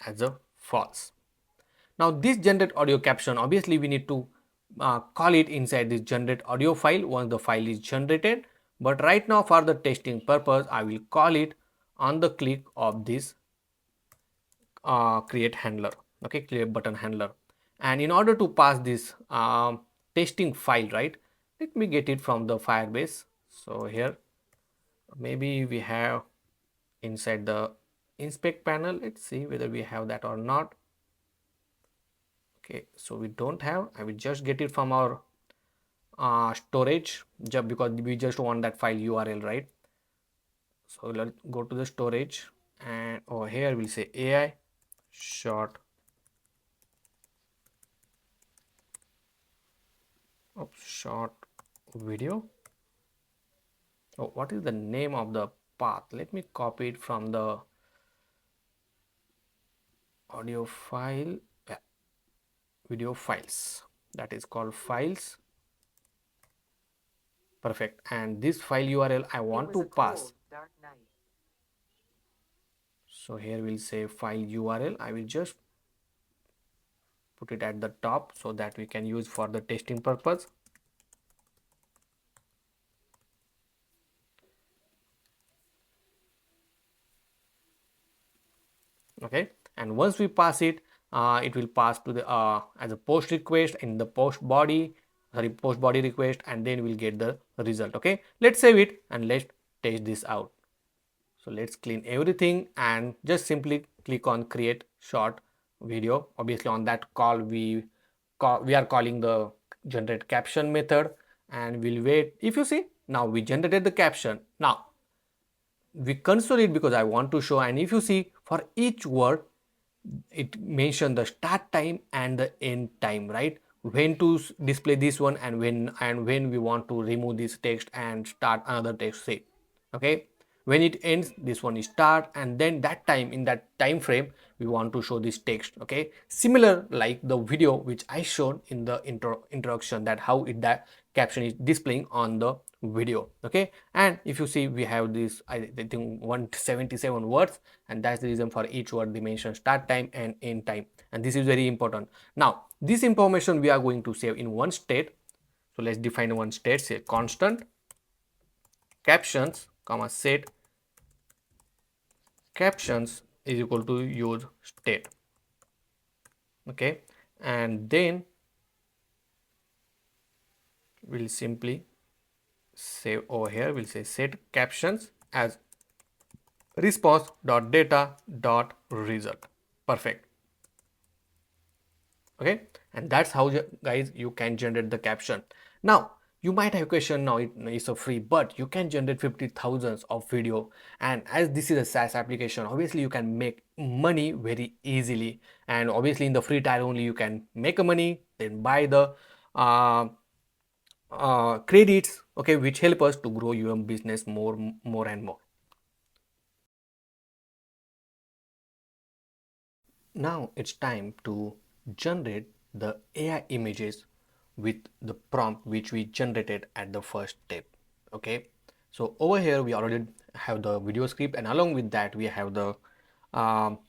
as a false. Now this generate audio caption, obviously we need to call it inside this generate audio file once the file is generated, but right now for the testing purpose I will call it on the click of this create handler. Okay, create button handler. And in order to pass this testing file, right, let me get it from the Firebase. So here maybe we have inside the inspect panel, let's see whether we have that or not. Okay, so we don't have. I will just get it from our storage, just because we just want that file URL, right? So let's go to the storage, and over here we'll say AI short short video. Oh, what is the name of the path? Let me copy it from the audio file, video files, that is called files. Perfect. And this file URL I want to pass. Dark night. So here we'll say file URL. I will just put it at the top so that we can use for the testing purpose. Okay, and once we pass it, it will pass to the as a post request in the post body request, and then we'll get the result. Okay, let's save it and let's test this out. So let's clean everything and just simply click on create short video. Obviously on that call we are calling the generate caption method, and we'll wait. If you see, now we generated the caption. Now we console it because I want to show, and if you see, for each word it mentioned the start time and the end time, right? When to display this one, and when we want to remove this text and start another text, say. Okay, when it ends, this one is start, and then that time, in that time frame, we want to show this text. Okay, similar like the video which I showed in the introduction, that how it that caption is displaying on the video. Okay, and if you see, we have this I think 177 words, and that's the reason for each word they mention start time and end time, and this is very important. Now this information we are going to save in one state. So let's define one state, say constant captions comma set captions is equal to use state. Okay, and then we'll simply save over here. We'll say set captions as response.data.result. Perfect. Okay, and that's how guys you can generate the caption. Now you might have a question, now it's a free, but you can generate 50,000 of video, and as this is a SaaS application, obviously you can make money very easily, and obviously in the free tier only you can make a money, then buy the uh, credits, okay, which help us to grow your business more and more. Now it's time to generate the AI images with the prompt which we generated at the first step. Okay, so over here we already have the video script, and along with that we have the um,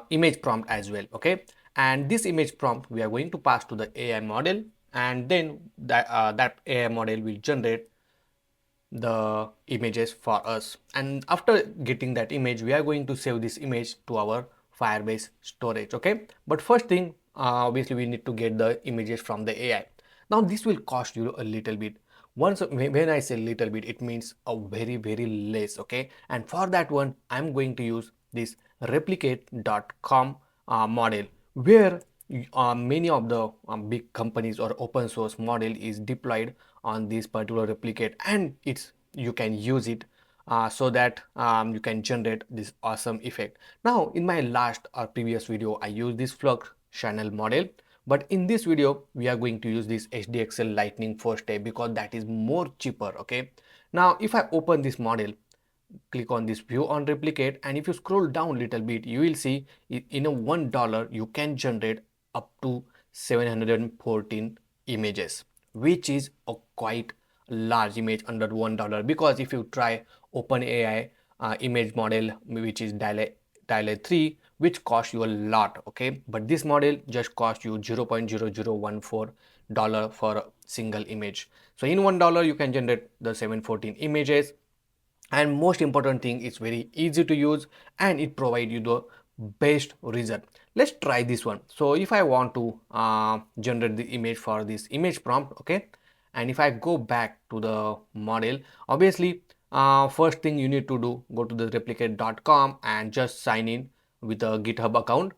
image prompt as well. Okay, and this image prompt we are going to pass to the AI model, and then that AI model will generate the images for us, and after getting that image we are going to save this image to our Firebase storage. Okay, but first thing, obviously we need to get the images from the AI. Now this will cost you a little bit. Once when I say little bit, it means a very less. Okay, and for that one I'm going to use this replicate.com model, where many of the big companies or open source model is deployed on this particular replicate, and it's you can use it so that you can generate this awesome effect. Now in my last or previous video I used this flux channel model, but in this video we are going to use this HDXL lightning first step because that is more cheaper. Okay, now if I open this model, click on this view on replicate, and if you scroll down a little bit you will see in a $1 you can generate up to 714 images, which is a quite large image under $1, because if you try OpenAI image model which is Dial 3, which costs you a lot. Okay, but this model just costs you $0.0014 for a single image. So in $1 you can generate the 714 images, and most important thing, it's very easy to use and it provides you the best result. Let's try this one. So if I want to generate the image for this image prompt, okay, and if I go back to the model, obviously first thing you need to do, go to the replicate.com and just sign in with a GitHub account.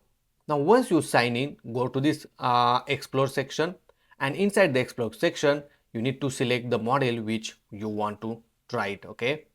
Now once you sign in, go to this explore section, and inside the explore section you need to select the model which you want to try it. Okay,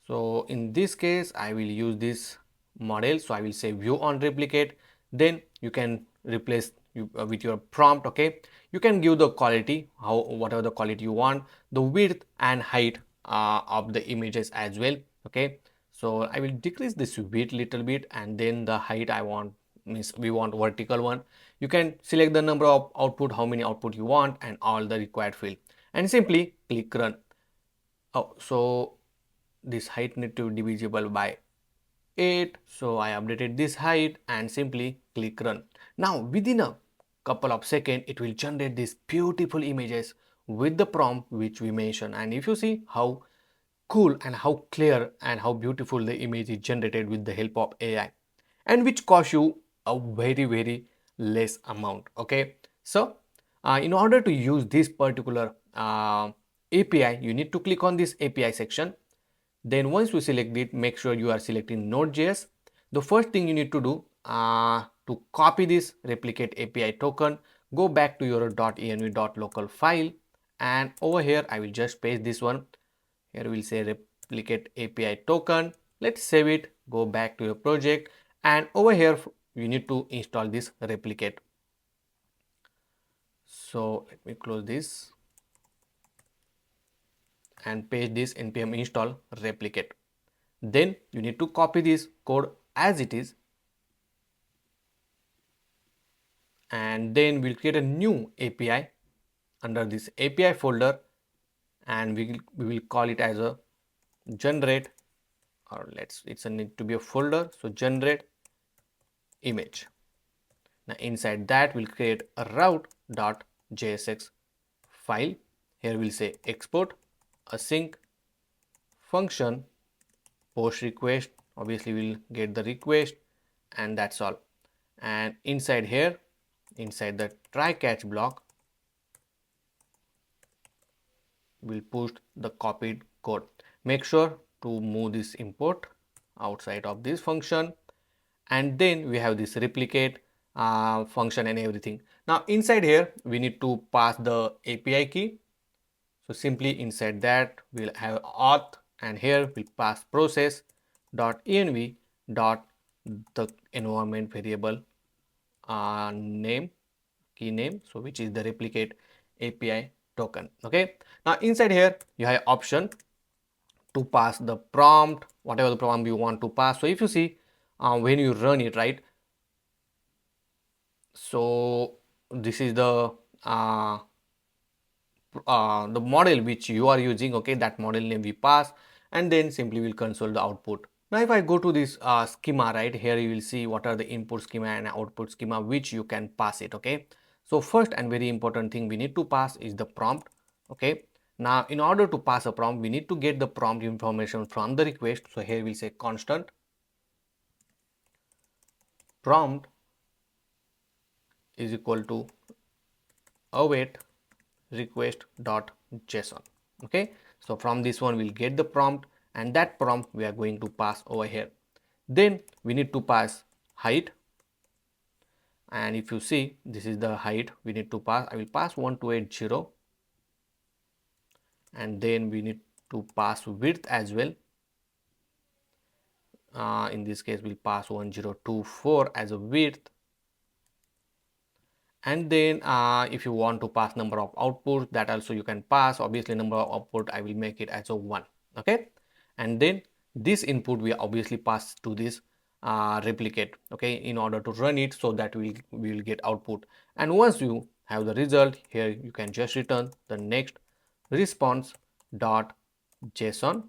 so in this case I will use this model, so I will say view on replicate, then you can replace with your prompt. Okay, you can give the quality, whatever the quality you want, the width and height of the images as well. Okay, so I will decrease this width little bit, and then the height I want, means we want vertical one. You can select the number of output, how many output you want, and all the required field, and simply click run. Oh, so this height need to be divisible by 8, so I updated this height and simply click run. Now within a couple of seconds it will generate these beautiful images with the prompt which we mentioned, and if you see how cool and how clear and how beautiful the image is generated with the help of AI, and which cost you a very less amount. Okay, so in order to use this particular API you need to click on this API section. Then once you select it, make sure you are selecting Node.js. The first thing you need to do to copy this replicate API token, go back to your .env.local file, and over here I will just paste this one. Here we'll say replicate API token. Let's save it, go back to your project, and over here you need to install this replicate. So let me close this and paste this npm install replicate. Then you need to copy this code as it is, and then we'll create a new API under this API folder, and we will call it as a generate, or it's a need to be a folder, so generate image. Now inside that we'll create a route.jsx file. Here we'll say export async function post request, obviously we'll get the request, and that's all. And inside here, inside the try catch block, we'll push the copied code. Make sure to move this import outside of this function, and then we have this replicate function and everything. Now inside here we need to pass the API key. So simply inside that we'll have auth, and here we'll pass process dot env dot the environment variable name, key name, so which is the replicate API token. Okay, now inside here you have option to pass the prompt, whatever the prompt you want to pass. So if you see when you run it, right, so this is the model which you are using. Okay, that model name we pass, and then simply we'll console the output. Now if I go to this schema, right, here you will see what are the input schema and output schema which you can pass it. Okay, so first and very important thing we need to pass is the prompt. Okay, now in order to pass a prompt we need to get the prompt information from the request. So here we'll say constant prompt is equal to await request.json. Okay, so from this one we'll get the prompt, and that prompt we are going to pass over here. Then we need to pass height, and if you see this is the height we need to pass. I will pass 1280, and then we need to pass width as well. In this case we'll pass 1024 as a width, and then if you want to pass number of outputs, that also you can pass. Obviously number of output I will make it as a 1. Okay, and then this input we obviously pass to this replicate, okay, in order to run it, so that we will get output. And once you have the result, here you can just return the next response dot json,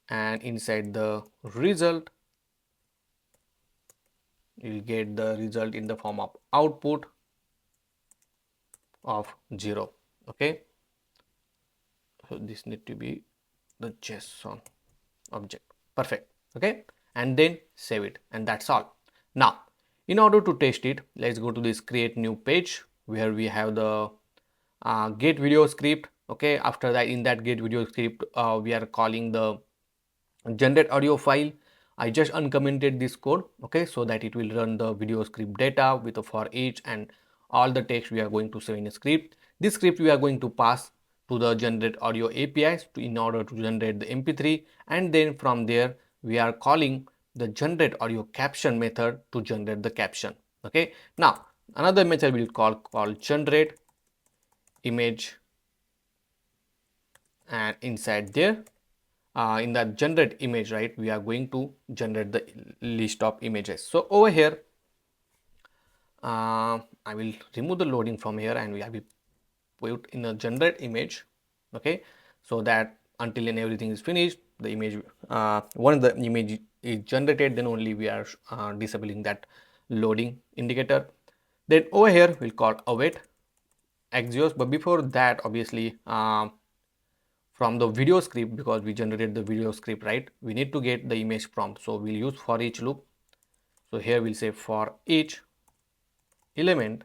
and inside the result you will get the result in the form of output of 0. Okay, so this need to be the JSON object. Perfect. Okay, and then save it, and that's all. Now in order to test it, let's go to this create new page where we have the get video script. Okay, after that in that get video script we are calling the generate audio file. I just uncommented this code, okay, so that it will run the video script data with a for each and all the text we are going to save in a script. This script we are going to pass to the generate audio APIs in order to generate the MP3, and then from there we are calling the generate audio caption method to generate the caption. Okay, now another method we'll call generate image, and inside there in that generate image, right, we are going to generate the list of images. So over here I will remove the loading from here, and we will put in a generate image. Okay, so that until and everything is finished, the image once the image is generated, then only we are disabling that loading indicator. Then over here we'll call await Axios, but before that obviously from the video script, because we generated the video script, right, we need to get the image prompt. So we'll use for each loop. So here we'll say for each element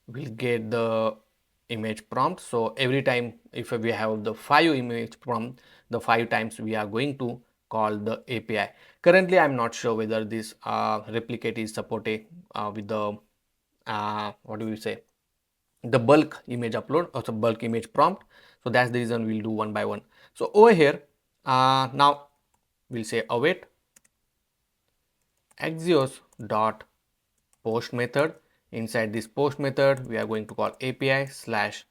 we'll get the image prompt. So every time if we have the 5 image prompt, the 5 times we are going to call the API. Currently I'm not sure whether this replicate is supported with the what do we say, the bulk image upload or the bulk image prompt. So that's the reason we'll do one by one. So over here now we'll say await Axios dot post method. Inside this post method we are going to call API slash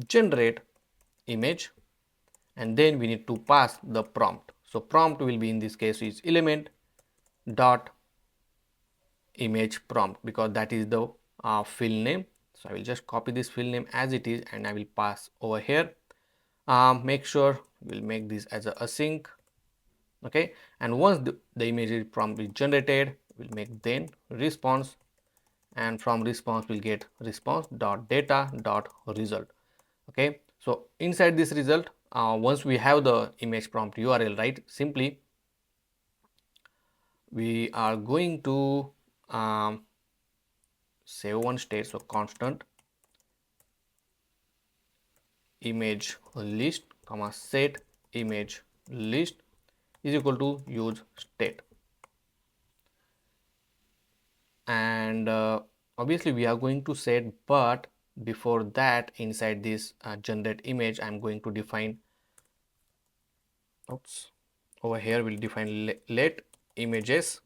generate image, and then we need to pass the prompt. So prompt will be in this case is element dot image prompt, because that is the field name. So I will just copy this field name as it is, and I will pass over here. Make sure we'll make this as a async. Okay, and once the image prompt is generated, we'll make then response, and from response we'll get response dot data dot result. Okay, so inside this result once we have the image prompt URL, right, simply we are going to save one state, so constant image list comma set image list is equal to use state. And obviously we are going to set, but before that, inside this generate image, I'm going to define, oops, over here we'll define let images,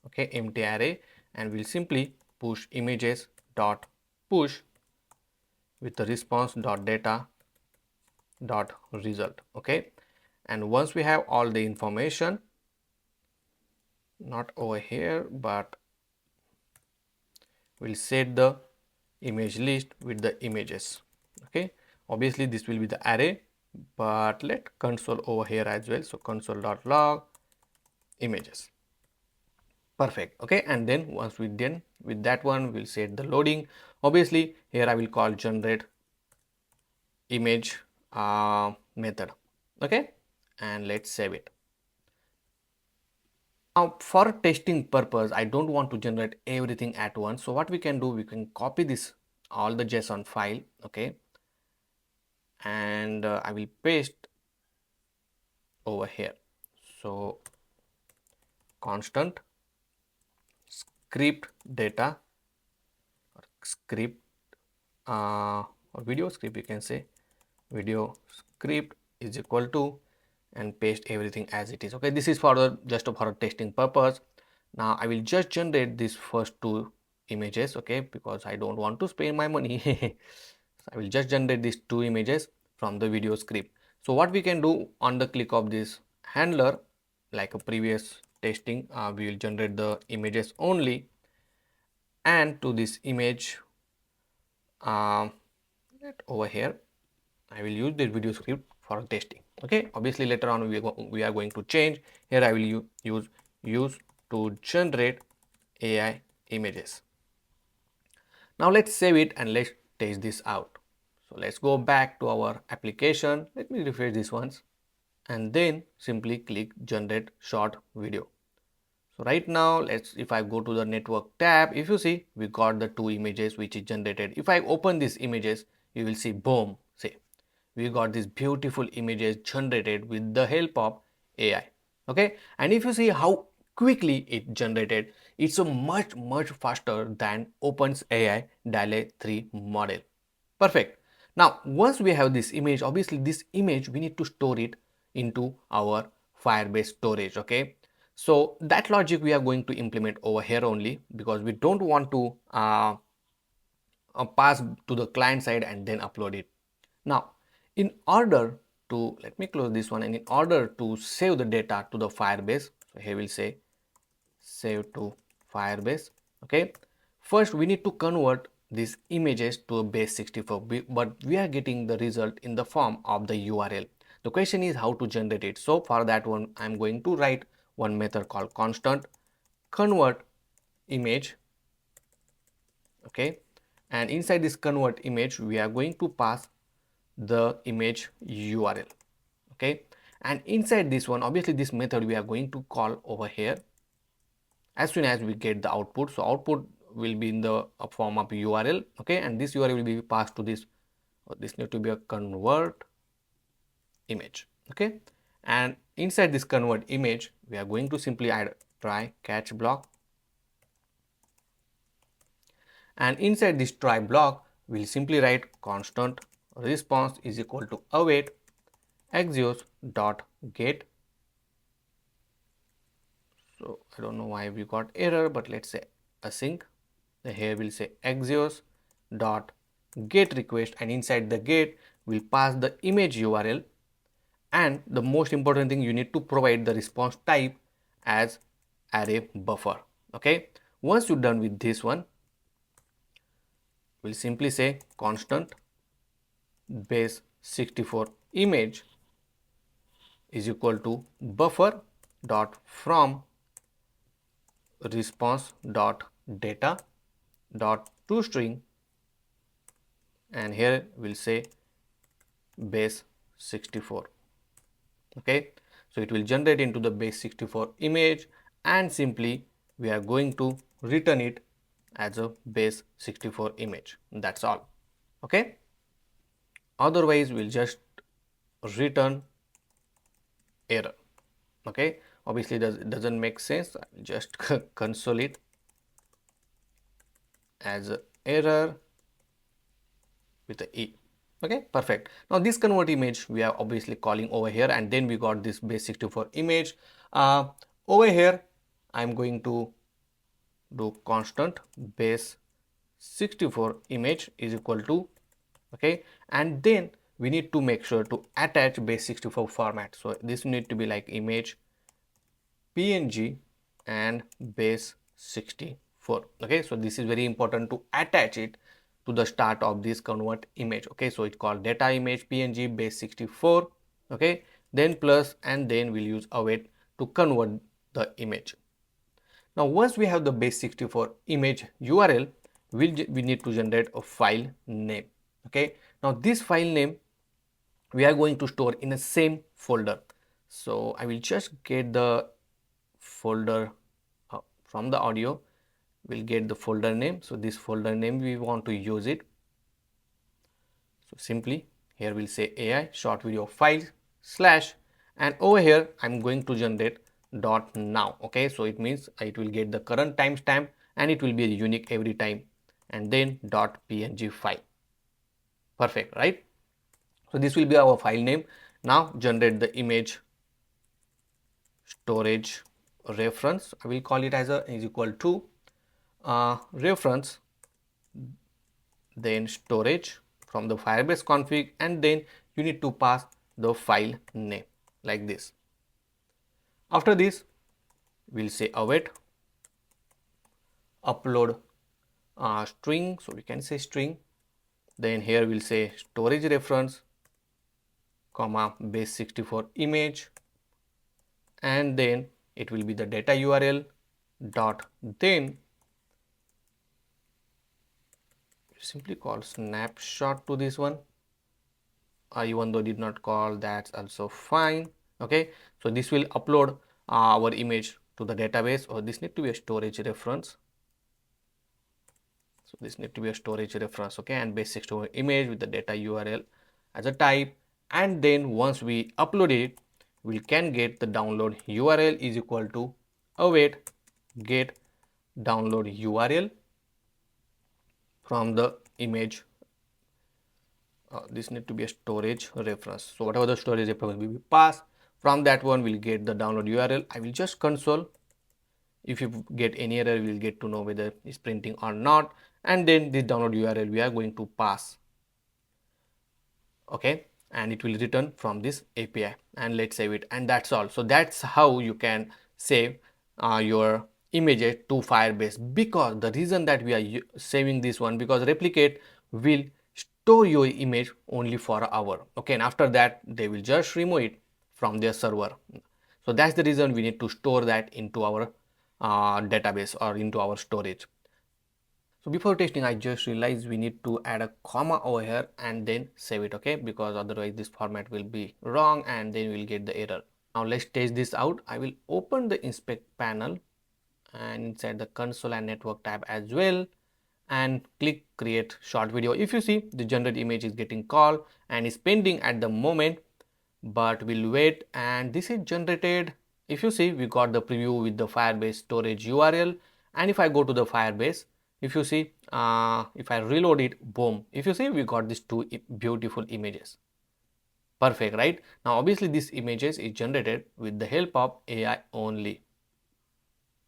okay, empty array, and we'll simply push images dot push with the response dot data dot result, okay. And once we have all the information, not over here, but we'll set the image list with the images, okay. Obviously this will be the array, but let console over here as well, so console.log images, perfect, okay. And then once we done with that one, we'll set the loading. Obviously here I will call generate image method, okay, and let's save it. Now for testing purpose, I don't want to generate everything at once, so what we can do, we can copy this all the JSON file, okay, and I will paste over here. So constant script data or script or video script, you can say video script is equal to, and paste everything as it is, okay. This is for the just for a testing purpose. Now I will just generate these first two images, okay, because I don't want to spend my money. So I will just generate these two images from the video script. So what we can do, on the click of this handler, like a previous testing, we will generate the images only, and to this image over here I will use the video script for testing, okay. Obviously later on we are going to change. Here I will use to generate AI images. Now let's save it and let's test this out. So let's go back to our application. Let me refresh this once and then simply click generate short video. So right now, if I go to the network tab, if you see, we got the two images which is generated. If I open these images, you will see, boom, see, we got these beautiful images generated with the help of AI, okay. And if you see how quickly it generated, it's a much faster than OpenAI DALL-E 3 model. Perfect. Now once we have this image, obviously this image we need to store it into our Firebase storage, okay. So that logic we are going to implement over here only, because we don't want to pass to the client side and then upload it. Now in order to, let me close this one, and in order to save the data to the Firebase, so here we'll say save to Firebase, okay. First we need to convert these images to a base 64, but we are getting the result in the form of the URL. The question is how to generate it. So for that one, I'm going to write one method called constant convert image, okay. And inside this convert image, we are going to pass the image URL, okay. And inside this one, obviously this method we are going to call over here as soon as we get the output. So output will be in the form of URL, okay, and this URL will be passed to this, this need to be a convert image, okay. And inside this convert image, we are going to simply add try catch block, and inside this try block we'll simply write constant response is equal to await axios dot get. So I don't know why we got error, but let's say async. Here we'll say axios dot get request, and inside the get we'll pass the image URL, and the most important thing, you need to provide the response type as array buffer, okay. Once you're done with this one, we'll simply say constant base 64 image is equal to buffer dot from response dot data dot toString, and here we'll say base 64, okay. So it will generate into the base 64 image, and simply we are going to return it as a base 64 image. That's all. Okay. Otherwise, we'll just return error. Okay. Obviously, doesn't make sense. I'll just console it as a error with a E. Okay, perfect. Now this convert image we are obviously calling over here, and then we got this base 64 image. Over here, I'm going to do constant base 64 image is equal to, okay, and then we need to make sure to attach base 64 format. So this need to be like image png and base 64. Okay, so this is very important to attach it to the start of this convert image. Okay, so it's called data image png base 64. Okay, then plus, and then we'll use await to convert the image. Now once we have the base 64 image URL, we need to generate a file name. Okay, now this file name we are going to store in the same folder. So I will just get the folder from the audio. We'll get the folder name. So this folder name we want to use it. So simply here we'll say AI short video file slash, and over here I'm going to generate dot now. Okay, so it means it will get the current timestamp and it will be unique every time, and then dot png file. Perfect, right? So this will be our file name. Now generate the image storage reference. I will call it as a is equal to reference, then storage from the Firebase config, and then you need to pass the file name like this. After this, we'll say await upload string. So we can say string. Then here we'll say storage reference, comma base 64 image, and then it will be the data URL dot, then simply call snapshot to this one. Even though did not call, that's also fine. Okay, so this will upload our image to the database, or this need to be a storage reference. So this need to be a storage reference. Okay, and base 64 image with the data URL as a type, and then once we upload it, we can get the download URL is equal to await get download URL from the image. This need to be a storage reference. So whatever the storage reference will be passed, from that one we'll get the download URL. I will just console. If you get any error, we'll get to know whether it's printing or not, and then this download URL we are going to pass. Okay, and it will return from this API, and let's save it, and that's all. So that's how you can save your images to Firebase, because the reason that we are saving this one, because replicate will store your image only for an hour. Okay, and after that they will just remove it from their server. So that's the reason we need to store that into our database or into our storage. So before testing, I just realized we need to add a comma over here and then save it. Okay, because otherwise this format will be wrong and then we'll get the error. Now let's test this out. I will open the inspect panel and inside the console and network tab as well, and click create short video. If you see, the generate image is getting called and is pending at the moment, but we'll wait, and this is generated. If you see, we got the preview with the Firebase storage URL, and if I go to the Firebase, if you see, if I reload it, boom, if you see, we got these two beautiful images. Perfect, right? Now obviously this images is generated with the help of AI only.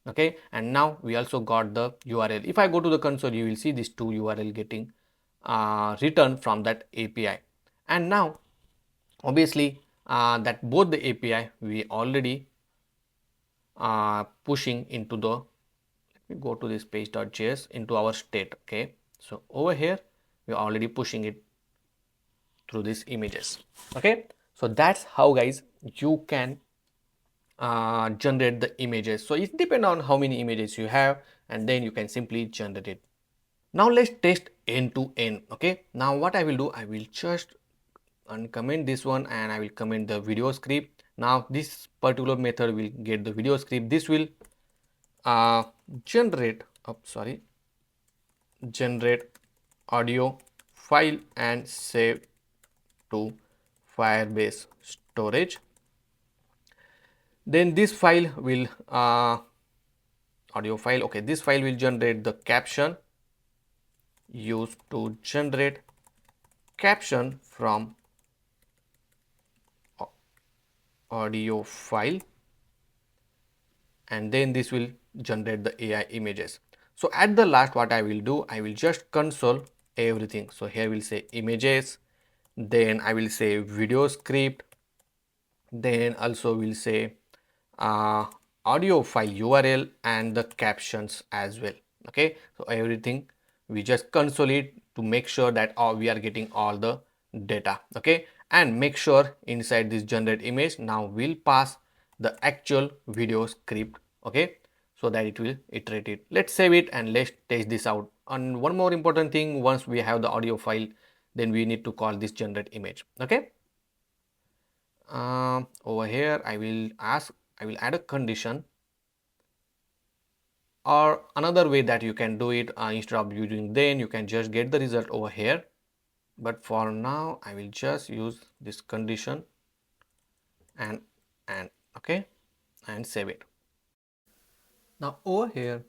Okay, and now we also got the URL. If I go to the console, you will see these two URL getting returned from that API. And now obviously that both the API we already pushing into the, let me go to this page.js into our state. Okay, so over here we are already pushing it through these images. Okay, so that's how guys you can generate the images. So it depends on how many images you have, and then you can simply generate it. Now let's test end to end. Okay, now what I will do, I will just uncomment this one and I will comment the video script. Now this particular method will get the video script. This will generate, oh sorry, generate audio file and save to Firebase storage. Then this file will audio file, okay, this file will generate the caption used to generate caption from audio file, and then this will generate the AI images. So at the last, what I will do, I will just console everything. So here we'll say images, then I will say video script, then also we'll say audio file URL and the captions as well. Okay, so everything we just console it to make sure that we are getting all the data. Okay, and make sure inside this generate image now we'll pass the actual video script. Okay, so that it will iterate it. Let's save it and let's test this out. And one more important thing, once we have the audio file, then we need to call this generate image. Okay, over here I will add a condition, or another way that you can do it, instead of using then, you can just get the result over here. But for now I will just use this condition and okay, and save it. Now over here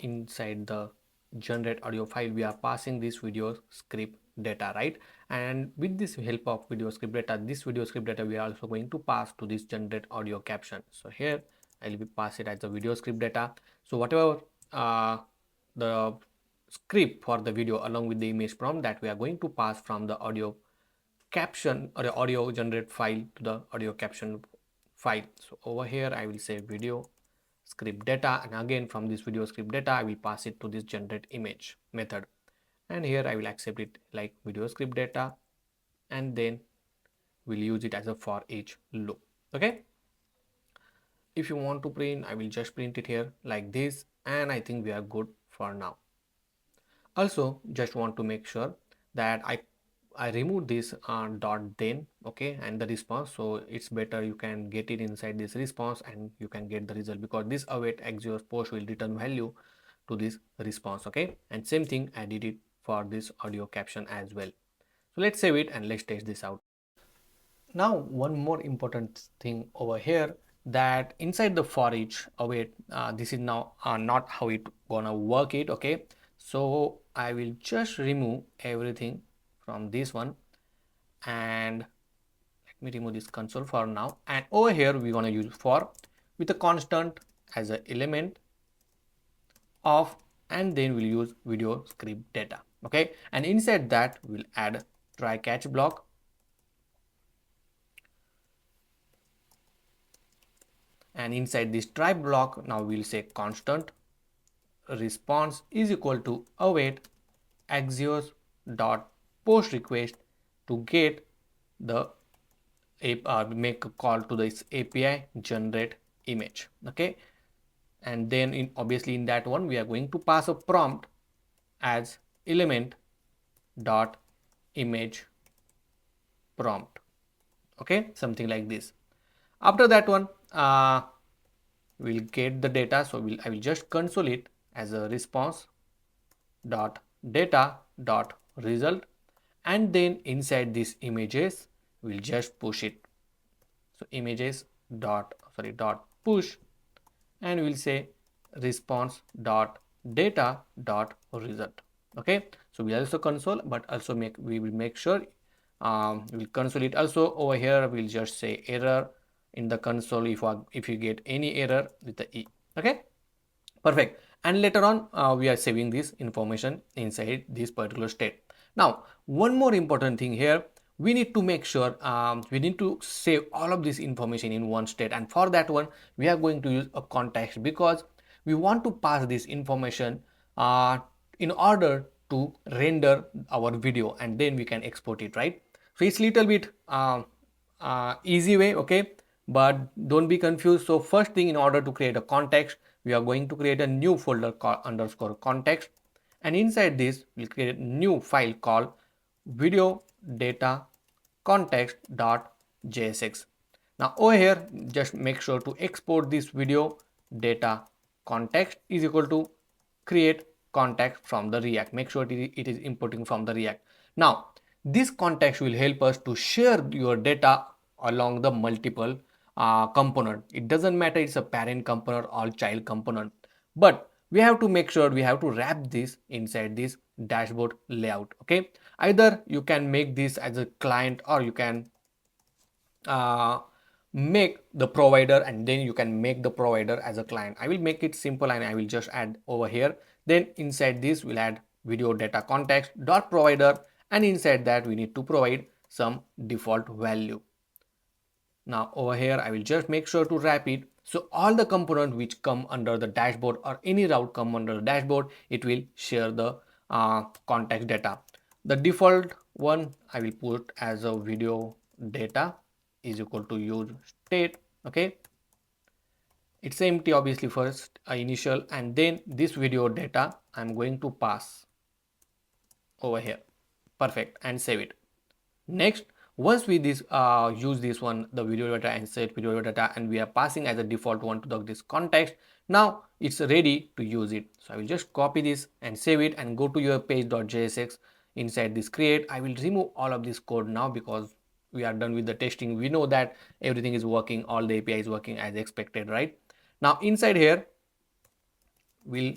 inside the generate audio file, we are passing this video script data, right? And with this help of video script data, this video script data we are also going to pass to this generate audio caption. So here I will be pass it as a video script data. So whatever the script for the video along with the image prompt that we are going to pass from the audio caption or the audio generate file to the audio caption file. So over here I will say video script data, and again from this video script data I will pass it to this generate image method, and here I will accept it like video script data, and then we'll use it as a for each loop. Okay, if you want to print, I will just print it here like this, and I think we are good for now. Also just want to make sure that I remove this dot then, okay, and the response, so it's better you can get it inside this response and you can get the result, because this await Axios post will return value to this response. Okay, and same thing I did it for this audio caption as well. So let's save it and let's test this out. Now one more important thing over here, that inside the for each await, this is now not how it gonna work it. Okay, so I will just remove everything from this one, and let me remove this console for now, and over here we're gonna use for with a constant as an element of, and then we'll use video script data. Okay, and inside that we'll add try catch block, and inside this try block now we'll say constant response is equal to await Axios dot post request to get the make a call to this API generate image. Okay, and then obviously in that one we are going to pass a prompt as element dot image prompt. Okay, something like this. After that one we'll get the data, so I will just console it as a response dot data dot result, and then inside these images we'll just push it. So images dot push, and we'll say response dot data dot result. Okay, so we also console, but also we will make sure we'll console it also. Over here we'll just say error in the console if you get any error with the E. Okay, perfect. And later on we are saving this information inside this particular state. Now one more important thing here, we need to make sure we need to save all of this information in one state, and for that one we are going to use a context, because we want to pass this information in order to render our video, and then we can export it, right? So it's little bit easy way. Okay, but don't be confused. So first thing, in order to create a context, we are going to create a new folder called underscore context, and inside this we'll create a new file called video data context.jsx. Now over here just make sure to export this video data context is equal to create context from the React. Make sure it is importing from the React. Now, this context will help us to share your data along the multiple component. It doesn't matter it's a parent component or child component, but we have to make sure we have to wrap this inside this dashboard layout. Okay, either you can make this as a client or you can uh, make the provider, and then you can make the provider as a client. I will make it simple and I will just add over here. Then inside this we'll add video data context dot provider, and inside that we need to provide some default value. Now over here I will just make sure to wrap it, so all the components which come under the dashboard or any route come under the dashboard, it will share the context data. The default one I will put as a video data is equal to use state. Okay, it's empty obviously first initial, and then this video data I'm going to pass over here. Perfect, and save it. Next, once we use this one, the video data, and set video data, and we are passing as a default one to this context, now it's ready to use it. So I will just copy this and save it and go to your page.jsx. Inside this create, I will remove all of this code now because we are done with the testing. We know that everything is working, all the API is working as expected, right? Now inside here, we'll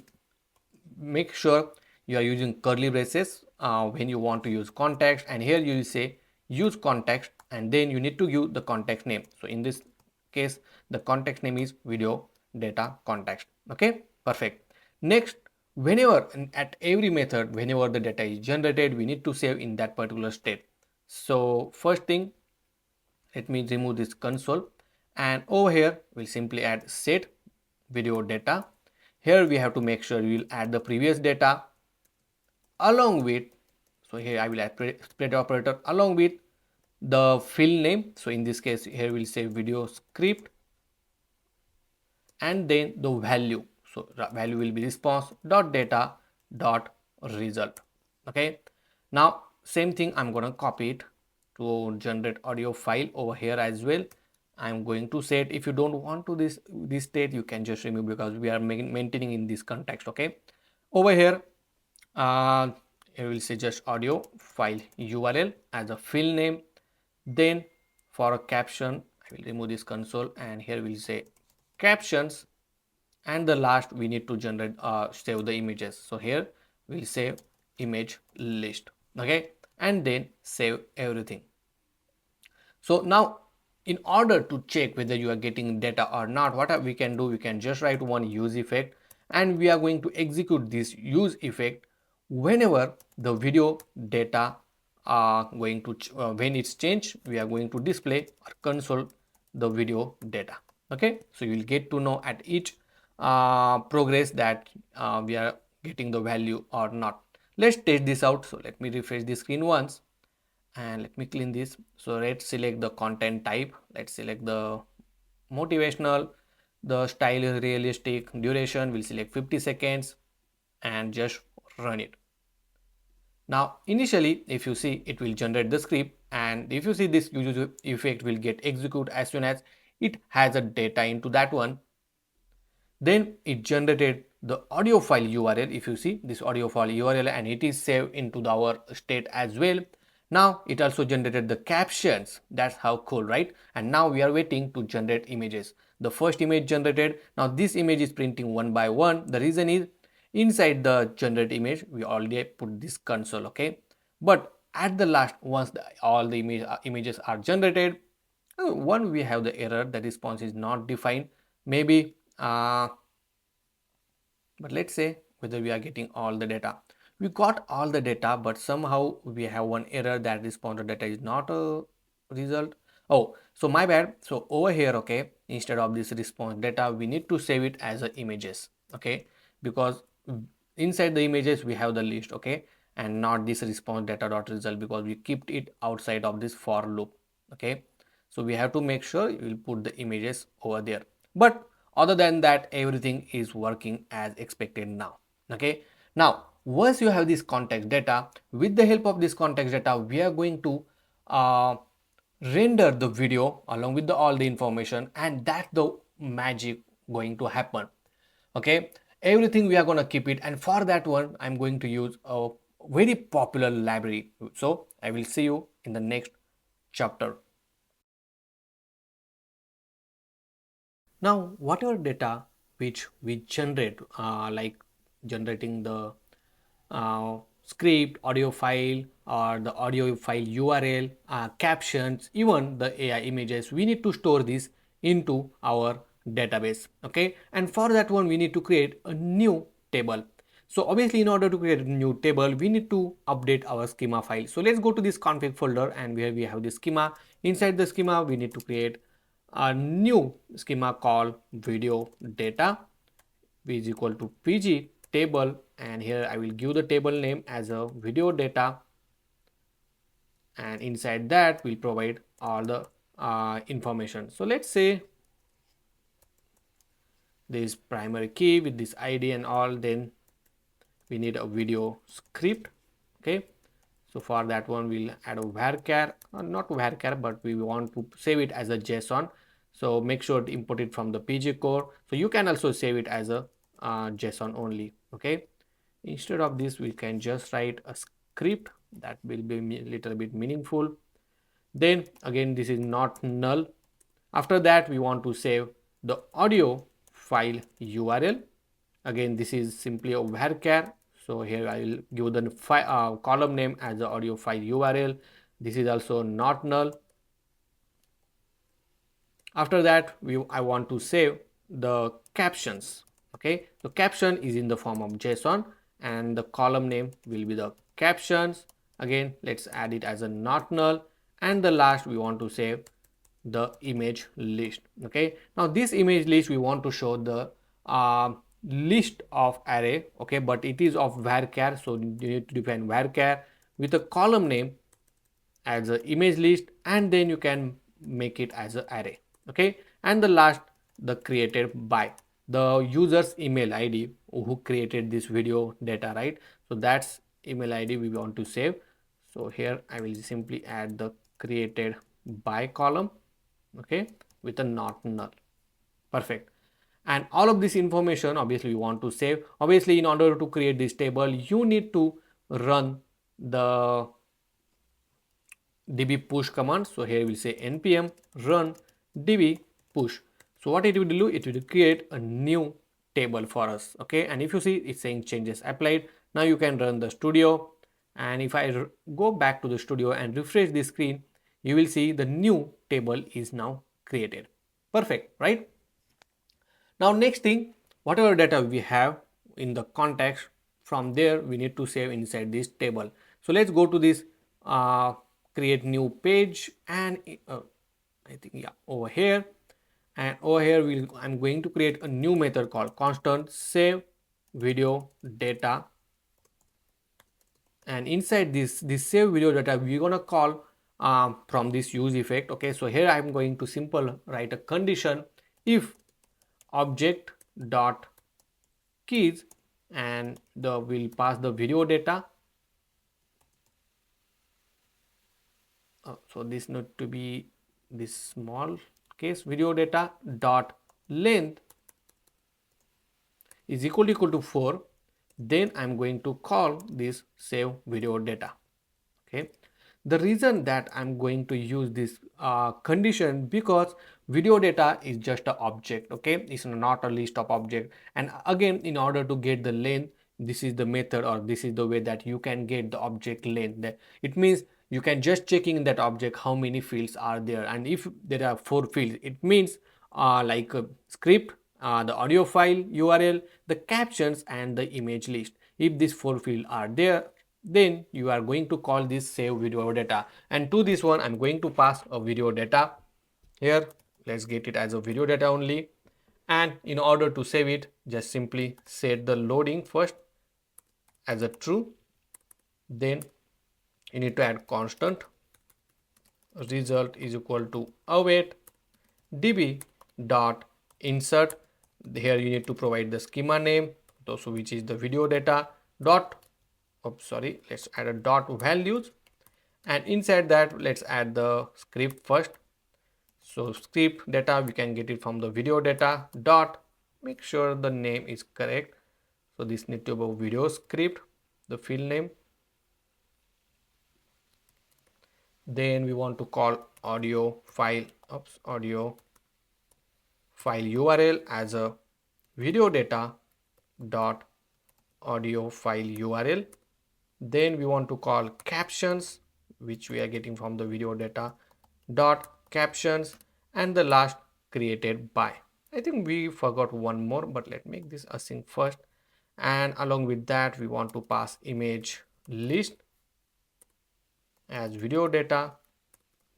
make sure you are using curly braces when you want to use context, and here you will say use context, and then you need to give the context name. So in this case the context name is video data context. Okay, perfect. Next, whenever at every method, whenever the data is generated, we need to save in that particular state. So first thing, let me remove this console, and over here we'll simply add set video data. Here we have to make sure we will add the previous data along with, so here I will add spread operator along with the field name. So in this case here we'll say video script, and then the value. So value will be response dot data dot result. Okay, now same thing, I'm gonna copy it to generate audio file over here as well. I'm going to set, if you don't want to this state, you can just remove because we are maintaining in this context. Okay, over here here will say just audio file URL as a field name. Then for a caption I will remove this console, and here we'll say captions, and the last we need to generate save the images. So here we'll save image list. Okay, and then save everything. So now in order to check whether you are getting data or not, what we can do, we can just write one use effect, and we are going to execute this use effect whenever the video data are going to when it's changed, we are going to display or console the video data. Okay, so you will get to know at each progress that we are getting the value or not. Let's test this out. So let me refresh the screen once, and let me clean this. So let's select the content type, let's select the motivational, the style is realistic, duration we'll select 50 seconds, and just run it. Now initially if you see, it will generate the script, and if you see this use effect will get executed as soon as it has a data into that one. Then it generated the audio file URL, if you see this audio file URL, and it is saved into our state as well. Now it also generated the captions. That's how cool, right? And now we are waiting to generate images. The first image generated. Now this image is printing one by one. The reason is inside the generate image we already put this console. Okay, but at the last, once all the images are generated, one we have the error, the response is not defined. Maybe but let's say whether we are getting all the data. We got all the data, but somehow we have one error that responder data is not a result. Oh, so my bad. So over here, okay, instead of this response data, we need to save it as a images. Okay, because inside the images we have the list. Okay, and not this response data dot result, because we kept it outside of this for loop. Okay, so we have to make sure you will put the images over there. But other than that, everything is working as expected now. Okay, now once you have this context data, with the help of this context data we are going to render the video along with all the information, and that's the magic going to happen. Okay, Everything we are going to keep it, and for that one I'm going to use a very popular library. So I will see you in the next chapter. Now whatever data which we generate, like generating the script, audio file, or the audio file URL, captions, even the AI images, we need to store this into our database. Okay, and for that one we need to create a new table. So obviously in order to create a new table we need to update our schema file. So let's go to this config folder, and where we have the schema. Inside the schema we need to create a new schema called video data, is equal to pg table, and here I will give the table name as a video data, and inside that we'll provide all the information. So let's say this primary key with this id and all, then we need a video script. Okay, so for that one we'll add a varchar, not varchar, but we want to save it as a JSON. So make sure to import it from the pg core. So you can also save it as a JSON only. Okay, instead of this we can just write a script that will be a little bit meaningful. Then again this is not null. After that we want to save the audio file URL. Again this is simply a varchar. So here I will give the column name as the audio file URL. This is also not null. After that I want to save the captions. Okay, so caption is in the form of JSON, and the column name will be the captions. Again let's add it as a not null, and the last we want to save the image list. Okay, now this image list we want to show the list of array. Okay, but it is of varchar, so you need to define varchar with a column name as an image list, and then you can make it as an array. Okay, and the last, the created by the user's email id who created this video data, right? So that's email id we want to save. So here I will simply add the created by column, okay, with a not null. Perfect. And all of this information obviously we want to save. Obviously in order to create this table you need to run the db push command. So here we'll say npm run db push. So what it will do, it will create a new table for us. Okay, and if you see it's saying changes applied. Now you can run the studio, and if I go back to the studio and refresh the screen, you will see the new table is now created. Perfect, right? Now next thing, whatever data we have in the context, from there we need to save inside this table. So let's go to this create new page, and I think yeah, over here, and over here I'm going to create a new method called constant save video data, and inside this save video data we're gonna call from this use effect. Okay, so here I'm going to simple write a condition if object dot keys, and will pass the video data. So this need to be this small case video data dot length is equal to 4. Then I'm going to call this save video data. Okay, the reason that I'm going to use this condition, because video data is just an object. Okay, it's not a list of object, and again in order to get the length, this is the method, or this is the way that you can get the object length. It means you can just checking in that object how many fields are there, and if there are 4 fields, it means like a script, the audio file URL, the captions, and the image list. If these 4 fields are there, then you are going to call this save video data, and to this one I'm going to pass a video data. Here let's get it as a video data only, and in order to save it just simply set the loading first as a true. Then you need to add constant result is equal to await db dot insert. Here you need to provide the schema name, so which is the video data dot, sorry, let's add a dot values, and inside that let's add the script first. So script data we can get it from the video data dot, make sure the name is correct, So this need to be a video script, the field name. Then we want to call audio file URL as a video data dot audio file URL. Then we want to call captions, which we are getting from the video data dot captions, and the last created by. I think we forgot one more, but let's make this async first. And along with that, we want to pass image list as video data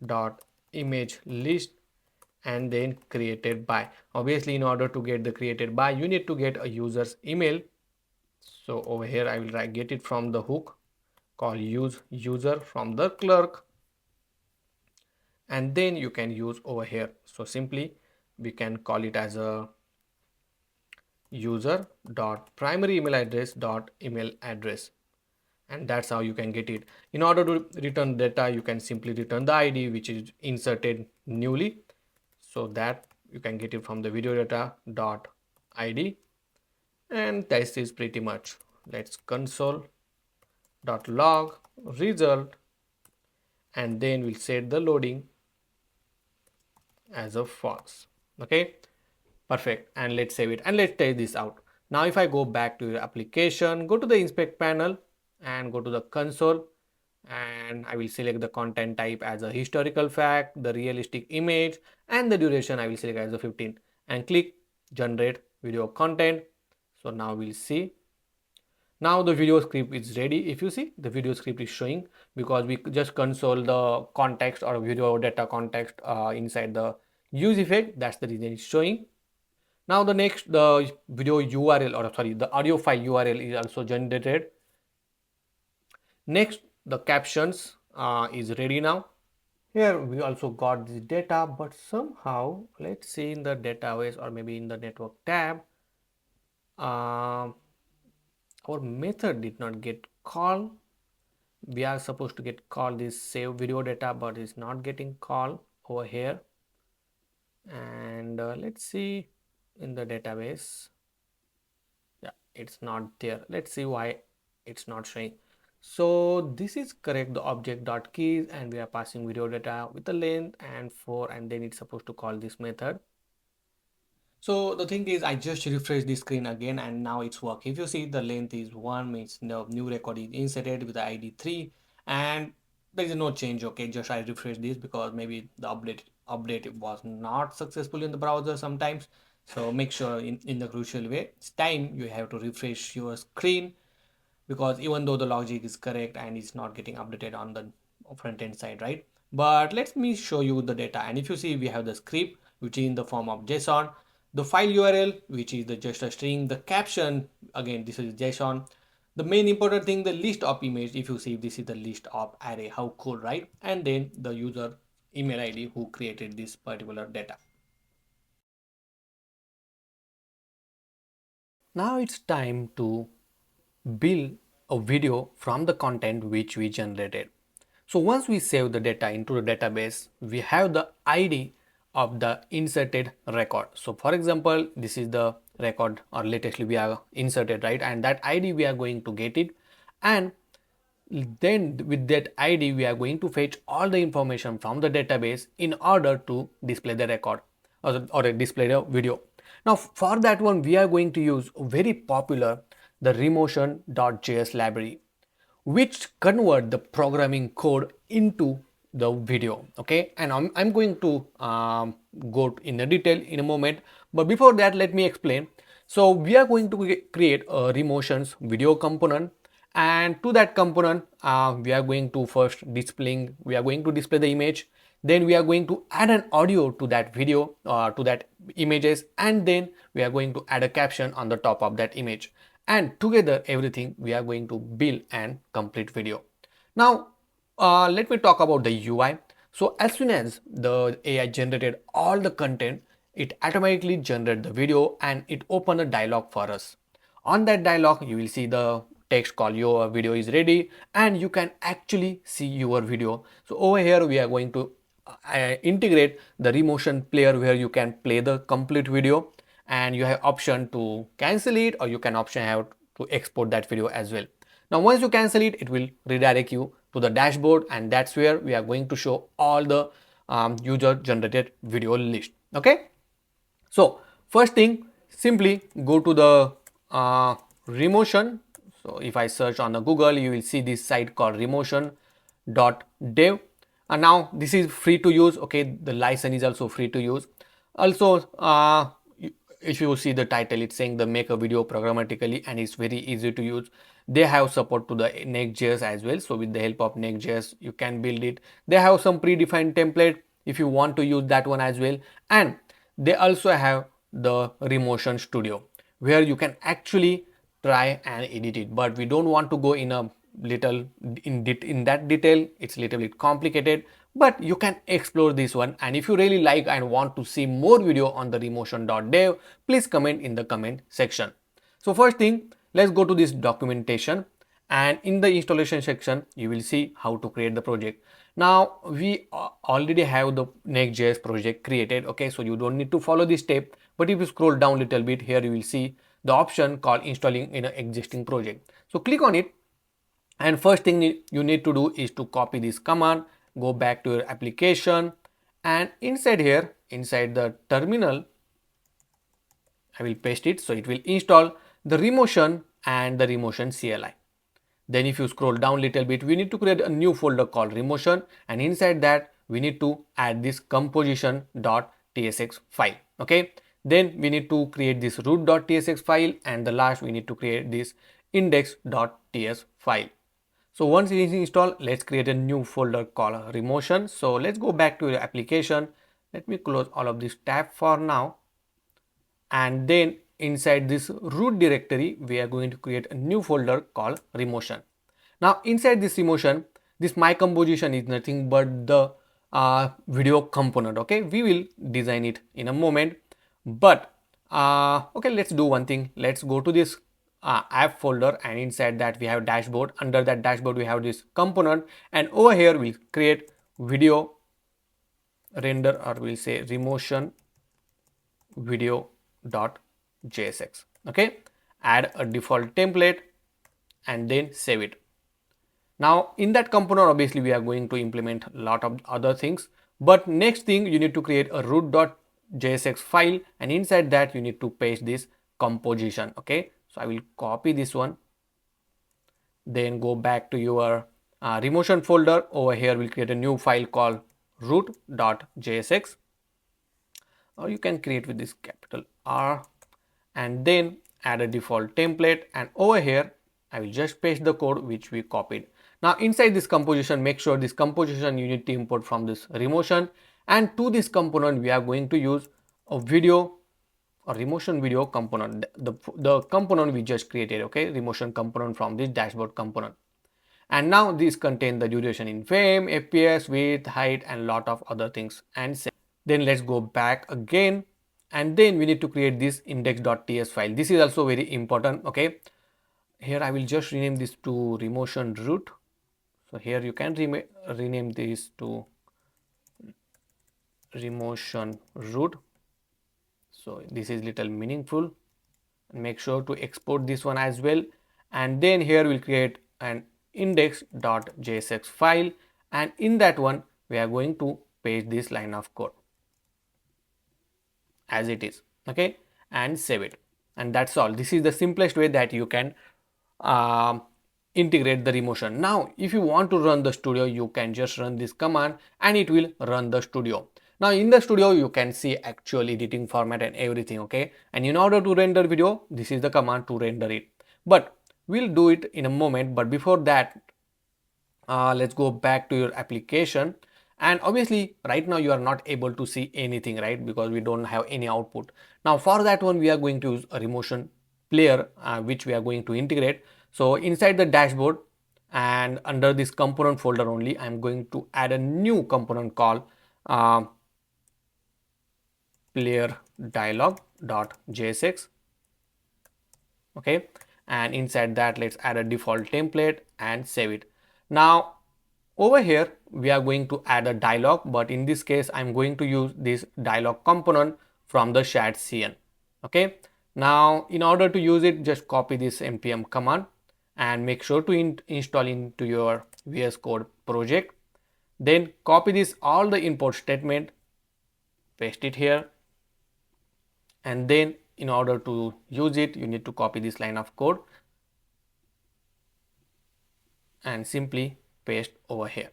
dot image list and then created by. Obviously, in order to get the created by, you need to get a user's email. So over here I will get it from the hook call use user from the clerk, and then you can use over here. So simply we can call it as a user dot primary email address dot email address, and that's how you can get it. In order to return data, you can simply return the ID which is inserted newly, so that you can get it from the video data dot ID. And this is pretty much. Let's console dot log result, and then we'll set the loading as a false. Okay, perfect. And let's save it and let's test this out. Now if I go back to your application, go to the inspect panel and go to the console, and I will select the content type as a historical fact, the realistic image, and the duration I will select as a 15, and click generate video content. So now we'll see. Now the video script is ready. If you see, the video script is showing because we just console the context or video data context inside the use effect. That's the reason it's showing. Now the next, the video URL, or sorry, the audio file URL is also generated. Next, the captions is ready now. Here we also got this data, but somehow let's see in the database or maybe in the network tab, our method did not get called. We are supposed to get called this save video data, but it's not getting called over here. And let's see in the database. Yeah, it's not there. Let's see why it's not showing. So this is correct, the object dot keys, and we are passing video data with a length and 4, and then it's supposed to call this method. So the thing is, I just refreshed the screen again and now it's working. If you see, the length is 1, means the new record is inserted with the ID 3, and there is no change. Okay, just I refresh this because maybe the update was not successful in the browser sometimes. So make sure in the crucial way, it's time you have to refresh your screen, because even though the logic is correct and it's not getting updated on the front end side, right? But let me show you the data. And if you see, we have the script which is in the form of JSON, the file URL which is just a string, the caption again this is JSON, the main important thing, the list of image. If you see, this is the list of array. How cool, right? And then the user email ID who created this particular data. Now it's time to build a video from the content which we generated. So once we save the data into the database, we have the ID of the inserted record. So for example, this is the record or latestly we are inserted, right? And that ID we are going to get it, and then with that ID we are going to fetch all the information from the database in order to display the record or display the video. Now for that one we are going to use very popular the remotion.js library, which convert the programming code into the video. Okay, and I'm going to go in the detail in a moment, but before that let me explain. So we are going to create a remotions video component, and to that component we are going to display the image, then we are going to add an audio to that video to that images, and then we are going to add a caption on the top of that image, and together everything we are going to build and complete video. Now let me talk about the UI. So as soon as the AI generated all the content, it automatically generated the video and it opened a dialog for us. On that dialog you will see the text called your video is ready, and you can actually see your video. So over here we are going to integrate the remotion player where you can play the complete video, and you have option to cancel it, or you can option have to export that video as well. Now once you cancel it, it will redirect you to the dashboard, and that's where we are going to show all the user generated video list. Okay, so first thing, simply go to the Remotion. So if I search on the Google, you will see this site called remotion.dev, and now this is free to use. Okay, the license is also free to use. Also, if you see the title, it's saying the make a video programmatically, and it's very easy to use. They have support to the NextJs as well, so with the help of NextJs you can build it. They have some predefined template if you want to use that one as well, and they also have the Remotion Studio where you can actually try and edit it, but we don't want to go in a little in that detail. It's a little bit complicated, but you can explore this one. And if you really like and want to see more video on the remotion.dev, please comment in the comment section. So first thing, let's go to this documentation, and in the installation section you will see how to create the project. Now we already have the Next.js project created. Okay, so you don't need to follow this step, but if you scroll down a little bit, here you will see the option called installing in an existing project. So click on it, and first thing you need to do is to copy this command, go back to your application, and inside here, inside the terminal, I will paste it. So it will install the Remotion and the Remotion CLI. Then if you scroll down a little bit, we need to create a new folder called Remotion, and inside that we need to add this composition.tsx file. Okay, then we need to create this root.tsx file, and the last we need to create this index.ts file. So once it is installed, let's create a new folder called Remotion. So let's go back to your application. Let me close all of this tab for now, and then inside this root directory we are going to create a new folder called Remotion. Now inside this Remotion, this my composition is nothing but the video component. Okay, we will design it in a moment, but okay, let's do one thing. Let's go to this app folder, and inside that we have dashboard. Under that dashboard we have this component, and over here we'll create video render, or we'll say Remotion video.jsx. Okay, add a default template and then save it. Now in that component, obviously we are going to implement a lot of other things, but next thing you need to create a root.jsx file, and inside that you need to paste this composition. Okay, so I will copy this one, then go back to your Remotion folder. Over here we'll create a new file called root.jsx, or you can create with this capital R, and then add a default template, and over here I will just paste the code which we copied. Now inside this composition, make sure this composition you need to import from this Remotion, and to this component we are going to use a video or Remotion video component, the component we just created. Okay, Remotion component from this dashboard component. And now this contains the duration in frame, FPS, width, height, and lot of other things. And then let's go back again, and then we need to create this index.ts file. This is also very important. Okay, here I will just rename this to Remotion root. So here you can rename this to Remotion root. So this is little meaningful. Make sure to export this one as well, and then here we'll create an index.jsx file, and in that one we are going to paste this line of code as it is. Okay, and save it, and that's all. This is the simplest way that you can integrate the Remotion. Now if you want to run the studio, you can just run this command and it will run the studio. Now in the studio you can see actual editing format and everything. Okay, and in order to render video, this is the command to render it, but we'll do it in a moment. But before that, let's go back to your application, and obviously right now you are not able to see anything, right, because we don't have any output. Now for that one we are going to use a Remotion player which we are going to integrate. So inside the dashboard and under this component folder only, I'm going to add a new component called player dialog.jsx. Okay, and inside that let's add a default template and save it. Now over here we are going to add a dialog, but in this case I'm going to use this dialog component from the shared CN. Okay, Now in order to use it, just copy this npm command and make sure to install into your VS Code project. Then copy this all the import statement, paste it here, and then in order to use it, you need to copy this line of code and simply paste over here.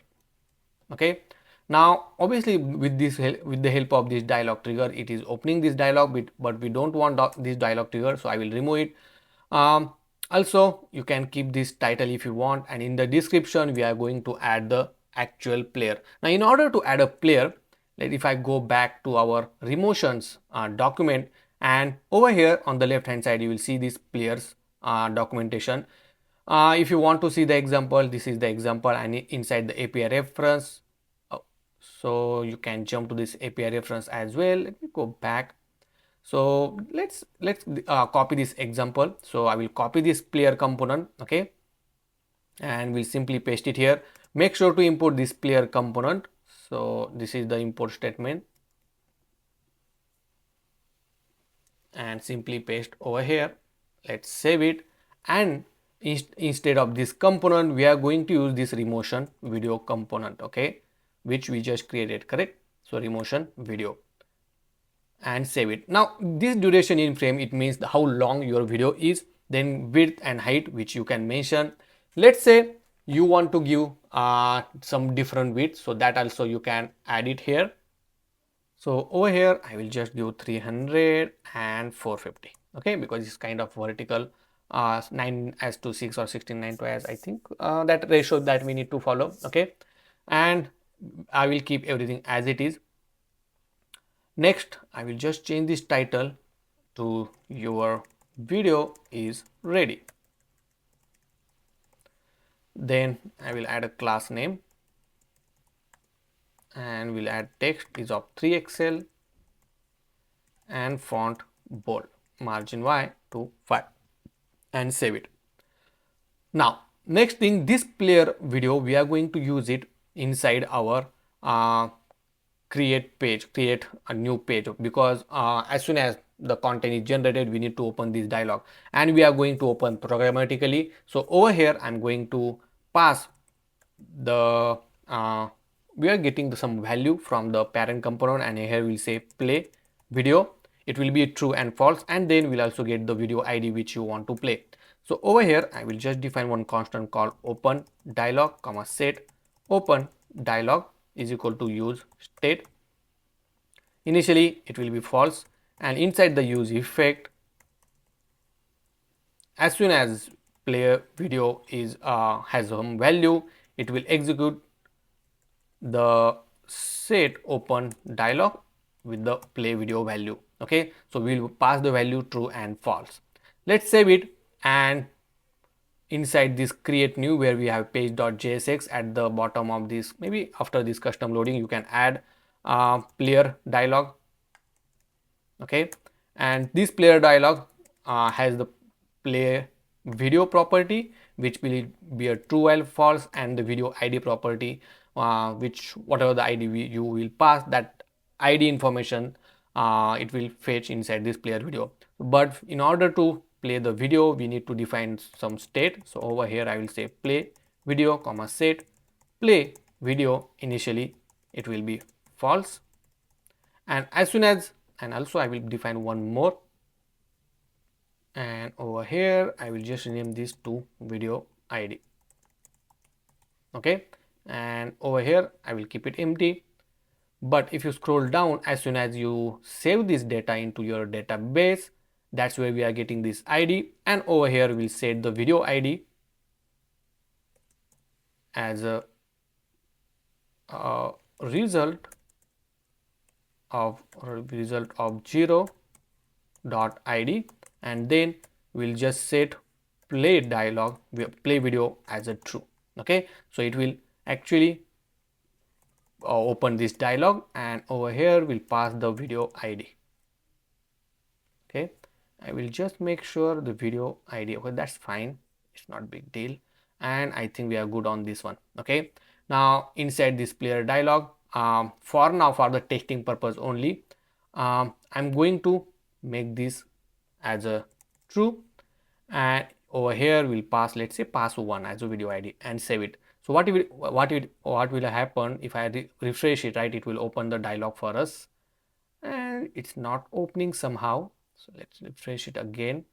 Okay, now obviously with the help of this dialog trigger, it is opening this dialog, but we don't want this dialog trigger, so I will remove it. Also you can keep this title if you want, and in the description we are going to add the actual player. Now in order to add a player, like if I go back to our remotions document, and over here on the left hand side you will see this players documentation. If you want to see the example, this is the example, and inside the API reference, so you can jump to this API reference as well. Let me go back. So let's copy this example. So I will copy this player component, okay, and we'll simply paste it here. Make sure to import this player component. So this is the import statement, and simply paste over here. Let's save it, and instead of this component we are going to use this remotion video component, okay, which we just created, correct? So remotion video, and save it. Now this duration in frame, it means how long your video is. Then width and height, which you can mention. Let's say you want to give some different width, so that also you can add it here. So over here I will just give 300 and 450, okay, because it's kind of vertical, 9:6 or 16:9, I think that ratio that we need to follow, okay. And I will keep everything as it is. Next I will just change this title to your video is ready. Then I will add a class name, and we'll add text is of 3XL and font bold, margin Y to 5, and save it. Now next thing, this player video we are going to use it inside our create a new page, because as soon as the content is generated we need to open this dialog, and we are going to open programmatically. So over here I'm going to pass the we are getting some value from the parent component, and here we'll say play video. It will be true and false, and then we'll also get the video ID which you want to play. So over here I will just define one constant called open dialog comma set open dialog is equal to use state. Initially it will be false, and inside the use effect, as soon as player video is has some value, it will execute the set open dialog with the play video value, okay. So we will pass the value true and false. Let's save it, and inside this create new, where we have page.jsx at the bottom of this, maybe after this custom loading you can add player dialog, okay. And this player dialog has the play video property, which will be a true while false, and the video ID property, which whatever the ID you will pass, that ID information it will fetch inside this player video. But in order to play the video we need to define some state. So over here I will say play video comma set play video. Initially it will be false, and as soon as, and also I will define one more, and over here I will just rename this to video ID, okay. And over here I will keep it empty. But if you scroll down, as soon as you save this data into your database, that's where we are getting this ID, and over here we'll set the video ID as a result of 0 dot ID, and then we'll just set play dialog play video as a true, okay. So it will actually open this dialog, and over here we'll pass the video ID, okay. I will just make sure the video ID, okay, that's fine, it's not big deal, and I think we are good on this one, okay. Now inside this player dialog, for now, for the testing purpose only, I'm going to make this as a true, and over here we'll pass, let's say, pass1 as a video ID and save it. So what will happen if I refresh it, right? It will open the dialog for us, and it's not opening somehow. So let's refresh it again,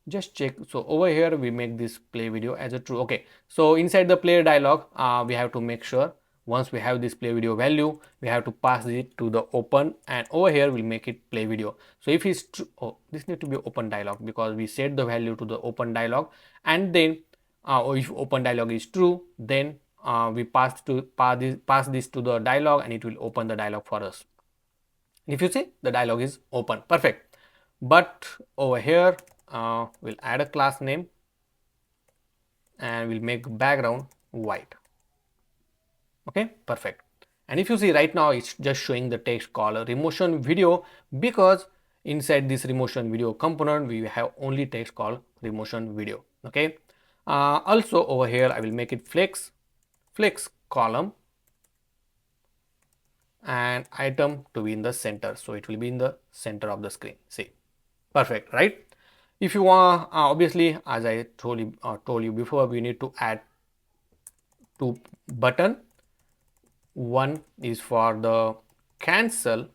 just check. So over here we make this play video as a true. Okay, so inside the player dialog, we have to make sure once we have this play video value, we have to pass it to the open, and over here we'll make it play video. So if it's true, oh, this need to be open dialog because we set the value to the open dialog, and then if open dialog is true, then we pass this to the dialog, and it will open the dialog for us. If you see, the dialog is open, perfect. But over here we'll add a class name and we'll make background white. Okay, perfect. And if you see right now, it's just showing the text called remotion video, because inside this remotion video component we have only text called remotion video. Okay, also over here I will make it flex column and item to be in the center, so it will be in the center of the screen. See, perfect, right? If you want, obviously, as I told you before, we need to add two button. One is for the cancel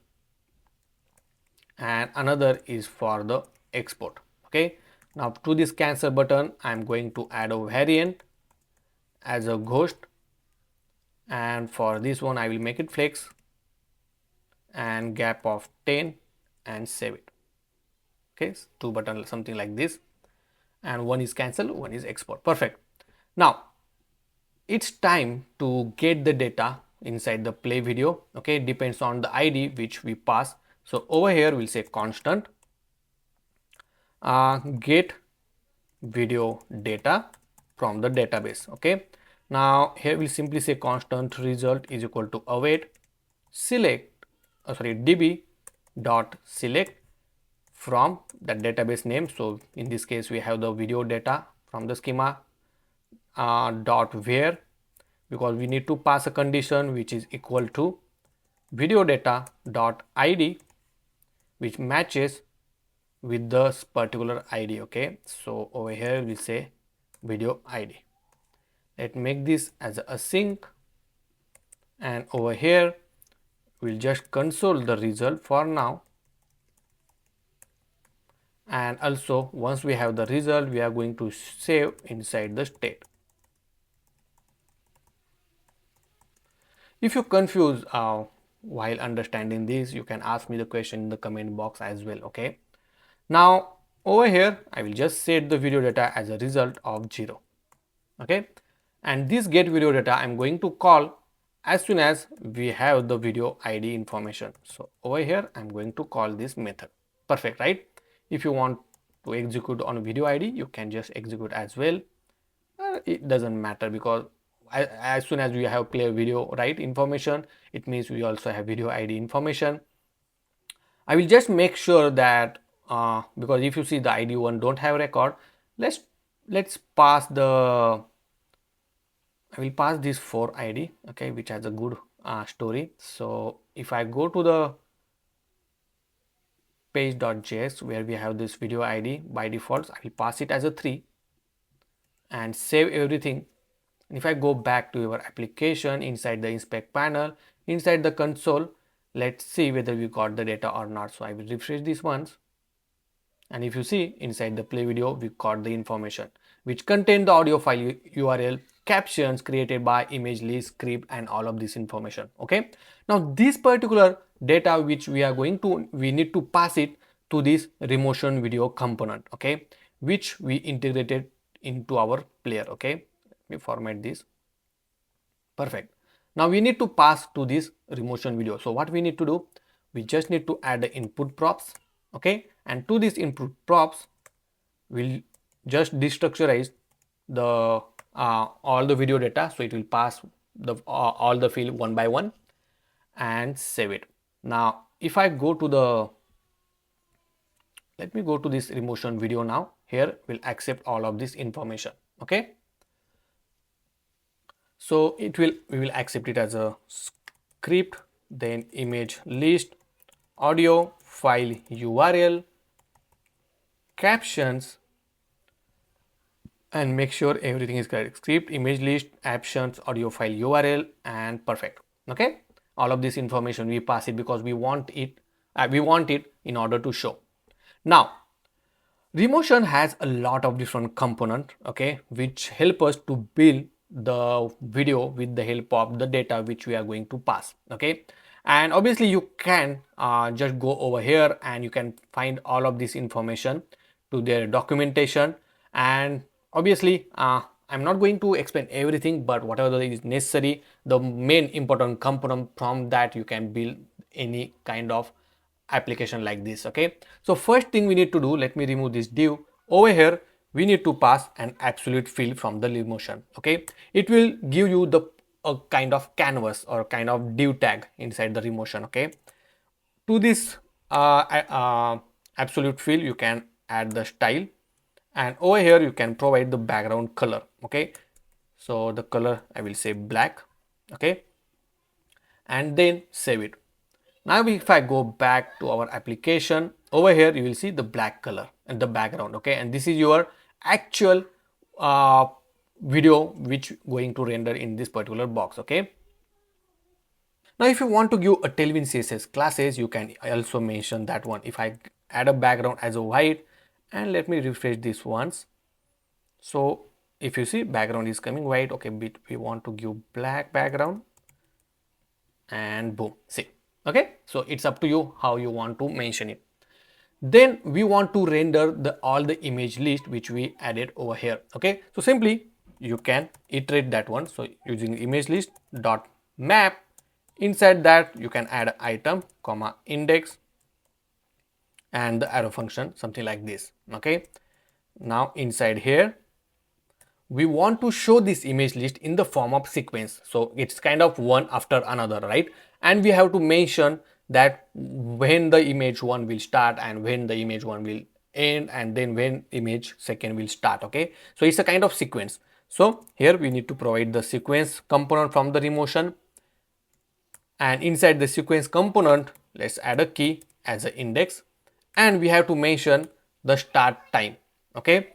and another is for the export. Okay, now to this cancel button I am going to add a variant as a ghost, and for this one I will make it flex and gap of 10 and save it. Okay, two button, something like this, and one is cancel, one is export. Perfect. Now it's time to get the data inside the play video. Okay, depends on the ID which we pass. So over here we'll say constant get video data from the database. Okay, now here we'll simply say constant result is equal to await select db dot select from the database name. So in this case we have the video data from the schema dot where, because we need to pass a condition which is equal to video data dot id, which matches with this particular id. Okay, so over here we say video id. Let's make this as a async, and over here we'll just console the result for now. And also once we have the result, we are going to save inside the state. If you confuse while understanding this, you can ask me the question in the comment box as well. Okay, now over here I will just set the video data as a result of 0. Okay, and this get video data I'm going to call as soon as we have the video ID information. So over here I'm going to call this method. Perfect, right? If you want to execute on video ID, you can just execute as well. It doesn't matter, because as soon as we have play video right information, it means we also have video ID information. I will just make sure that because if you see the ID one don't have record, let's pass the, I will pass this for ID, okay, which has a good story. So if I go to the page.js where we have this video ID, by default I will pass it as a 3 and save everything. And if I go back to your application inside the inspect panel, inside the console, let's see whether we got the data or not. So I will refresh this once, and if you see inside the play video, we got the information which contain the audio file URL, captions created by image list script, and all of this information. Okay, now this particular data which we need to pass it to this remotion video component, okay, which we integrated into our player. Okay, let me format this. Perfect. Now we need to pass to this remotion video. So what we need to do, we just need to add the input props. Okay, and to this input props we'll just destructurize the all the video data, so it will pass the all the field one by one and save it. Now if I go to the, let me go to this remotion video. Now here we'll accept all of this information. Okay, so we will accept it as a script, then image list, audio file URL, captions and make sure everything is correct. Script, image list, captions, audio file URL, and perfect. Okay, all of this information we pass it because we want it. We want it in order to show. Now, Remotion has a lot of different components, okay, which help us to build the video with the help of the data which we are going to pass, okay. And obviously you can just go over here and you can find all of this information to their documentation. And obviously I'm not going to explain everything, but whatever is necessary, the main important component, from that you can build any kind of application like this. Okay, so first thing we need to do, let me remove this div. Over here we need to pass an absolute fill from the Remotion. Okay, it will give you the a kind of canvas or kind of div tag inside the Remotion. Okay, to this absolute fill you can add the style, and over here you can provide the background color. Okay, so the color I will say black. Okay, and then save it. Now if I go back to our application, over here you will see the black color and the background. Okay, and this is your actual uh, video which going to render in this particular box. Okay, now if you want to give a Tailwind CSS classes, you can also mention that one. If I add a background as a white, and let me refresh this once, so if you see background is coming white. Okay, but we want to give black background, and boom, see. Okay, so it's up to you how you want to mention it. Then we want to render all the image list which we added over here. Okay, so simply you can iterate that one. So using image list dot map, inside that you can add item comma index and the arrow function, something like this. Okay, now inside here we want to show this image list in the form of sequence, so it's kind of one after another, right? And we have to mention that when the image one will start and when the image one will end, and then when image second will start. Okay, so it's a kind of sequence. So here we need to provide the sequence component from the Remotion, and inside the sequence component let's add a key as an index, and we have to mention the start time. Okay,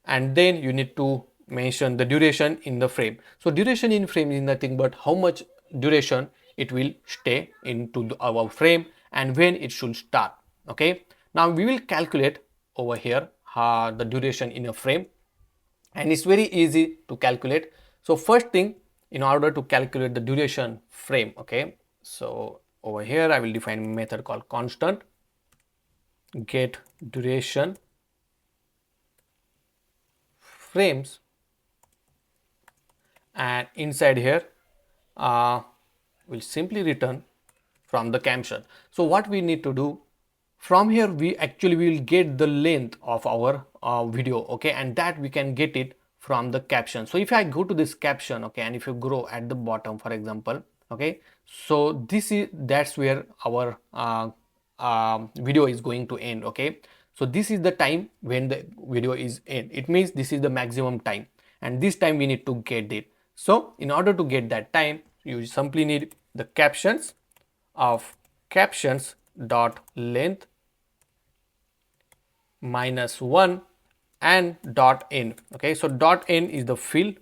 and then you need to mention the duration in the frame. So duration in frame is nothing but how much duration it will stay into our frame and when it should start. Okay, now we will calculate over here the duration in a frame, and it's very easy to calculate. So first thing, in order to calculate the duration frame, okay, so over here I will define a method called constant get duration frames, and inside here we'll simply return from the caption. So what we need to do, from here we actually will get the length of our video. Okay, and that we can get it from the caption. So if I go to this caption, okay, and if you go at the bottom for example, okay, so that's where our video is going to end. Okay, so this is the time when the video is end. It means this is the maximum time, and this time we need to get it. So in order to get that time, you simply need the captions of captions dot length -1 and dot end. Okay, so dot end is the fill,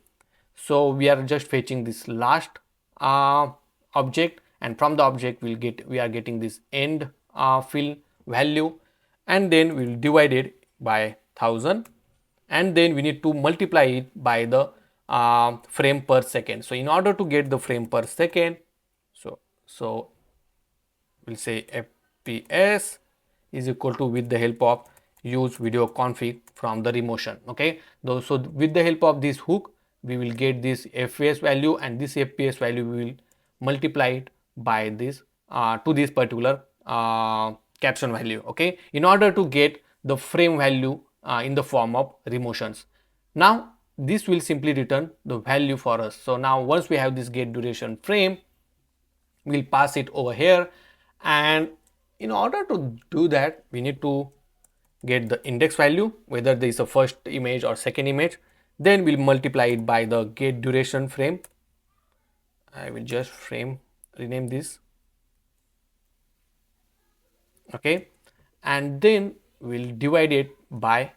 so we are just fetching this last object, and from the object we are getting this end fill value, and then we'll divide it by 1000, and then we need to multiply it by the frame per second. So in order to get the frame per second, so we'll say fps is equal to, with the help of use video config from the Remotion. Okay, so with the help of this hook we will get this fps value, and this fps value we will multiply it by this to this particular caption value. Okay, in order to get the frame value in the form of Remotions. Now this will simply return the value for us. So now once we have this get duration frame, we'll pass it over here, and in order to do that we need to get the index value, whether there is a first image or second image, then we'll multiply it by the get duration frame. I will just rename this. Okay, and then we'll divide it by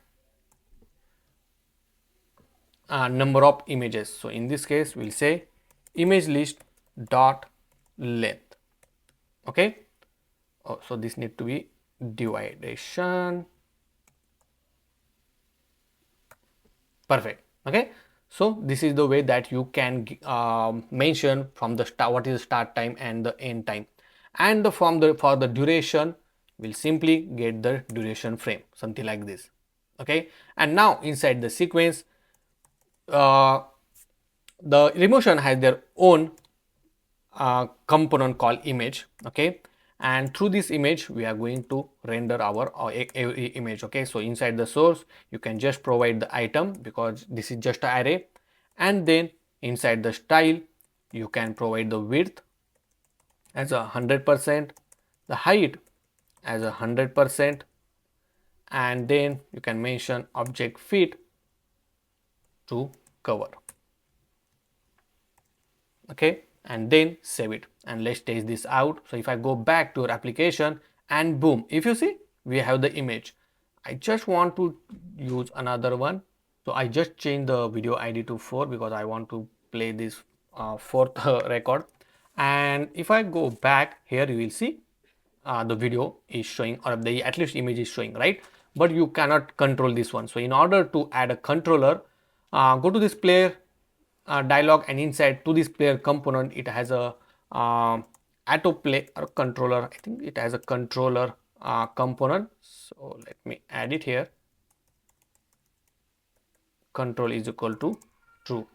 number of images. So in this case, we'll say image list dot length. Okay. Oh, so this need to be dividation. Perfect. Okay. So this is the way that you can mention from the start what is the start time and the end time, and for the duration we'll simply get the duration frame, something like this. Okay. And now inside the sequence, the remotion has their own component called image. Okay. And through this image we are going to render our image. Okay. So inside the source you can just provide the item because this is just an array, and then inside the style you can provide the width as 100%, the height as 100%, and then you can mention object fit to cover. Okay. And then save it, and let's test this out. So if I go back to our application, and boom, if you see we have the image. I just want to use another one, so I just changed the video ID to 4 because I want to play this fourth record. And if I go back here, you will see the video is showing, or the at least image is showing, right? But you cannot control this one. So in order to add a controller, go to this player dialog, and inside to this player component it has a auto play or controller. I think it has a controller component. So let me add it here. Control is equal to true.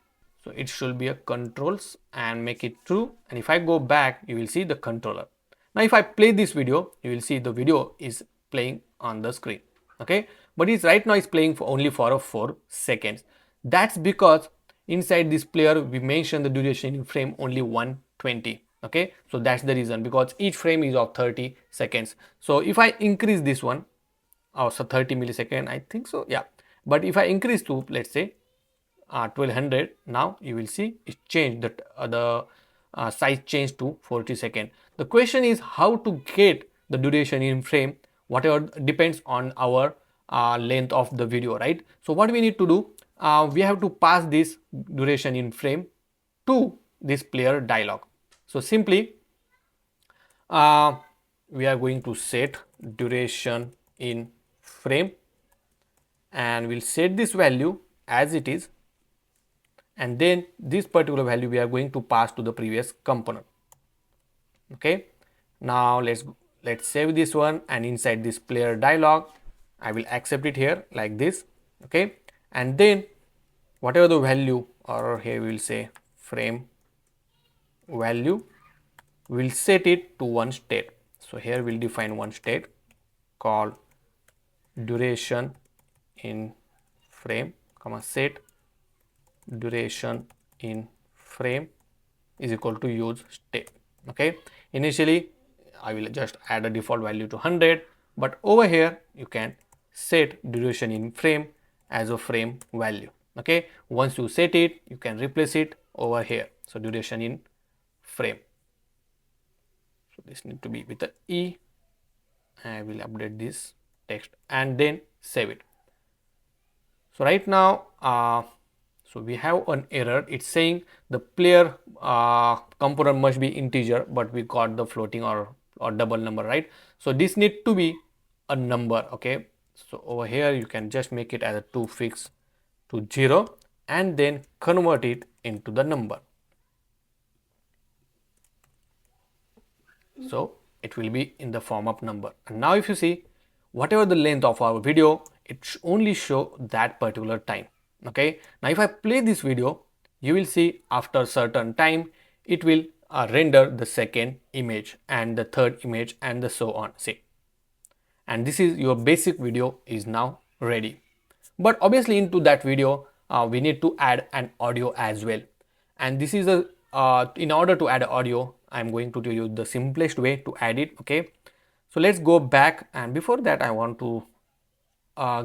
So it should be a controls and make it true. And if I go back, you will see the controller. Now if I play this video, you will see the video is playing on the screen. Okay, but it's right now it's playing for only for 4 seconds. That's because inside this player we mentioned the duration in frame only 120. Okay, so that's the reason, because each frame is of 30 seconds. So if I increase this one, so 30 millisecond, I think so, yeah. But if I increase to, let's say 1200, now you will see it changed, that the size changed to 40 seconds. The question is how to get the duration in frame, whatever depends on our length of the video, right? So what we need to do, we have to pass this duration in frame to this player dialog. So simply we are going to set duration in frame, and we'll set this value as it is, and then this particular value we are going to pass to the previous component. Okay, now let's save this one, and inside this player dialog I will accept it here like this. Okay, and then whatever the value, or here we will say frame value, we'll set it to one state. So here we'll define one state called duration in frame, comma set duration in frame is equal to use state. Okay, initially I will just add a default value to 100, but over here you can set duration in frame as a frame value. Okay, once you set it, you can replace it over here. So duration in frame, so this need to be with the E. I will update this text and then save it. So right now so we have an error. It's saying the player component must be integer, but we got the floating or double number, right? So this need to be a number. Okay, so over here you can just make it as a 2 fix to 0 and then convert it into the number. So it will be in the form of number. And now if you see, whatever the length of our video, it only show that particular time. Okay, now if I play this video, you will see after certain time it will render the second image and the third image and the so on. See, and this is your basic video is now ready. But obviously into that video we need to add an audio as well, and this is a in order to add audio I'm going to tell you the simplest way to add it. Okay, so let's go back, and before that I want to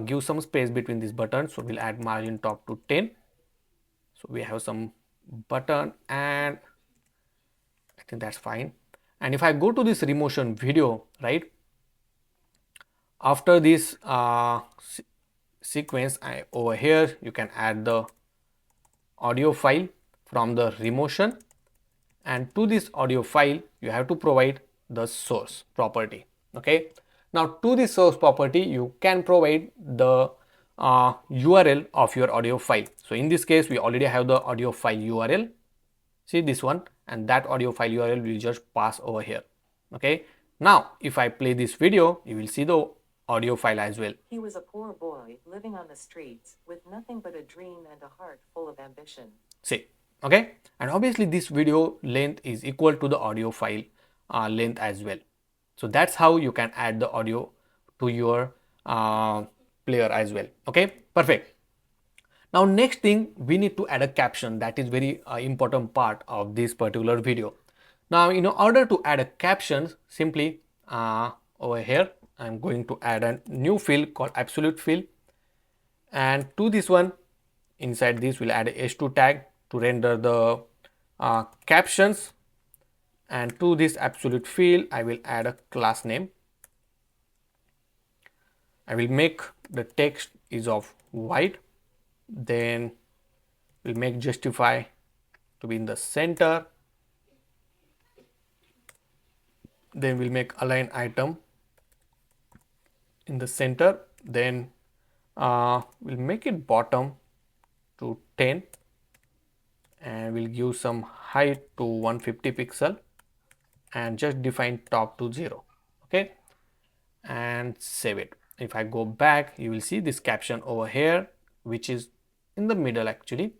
give some space between these buttons. So we'll add margin top to 10. So we have some button, and I think that's fine. And if I go to this remotion video, right, after this sequence, over here you can add the audio file from the remotion, and to this audio file you have to provide the source property. Okay, now to this source property you can provide the URL of your audio file. So in this case we already have the audio file URL, see this one, and that audio file URL will just pass over here. Okay, now if I play this video you will see the audio file as well. He was a poor boy living on the streets with nothing but a dream and a heart full of ambition. See, okay, and obviously this video length is equal to the audio file length as well. So that's how you can add the audio to your player as well. Okay, perfect. Now next thing, we need to add a caption. That is very important part of this particular video. Now in order to add a caption, simply over here I'm going to add a new field called absolute field, and to this one, inside this we'll add a h2 tag to render the captions, and to this absolute field I will add a class name. I will make the text is of white, then we'll make justify to be in the center, then we'll make align item in the center, then we'll make it bottom to 10, and we'll give some height to 150 pixel and just define top to 0. Okay, and save it. If I go back you will see this caption over here which is in the middle actually,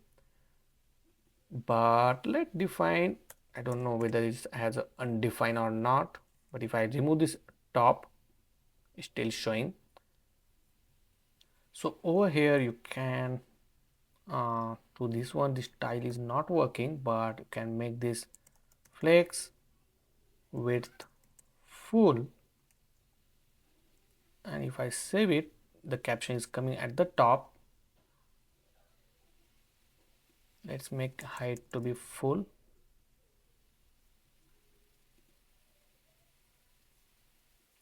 but let's define, I don't know whether it has a undefined or not, but if I remove this top it's still showing. So over here you can to this one, this style is not working, but you can make this flex width full, and if I save it the caption is coming at the top. Let's make height to be full.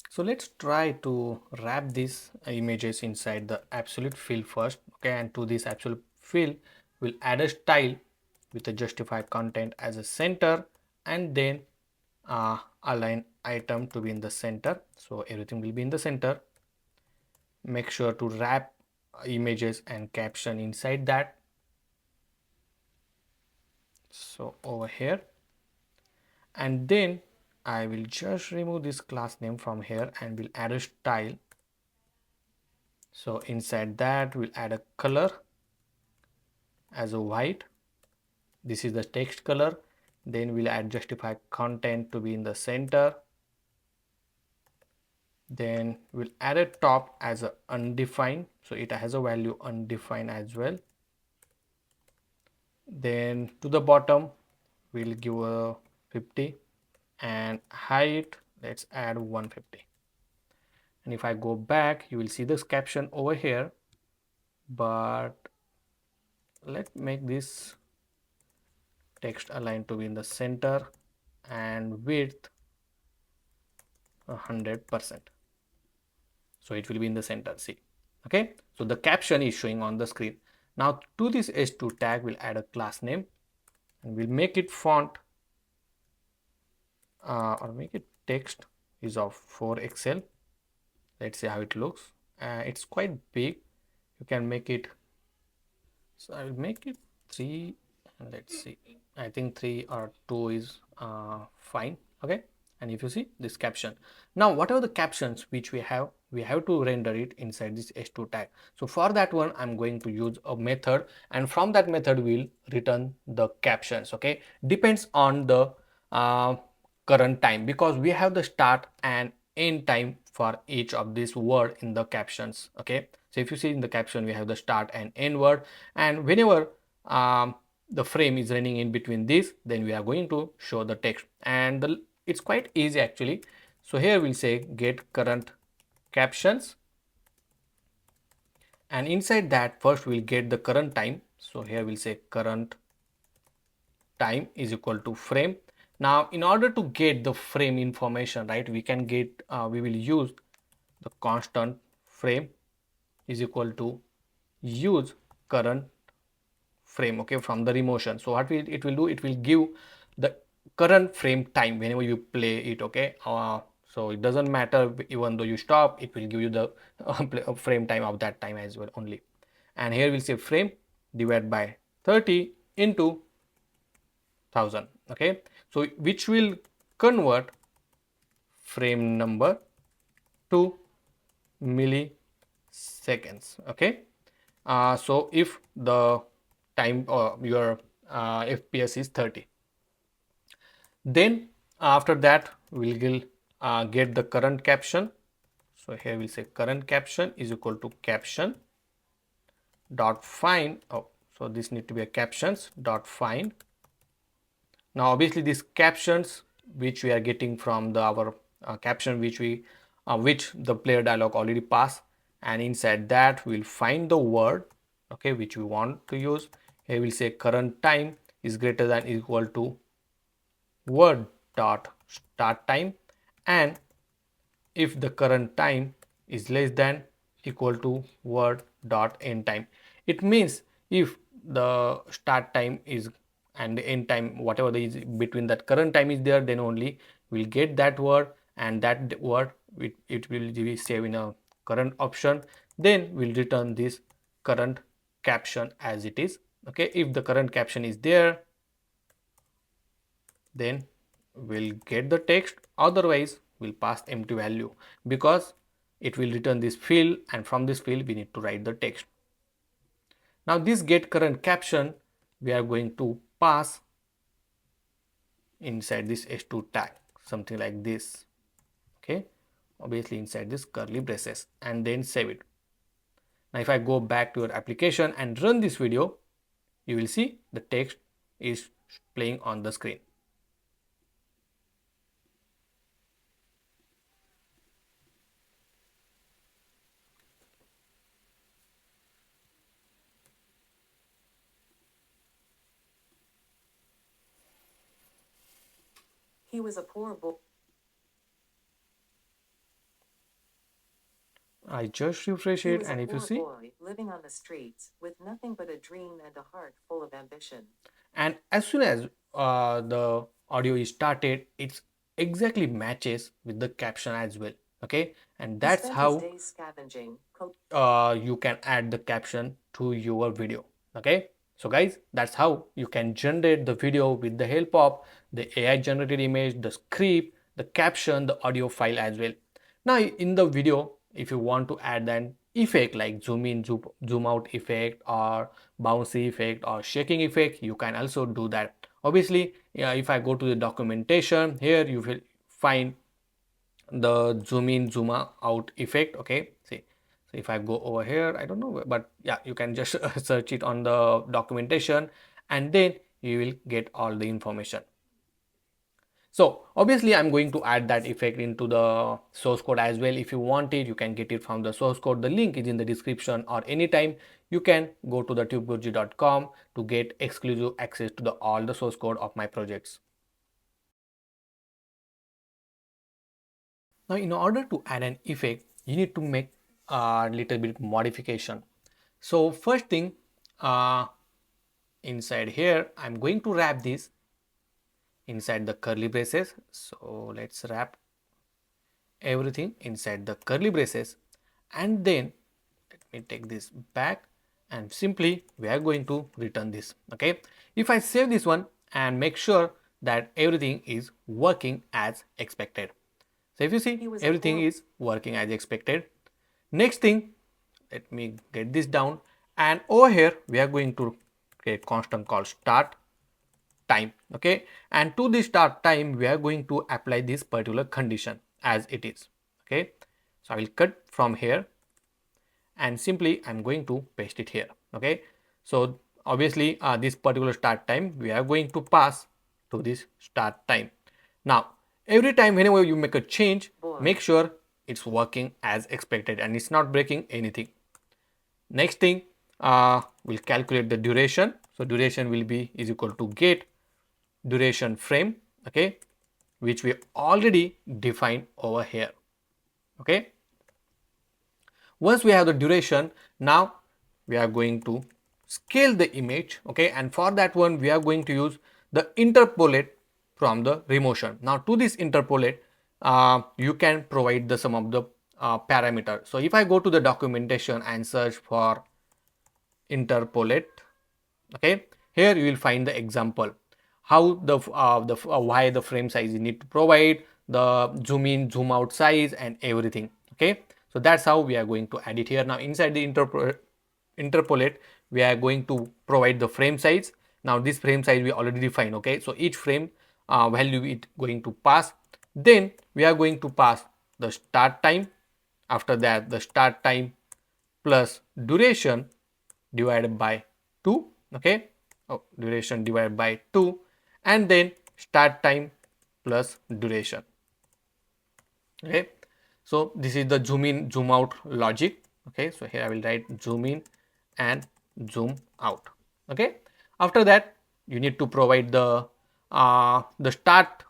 So let's try to wrap these images inside the absolute field first. Okay, and to this absolute field we'll add a style with a justify content as a center, and then align item to be in the center, so everything will be in the center. Make sure to wrap images and caption inside that. So over here, and then I will just remove this class name from here and we'll add a style. So inside that we'll add a color as a white. This is the text color. Then we'll add justify content to be in the center. Then we'll add a top as a undefined, so it has a value undefined as well. Then to the bottom we'll give a 50, and height let's add 150. And if I go back you will see this caption over here, but let's make this text align to be in the center and width 100%, so it will be in the center. See, okay, so the caption is showing on the screen. Now to this h2 tag we'll add a class name, and we'll make it font or make it text is of 4XL. Let's see how it looks. It's quite big. You can make it, so I will make it 3, and let's see, I think 3 or 2 is fine. Okay, and if you see this caption, now whatever the captions which we have to render it inside this h2 tag. So for that one I'm going to use a method, and from that method we'll return the captions. Okay, depends on the current time, because we have the start and end time for each of this word in the captions. Okay, so if you see in the caption we have the start and end word, and whenever the frame is running in between this, then we are going to show the text, and it's quite easy actually. So here we'll say get current captions, and inside that first we'll get the current time. So here we'll say current time is equal to frame. Now in order to get the frame information, right, we will use the constant frame is equal to use current frame, okay, from the remotion. So what it will do, it will give the current frame time whenever you play it, okay. So it doesn't matter, even though you stop, it will give you the frame time of that time as well only. And here we'll say frame divided by 30 into 1000, okay. So which will convert frame number to milliseconds, okay. So if the time or your FPS is 30, then after that we'll get the current caption. So here we'll say current caption is equal to caption dot find. Oh, so this need to be a captions dot find. Now obviously these captions which we are getting from the our caption which the player dialog already passed, and inside that we'll find the word, okay, which we want to use. Here we'll say current time is greater than equal to word dot start time, and if the current time is less than equal to word dot end time. It means if the start time is and the end time, whatever is between that current time is there, then only we'll get that word, and that word it will be saved in a current option. Then we'll return this current caption as it is, okay. If the current caption is there, then we'll get the text, otherwise we'll pass empty value, because it will return this field, and from this field we need to write the text. Now this get current caption we are going to pass inside this h2 tag, something like this, okay, obviously inside this curly braces, and then save it. Now if I go back to your application and run this video, you will see the text is playing on the screen. He was a poor boy. I just refresh He it, was a and if you poor see, boy living on the streets with nothing but a dream and a heart full of ambition. and as soon as the audio is started, it's exactly matches with the caption as well, okay. And He that's spent his how days scavenging, you can add the caption to your video, okay. So guys, that's how you can generate the video with the help of the AI generated image, the script, the caption, the audio file as well. Now in the video, if you want to add an effect like zoom in, zoom out effect, or bouncy effect, or shaking effect, you can also do that. Obviously, yeah, if I go to the documentation, here you will find the zoom in zoom out effect, okay. See, so if I go over here, I don't know, but yeah, you can just search it on the documentation, and then you will get all the information. So obviously I'm going to add that effect into the source code as well. If you want it, you can get it from the source code. The link is in the description, or anytime you can go to the tubeburji.com to get exclusive access to all the source code of my projects. Now in order to add an effect, you need to make a little bit modification. So first thing, uh, inside here I'm going to wrap this inside the curly braces. So let's wrap everything inside the curly braces, and then let me take this back, and simply we are going to return this, okay. If I save this one and make sure that everything is working as expected, so if you see everything is working as expected. Next thing, let me get this down, and over here we are going to create constant called start time, okay. And to the start time we are going to apply this particular condition as it is, okay. So I will cut from here, and simply I'm going to paste it here, okay. So obviously this particular start time we are going to pass to this start time. Now every time whenever you make a change, make sure it's working as expected and it's not breaking anything. Next thing, we'll calculate the duration. So duration will be is equal to get duration frame, okay, which we already defined over here, okay. Once we have the duration, now we are going to scale the image, okay, and for that one we are going to use the interpolate from the remotion. Now to this interpolate, you can provide the some of the parameter. So if I go to the documentation and search for interpolate, okay, here you will find the example how why the frame size you need to provide, the zoom in zoom out size and everything, okay. So that's how we are going to add it here. Now inside the interpolate we are going to provide the frame size. Now this frame size we already defined, okay, so each frame value it going to pass. Then we are going to pass the start time, after that the start time plus duration divided by 2, okay, duration divided by 2, and then start time plus duration, okay. So this is the zoom in zoom out logic, okay. So here I will write zoom in and zoom out, okay. After that you need to provide the start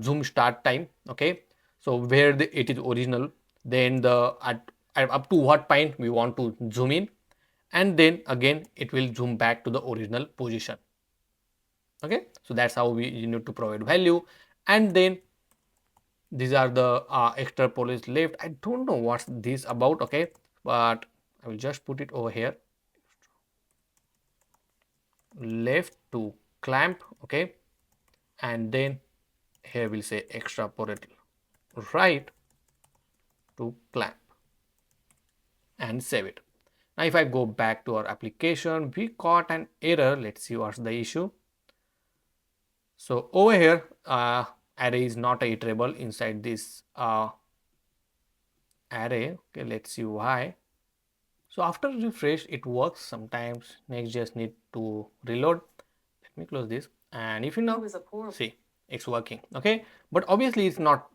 zoom start time, okay. So where it is original, then at up to what point we want to zoom in, and then again it will zoom back to the original position, okay. So that's how you need to provide value. And then these are the extra police left. I don't know what's this about, okay, but I will just put it over here, left to clamp, okay, and then here we'll say extrapolate right to clamp and save it. Now if I go back to our application, we got an error. Let's see what's the issue. So over here array is not iterable inside this array, okay. Let's see why. So after refresh it works. Sometimes NextJs need to reload. Let me close this, and if you now see it's working, okay. But obviously it's not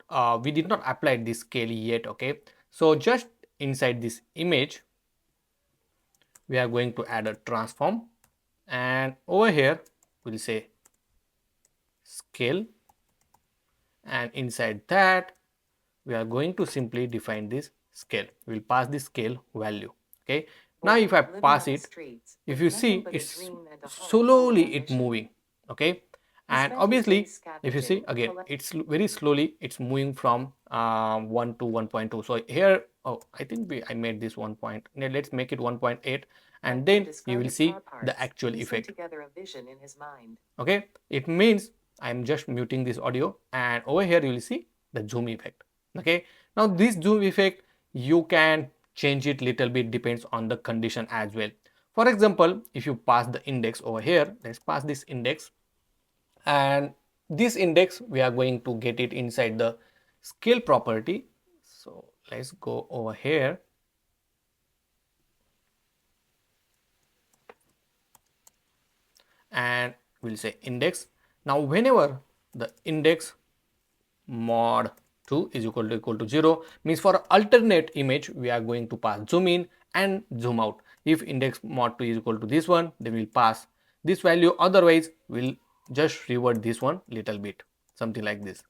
we did not apply this scale yet, okay. So just inside this image we are going to add a transform, and over here we'll say scale, and inside that we are going to simply define this scale. We will pass the scale value, okay. Now if I pass it, if you see it's slowly it moving, okay. And obviously if you see again it's very slowly it's moving from 1 to 1.2. So here, oh, I think I made this 1 point, let's make it 1.8, and then you will see the actual effect, okay. It means I'm just muting this audio, and over here you will see the zoom effect, okay. Now this zoom effect you can change it little bit, depends on the condition as well. For example, if you pass the index over here, let's pass this index, and this index we are going to get it inside the scale property. So let's go over here, and we'll say index. Now whenever the index mod 2 is equal to 0, means for alternate image we are going to pass zoom in and zoom out. If index mod 2 is equal to this one, then we'll pass this value, otherwise we'll just revert this one little bit, something like this,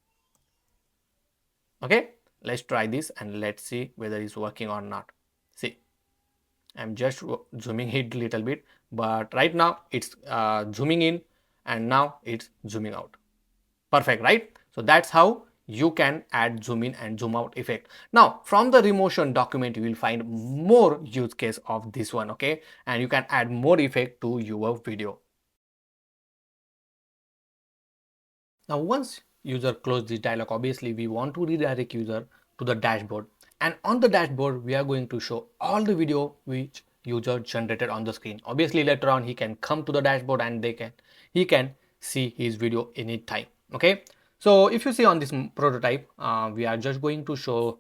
okay. Let's try this and let's see whether it's working or not. See, I'm just zooming it little bit, but right now it's zooming in and now it's zooming out. Perfect, right? So that's how you can add zoom in and zoom out effect. Now from the remotion document you will find more use case of this one, okay, and you can add more effect to your video. Now once user close this dialog, obviously we want to redirect user to the dashboard, and on the dashboard we are going to show all the video which user generated on the screen. Obviously later on he can come to the dashboard and he can see his video anytime, okay. So if you see on this prototype, we are just going to show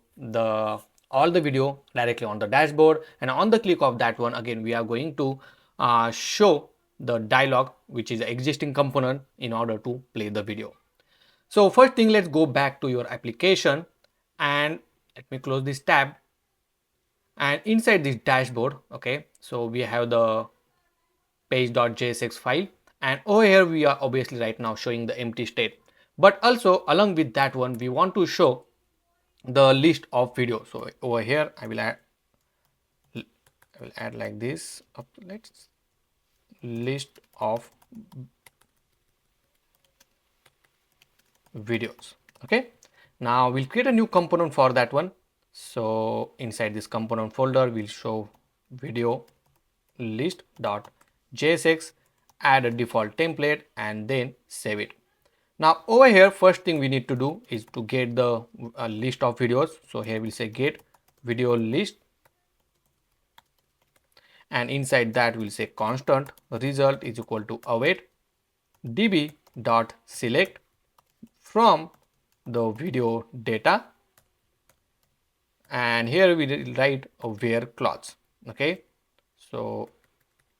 all the video directly on the dashboard, and on the click of that one again we are going to show the dialog which is the existing component in order to play the video. So first thing, let's go back to your application, and let me close this tab, and inside this dashboard, okay, so we have the page.jsx file, and over here we are obviously right now showing the empty state, but also along with that one we want to show the list of videos. So over here I will I will add like this. Let's list of videos. Okay, now we'll create a new component for that one. So inside this component folder, we'll show video list.jsx, add a default template and then save it. Now over here, first thing we need to do is to get the list of videos. So here we'll say get video list, and inside that we'll say constant result is equal to await db dot select from the video data, and here we will write a where clause. Okay, so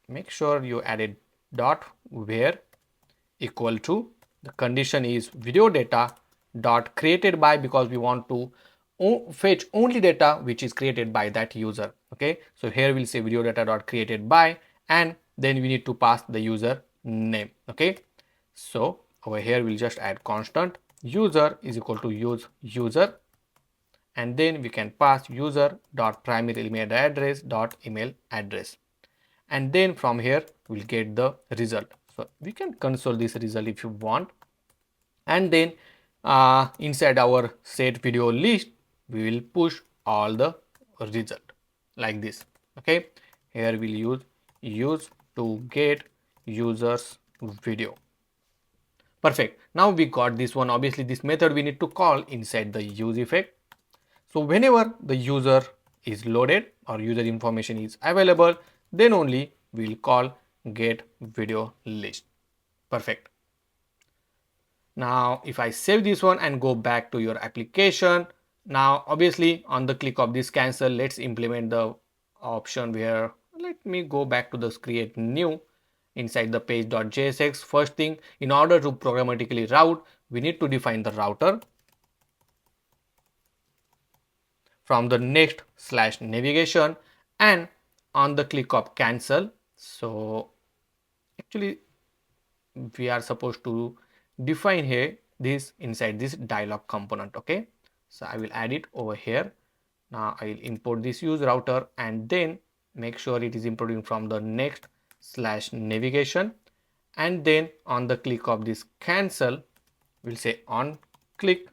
make sure you added dot where equal to, the condition is video data dot created by, because we want to fetch only data which is created by that user. Okay, so here we'll say video data dot created by, and then we need to pass the user name. Okay, so over here we'll just add constant user is equal to use user, and then we can pass user dot primary email address dot email address, and then from here we'll get the result. So we can console this result if you want, and then inside our set video list we will push all the result like this. Okay, here we'll use to get users video. Perfect. Now we got this one. Obviously this method we need to call inside the use effect. So whenever the user is loaded or user information is available, then only we'll call get video list. Perfect. Now if I save this one and go back to your application, now obviously on the click of this cancel, let's implement the option where, let me go back to this create new inside the page.jsx. First thing, in order to programmatically route, we need to define the router from the next/navigation, and on the click of cancel. So actually we are supposed to define here this inside this dialog component. Okay, so I will add it over here. Now I will import this use router and then make sure it is importing from the next/navigation, and then on the click of this cancel we'll say on click,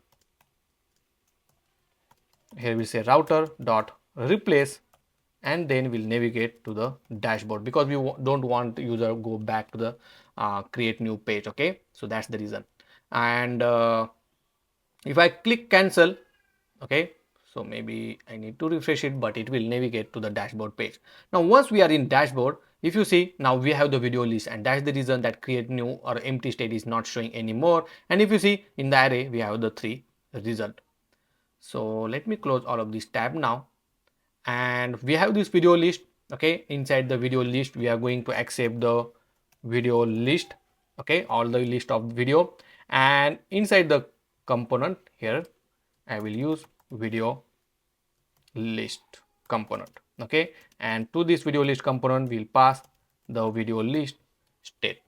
here we say router dot replace, and then we'll navigate to the dashboard because we don't want the user go back to the create new page. Okay, so that's the reason. And if I click cancel, okay, so maybe I need to refresh it, but it will navigate to the dashboard page. Now once we are in dashboard, if you see, now we have the video list, and that's the reason that create new or empty state is not showing anymore. And if you see in the array we have the 3 result. So let me close all of this tab now, and we have this video list. Okay, inside the video list we are going to accept the video list. Okay, all the list of video, and inside the component here I will use video list component. Okay, and to this video list component we'll pass the video list state.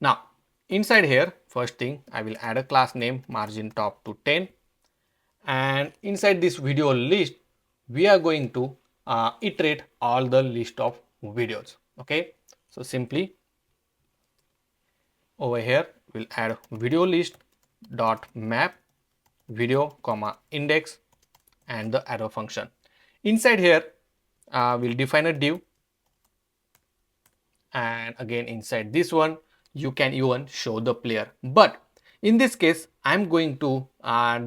Now inside here, first thing I will add a class name margin top to 10, and inside this video list we are going to iterate all the list of videos. Okay, so simply over here we'll add video list dot map video comma index and the arrow function. Inside here we'll define a div, and again inside this one you can even show the player, but in this case I'm going to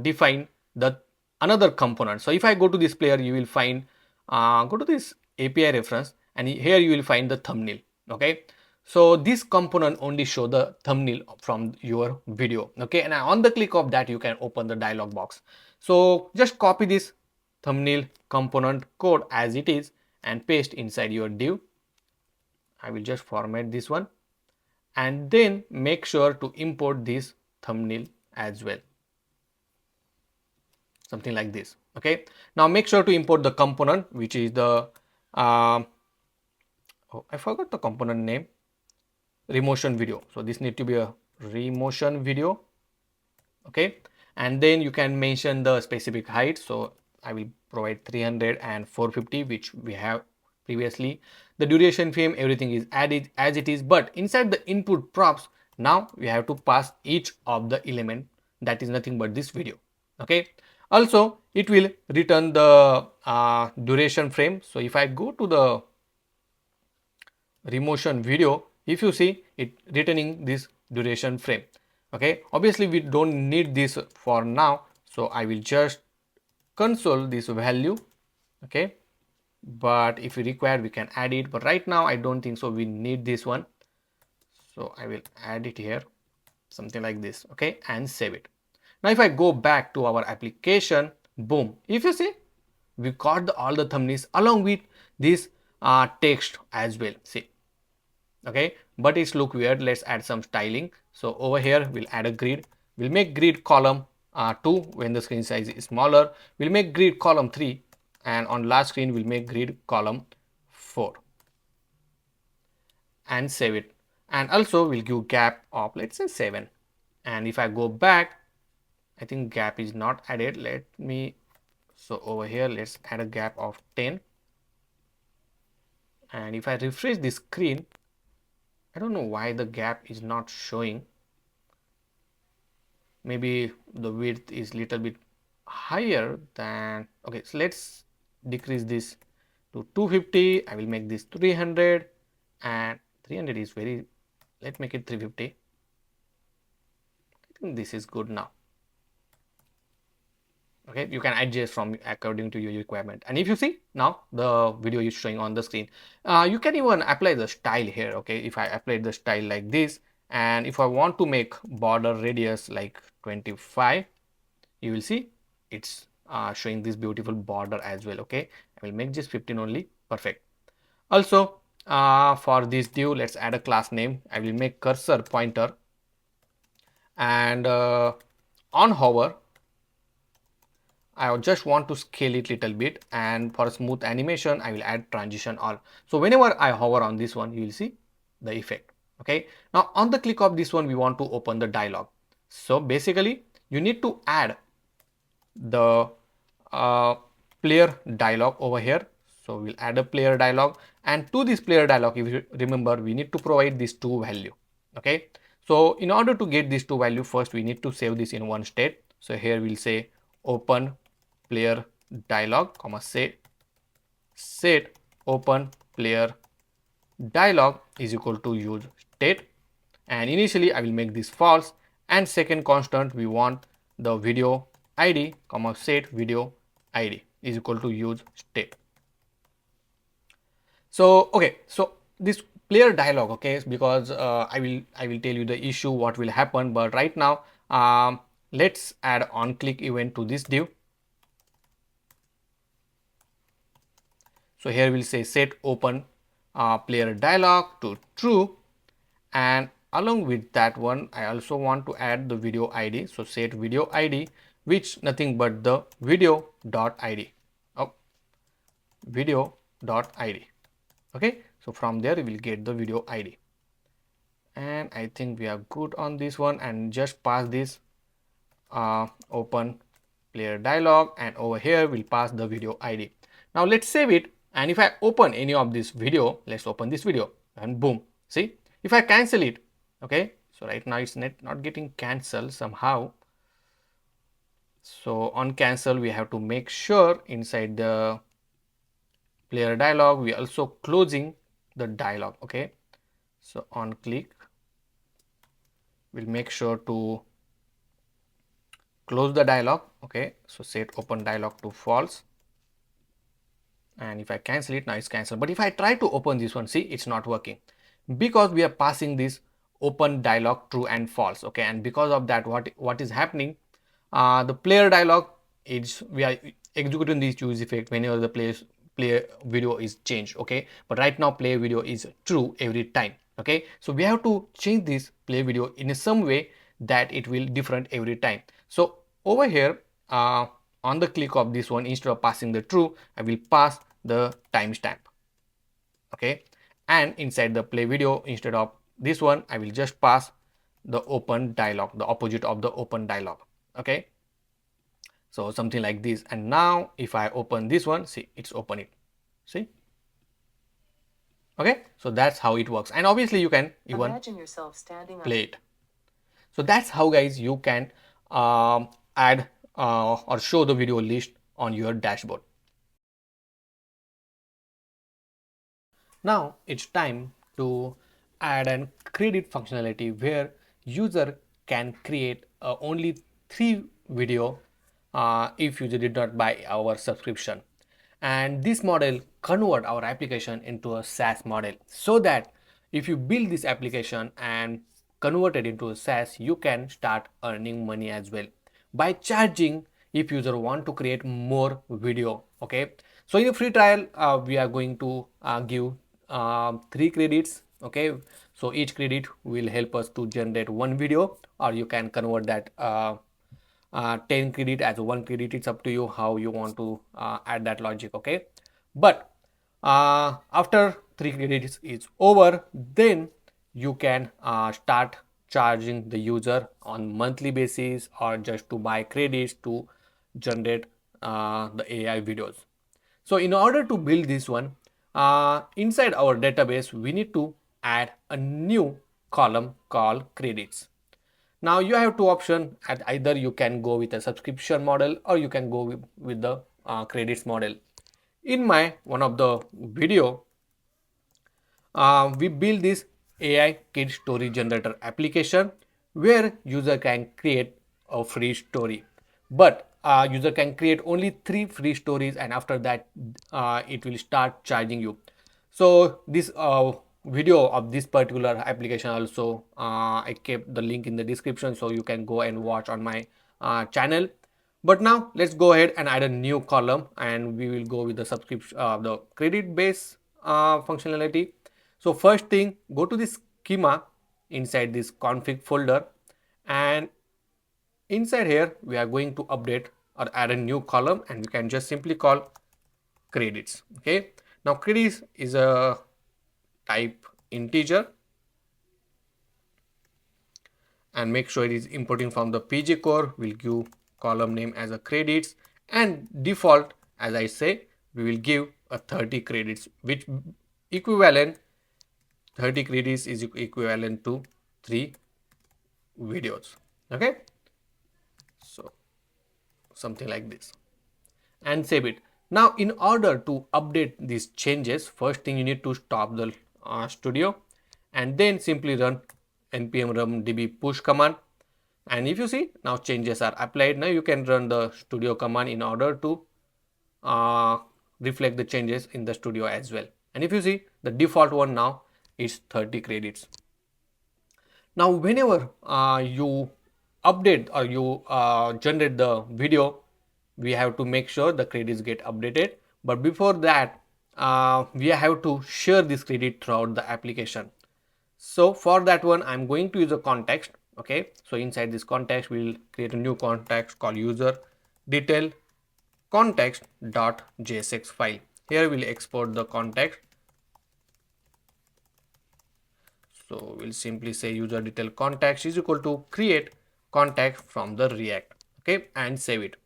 define the another component. So if I go to this player, you will find go to this API reference, and here you will find the thumbnail. Okay, so this component only show the thumbnail from your video. Okay, and on the click of that you can open the dialog box. So just copy this thumbnail component code as it is and paste inside your div. I will just format this one, and then make sure to import this thumbnail as well, something like this. Okay, now make sure to import the component which is the oh, I forgot the component name, remotion video. So this need to be a remotion video. Okay, and then you can mention the specific height. So I will provide 300 and 450, which we have previously. The duration frame, everything is added as it is, but inside the input props, now we have to pass each of the element, that is nothing but this video. Okay, also it will return the duration frame. So if I go to the remotion video, if you see it returning this duration frame. Okay, obviously we don't need this for now, so I will just console this value. Okay, but if we require we can add it, but right now I don't think so we need this one, so I will add it here, something like this. Okay, and save it. Now if I go back to our application, boom, if you see we got all the thumbnails along with this text as well. See, okay, but it's look weird. Let's add some styling. So over here we'll add a grid. We'll make grid column 2 when the screen size is smaller. We'll make grid column 3, and on last screen we'll make grid column 4 and save it. And also we'll give gap of, let's say, 7. And if I go back, I think gap is not added. Let me, so over here let's add a gap of 10. And if I refresh the screen, I don't know why the gap is not showing. Maybe the width is little bit higher than, okay, so let's decrease this to 250. I will make this 300, and 300 is very, let's make it 350. I think this is good now. Okay, you can adjust from according to your requirement. And if you see now the video is showing on the screen, you can even apply the style here. Okay, if I apply the style like this, and if I want to make border radius like 25, you will see it's showing this beautiful border as well. Okay, I will make this 15 only. Perfect. Also for this div, let's add a class name. I will make cursor pointer, and on hover I just want to scale it little bit, and for smooth animation I will add transition all. So whenever I hover on this one, you will see the effect. Okay, now on the click of this one we want to open the dialog. So basically you need to add the player dialog over here. So we'll add a player dialog, and to this player dialog, if you remember, we need to provide these two value. Okay, so in order to get these two value, first we need to save this in one state. So here we'll say open player dialog comma set open player dialog is equal to use state, and initially I will make this false, and second constant we want the video id comma set video id is equal to use state. So okay, so this player dialog, okay, because I will tell you the issue what will happen, but right now let's add on click event to this div. So here we'll say set open player dialog to true, and along with that one I also want to add the video id. So set video id, which nothing but the video.id. Oh, video.id. Okay, so from there we will get the video id, and I think we are good on this one, and just pass this open player dialog, and over here we'll pass the video id. Now let's save it, and if I open any of this video, let's open this video, and boom, see, if I cancel it, okay, so right now it's not getting cancelled somehow. So on cancel we have to make sure inside the player dialog we also closing the dialog. Okay, so on click we'll make sure to close the dialog. Okay, so set open dialog to false, and if I cancel it, now it's cancelled. But if I try to open this one, see, it's not working because we are passing this open dialog true and false. Okay, and because of that what is happening, the player dialog is, we are executing this use effect whenever the player video is changed. Okay, but right now play video is true every time. Okay, so we have to change this play video in some way that it will different every time. So over here on the click of this one, instead of passing the true, I will pass the timestamp. Okay, and inside the play video, instead of this one, I will just pass the open dialog, the opposite of the open dialog. Okay, So something like this. And now if I open this one, see, it's open it. See? Okay, so that's how it works. And obviously you can even Imagine yourself standing up. play it. So that's how guys you can add or show the video list on your dashboard. Now it's time to add an credit functionality where user can create only 3 video if user did not buy our subscription. And this model convert our application into a SaaS model, so that if you build this application and convert it into a SaaS, you can start earning money as well by charging if user want to create more video. Okay, so in a free trial we are going to give 3 credits. Okay, so each credit will help us to generate 1 video, or you can convert that 10 credit as 1 credit. It's up to you how you want to add that logic. Okay, but after 3 credits is over, then you can start charging the user on monthly basis, or just to buy credits to generate the AI videos. So in order to build this one, inside our database, we need to add a new column called credits. Now you have 2 options. Either you can go with a subscription model, or you can go with the credits model. In my one of the video, we build this AI kid story generator application where user can create a free story, but user can create only 3 free stories, and after that it will start charging you. So this video of this particular application also I kept the link in the description, so you can go and watch on my channel. But now let's go ahead and add a new column, and we will go with the subscription the credit base functionality. So first thing, go to this schema inside this config folder, and inside here we are going to update or add a new column, and we can just simply call credits. Okay, now credits is a type integer, and make sure it is importing from the PG core. We'll give column name as a credits, and default, as I say, we will give a 30 credits, which equivalent 30 credits is equivalent to 3 videos. Okay, so something like this, and save it. Now in order to update these changes, first thing you need to stop the studio, and then simply run npm run db push command. And if you see, now changes are applied. Now you can run the studio command in order to reflect the changes in the studio as well. And if you see, the default one now is 30 credits. Now whenever you update or you generate the video, we have to make sure the credits get updated. But before that, we have to share this credit throughout the application. So for that one, I'm going to use a context. Okay, so inside this context, we'll create a new context called user detail context.jsx file. Here we'll export the context. So we'll simply say user detail context is equal to create context from the React. Okay, and save it.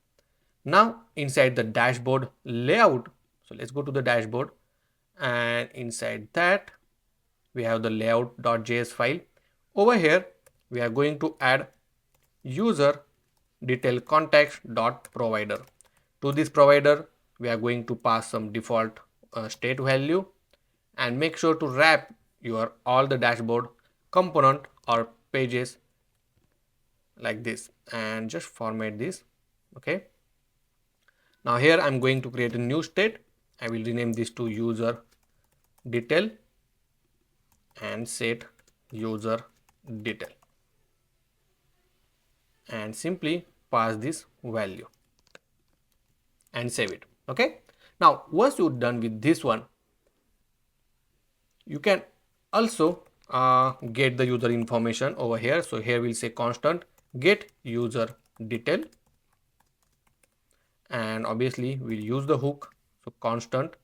Now inside the dashboard layout, so let's go to the dashboard, and inside that we have the layout.js file. Over here we are going to add user detail context dot provider. To this provider we are going to pass some default state value, and make sure to wrap your all the dashboard component or pages like this, and just format this. Okay, now here I'm going to create a new state. I will rename this to user detail and set user detail, and simply pass this value and save it. Okay, now once you're done with this one, you can also get the user information over here. So here we'll say constant get user detail, and obviously we'll use the hook. So constant,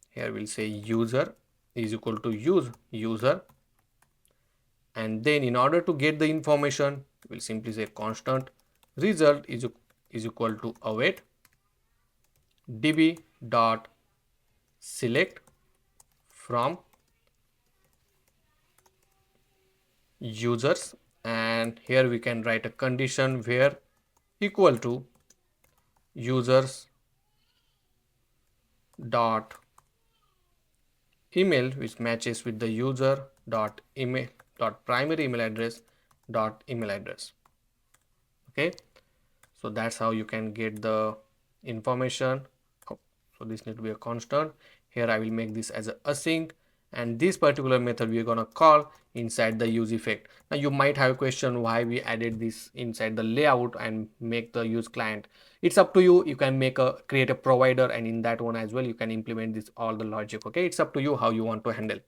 here we'll say user is equal to use user, and then in order to get the information, we'll simply say constant result is is equal to await db dot select from users, and here we can write a condition where equal to users dot email which matches with the user dot email dot primary email address dot email address. Okay, so that's how you can get the information. So this need to be a constant. Here I will make this as a async, and this particular method we are gonna call inside the use effect. Now you might have a question why we added this inside the layout and make the use client. It's up to you. You can create a provider, and in that one as well you can implement this all the logic. Okay, it's up to you how you want to handle.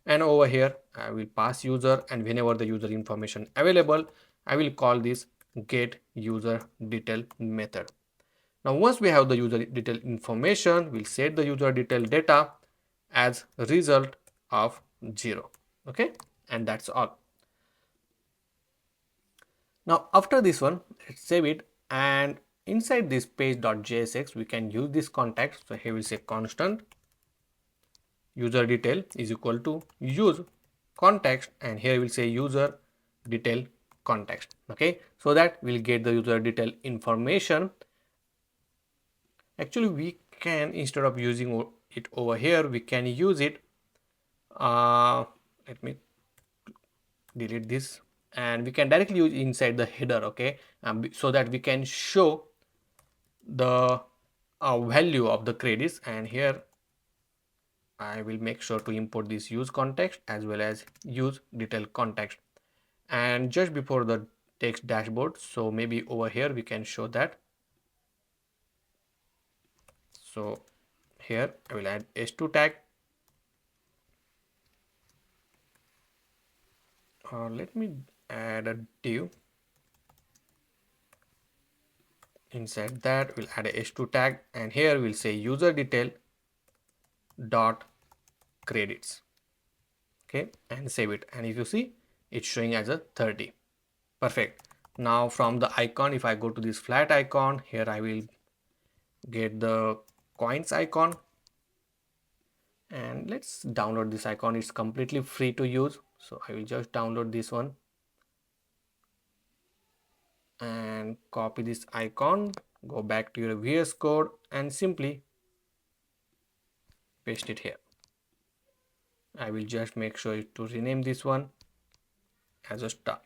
And over here I will pass user, and whenever the user information available I will call this get user detail method. Now once we have the user detail information, we'll set the user detail data as result of 0. Okay, and that's all. Now after this one, let's save it, and inside this page.jsx we can use this context. So here we'll say constant user detail is equal to use context, and here we'll say user detail context. Okay, so that we'll get the user detail information. Actually we can, instead of using it over here, we can use it, let me delete this, and we can directly use inside the header. Okay, so that we can show the value of the credits, and here I will make sure to import this use context as well as use detail context, and just before the text dashboard, so maybe over here we can show that. So here I will add h2 tag, let me add a div. Inside that we'll add a h2 tag, and here we'll say user detail dot credits. Okay, and save it, and if you see it's showing as a 30. Perfect. Now from the icon, if I go to this flat icon, here I will get the coins icon, and let's download this icon. It's completely free to use, so I will just download this one and copy this icon, go back to your VS Code and simply paste it here. I will just make sure to rename this one as a star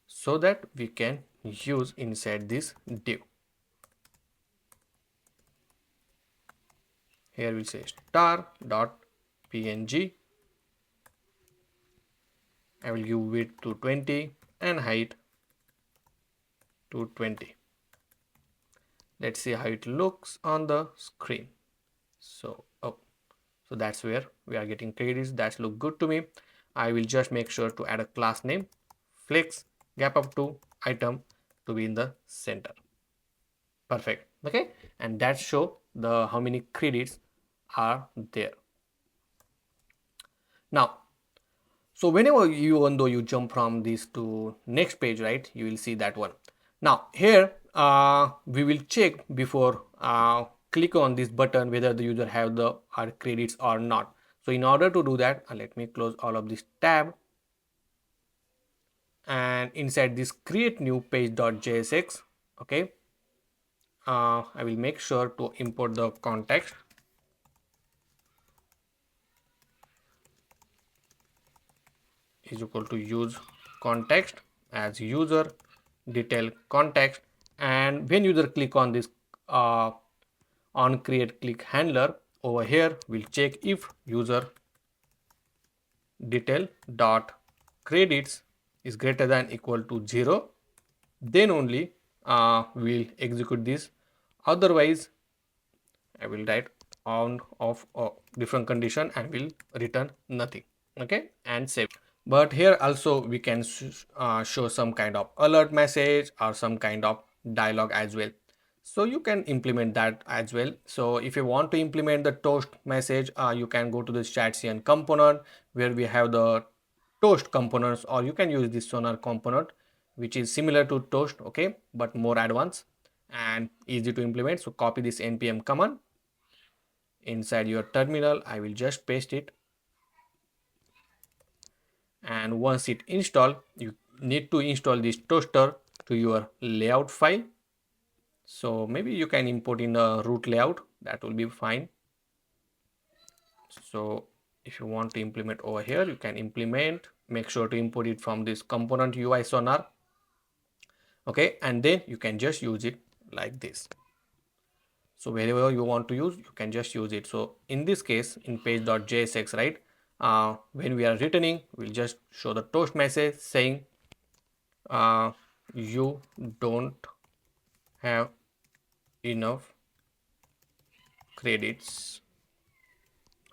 so that we can use inside this div. Here we'll say star dot png. I will give width to 20 and height to 20. Let's see how it looks on the screen. So so that's where we are getting credits. That's look good to me. I will just make sure to add a class name flex gap up to item to be in the center. Perfect. Okay, and that show the how many credits are there. Now, so whenever even though you jump from this to next page, right, you will see that one. Now here we will check before click on this button whether the user have the credits or not. So in order to do that, let me close all of this tab, and inside this create new page.jsx, okay, I will make sure to import the context is equal to use context as user detail context, and when user click on this on create click handler, over here we'll check if user detail dot credits is greater than equal to 0, then only we'll execute this. Otherwise I will write on off or different condition and will return nothing. Okay, and save. But here also we can show some kind of alert message or some kind of dialog as well, so you can implement that as well. So if you want to implement the toast message, you can go to this chatcn component where we have the toast components, or you can use this sonar component which is similar to Toast, okay, but more advanced and easy to implement. So copy this npm command inside your terminal. I will just paste it, and once it install, you need to install this toaster to your layout file. So maybe you can import in a root layout, that will be fine. So if you want to implement over here, you can implement, make sure to import it from this component UI sonar, okay, and then you can just use it like this. So wherever you want to use, you can just use it. So in this case, in page.jsx, right, when we are returning, we'll just show the toast message saying you don't have enough credits,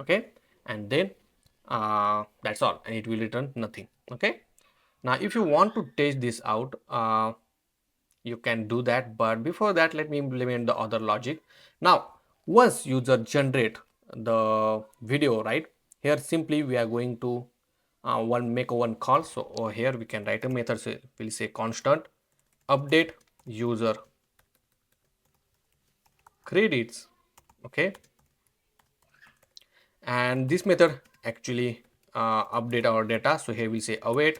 okay, and then that's all, and it will return nothing. Okay, now if you want to test this out, you can do that, but before that let me implement the other logic. Now once user generate the video, right, here simply we are going to make a one call. So over here we can write a method, so we'll say constant update user credits, okay, and this method actually update our data. So here we say await,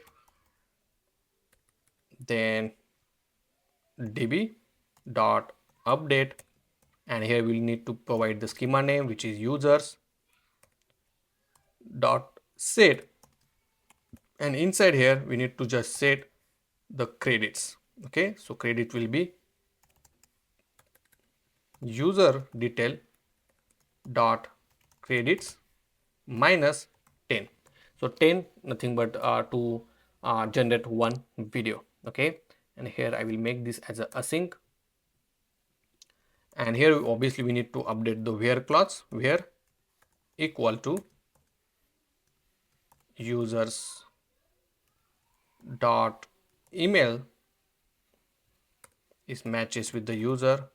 then db dot update, and here we'll need to provide the schema name, which is users dot set, and inside here we need to just set the credits. Okay, so credit will be user detail dot credits minus 10. So 10 nothing but to generate one video. Okay, and here I will make this as a async, and here obviously we need to update the where clause, where equal to users dot email is matches with the user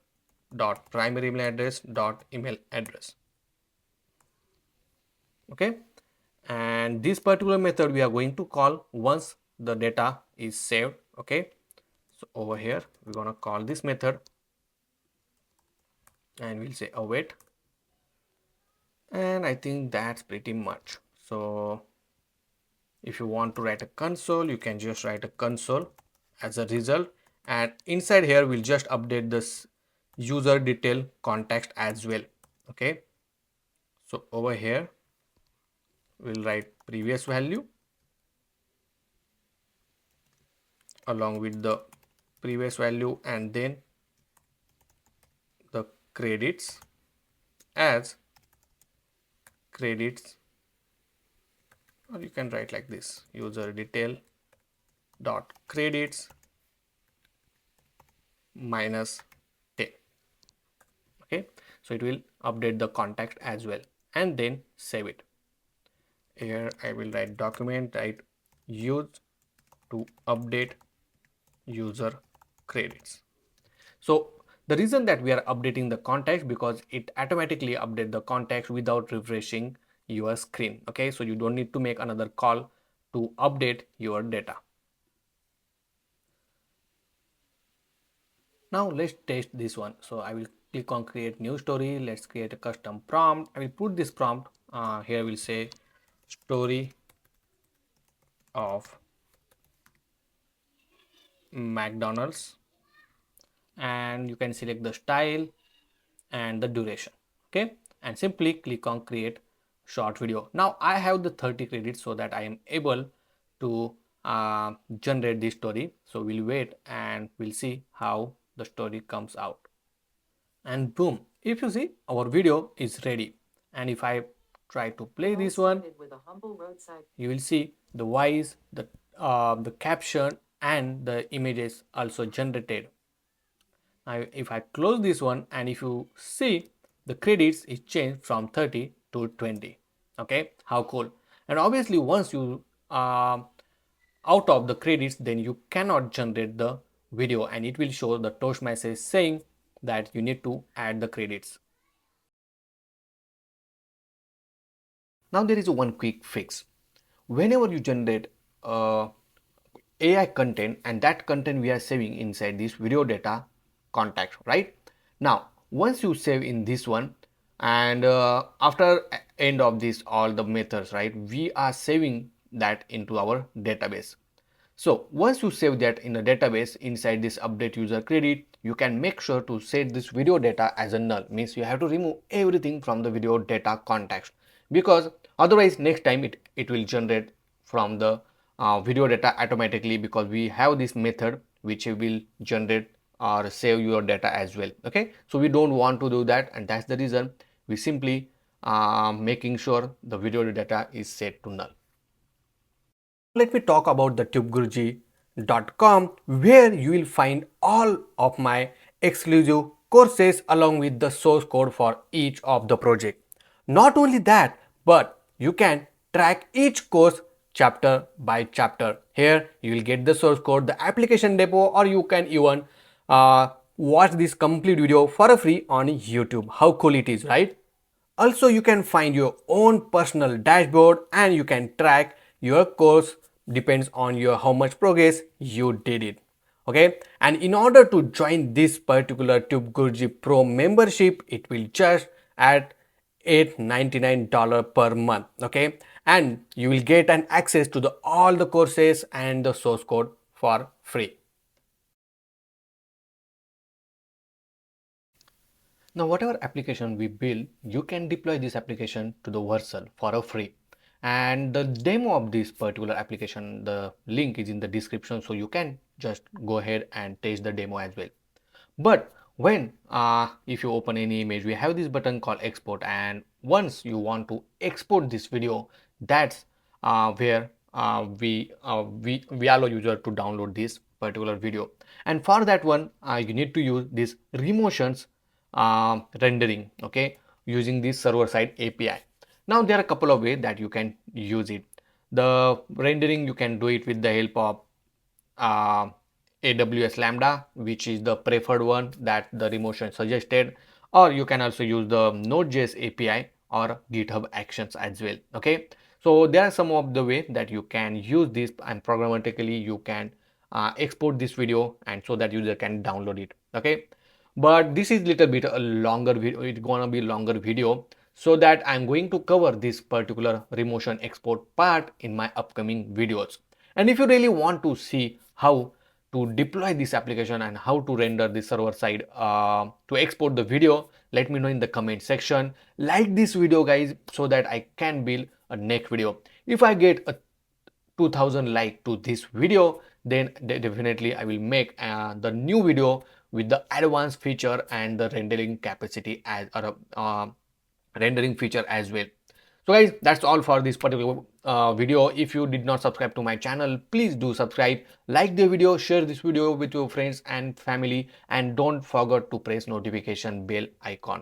dot primary email address dot email address. Okay, and this particular method we are going to call once the data is saved. Okay, so over here we're gonna call this method, and we'll say await, and I think that's pretty much. So if you want to write a console, you can just write a console as a result, and inside here we'll just update this user detail context as well. Okay, so over here we'll write previous value along with the previous value, and then the credits as credits, or you can write like this, user detail dot credits minus 10. Okay, so it will update the context as well, and then save it. Here I will write document, write use to update user credits. So the reason that we are updating the context, because it automatically update the context without refreshing your screen. Okay, so you don't need to make another call to update your data. Now let's test this one. So I will click on create new story. Let's create a custom prompt. I will put this prompt here. We'll say story of McDonald's, and you can select the style and the duration. Okay, and simply click on create short video. Now I have the 30 credits, so that I am able to generate this story. So we'll wait and we'll see how the story comes out. And boom, if you see, our video is ready. And if I try to play this one, you will see the voice, the caption, and the images also generated. Now if I close this one, and if you see, the credits is changed from 30 to 20. Okay, how cool. And obviously once you out of the credits, then you cannot generate the video, and it will show the toast message saying that you need to add the credits. Now there is one quick fix. Whenever you generate a AI content, and that content we are saving inside this video data context, right? Now, once you save in this one, and after end of this all the methods, right, we are saving that into our database. So once you save that in a database inside this update user credit, you can make sure to set this video data as a null. Means you have to remove everything from the video data context, because otherwise next time it will generate from the video data automatically, because we have this method which will generate or save your data as well. Okay, so we don't want to do that, and that's the reason we simply making sure the video data is set to null. Let me talk about the tubeguruji.com, where you will find all of my exclusive courses along with the source code for each of the project. Not only that, but you can track each course chapter by chapter. Here you will get the source code, the application demo, or you can even watch this complete video for free on YouTube. How cool it is, right? Also, you can find your own personal dashboard, and you can track your course depends on your how much progress you did it. Okay, and in order to join this particular Tube Guruji Pro membership, it will just at $899 per month. Okay, and you will get an access to the all the courses and the source code for free. Now, whatever application we build, you can deploy this application to the version for a free. And the demo of this particular application, the link is in the description, so you can just go ahead and test the demo as well. But when if you open any image, we have this button called export, and once you want to export this video, that's where we allow user to download this particular video. And for that one, you need to use this remotions rendering, okay, using this server side API. Now there are a couple of ways that you can use it. The rendering, you can do it with the help of AWS Lambda, which is the preferred one that the remotion suggested, or you can also use the Node.js API or GitHub Actions as well. Okay, so there are some of the way that you can use this, and programmatically you can export this video, and so that user can download it. Okay, but this is little bit a longer video, it's gonna be longer video, so that I'm going to cover this particular remotion export part in my upcoming videos. And if you really want to see how to deploy this application and how to render the server side to export the video, let me know in the comment section. Like this video guys, so that I can build a next video. If I get a 2000 like to this video, then definitely I will make the new video with the advanced feature and the rendering capacity as rendering feature as well. So guys, that's all for this particular video. If you did not subscribe to my channel, please do subscribe, like the video, share this video with your friends and family, and don't forget to press notification bell icon.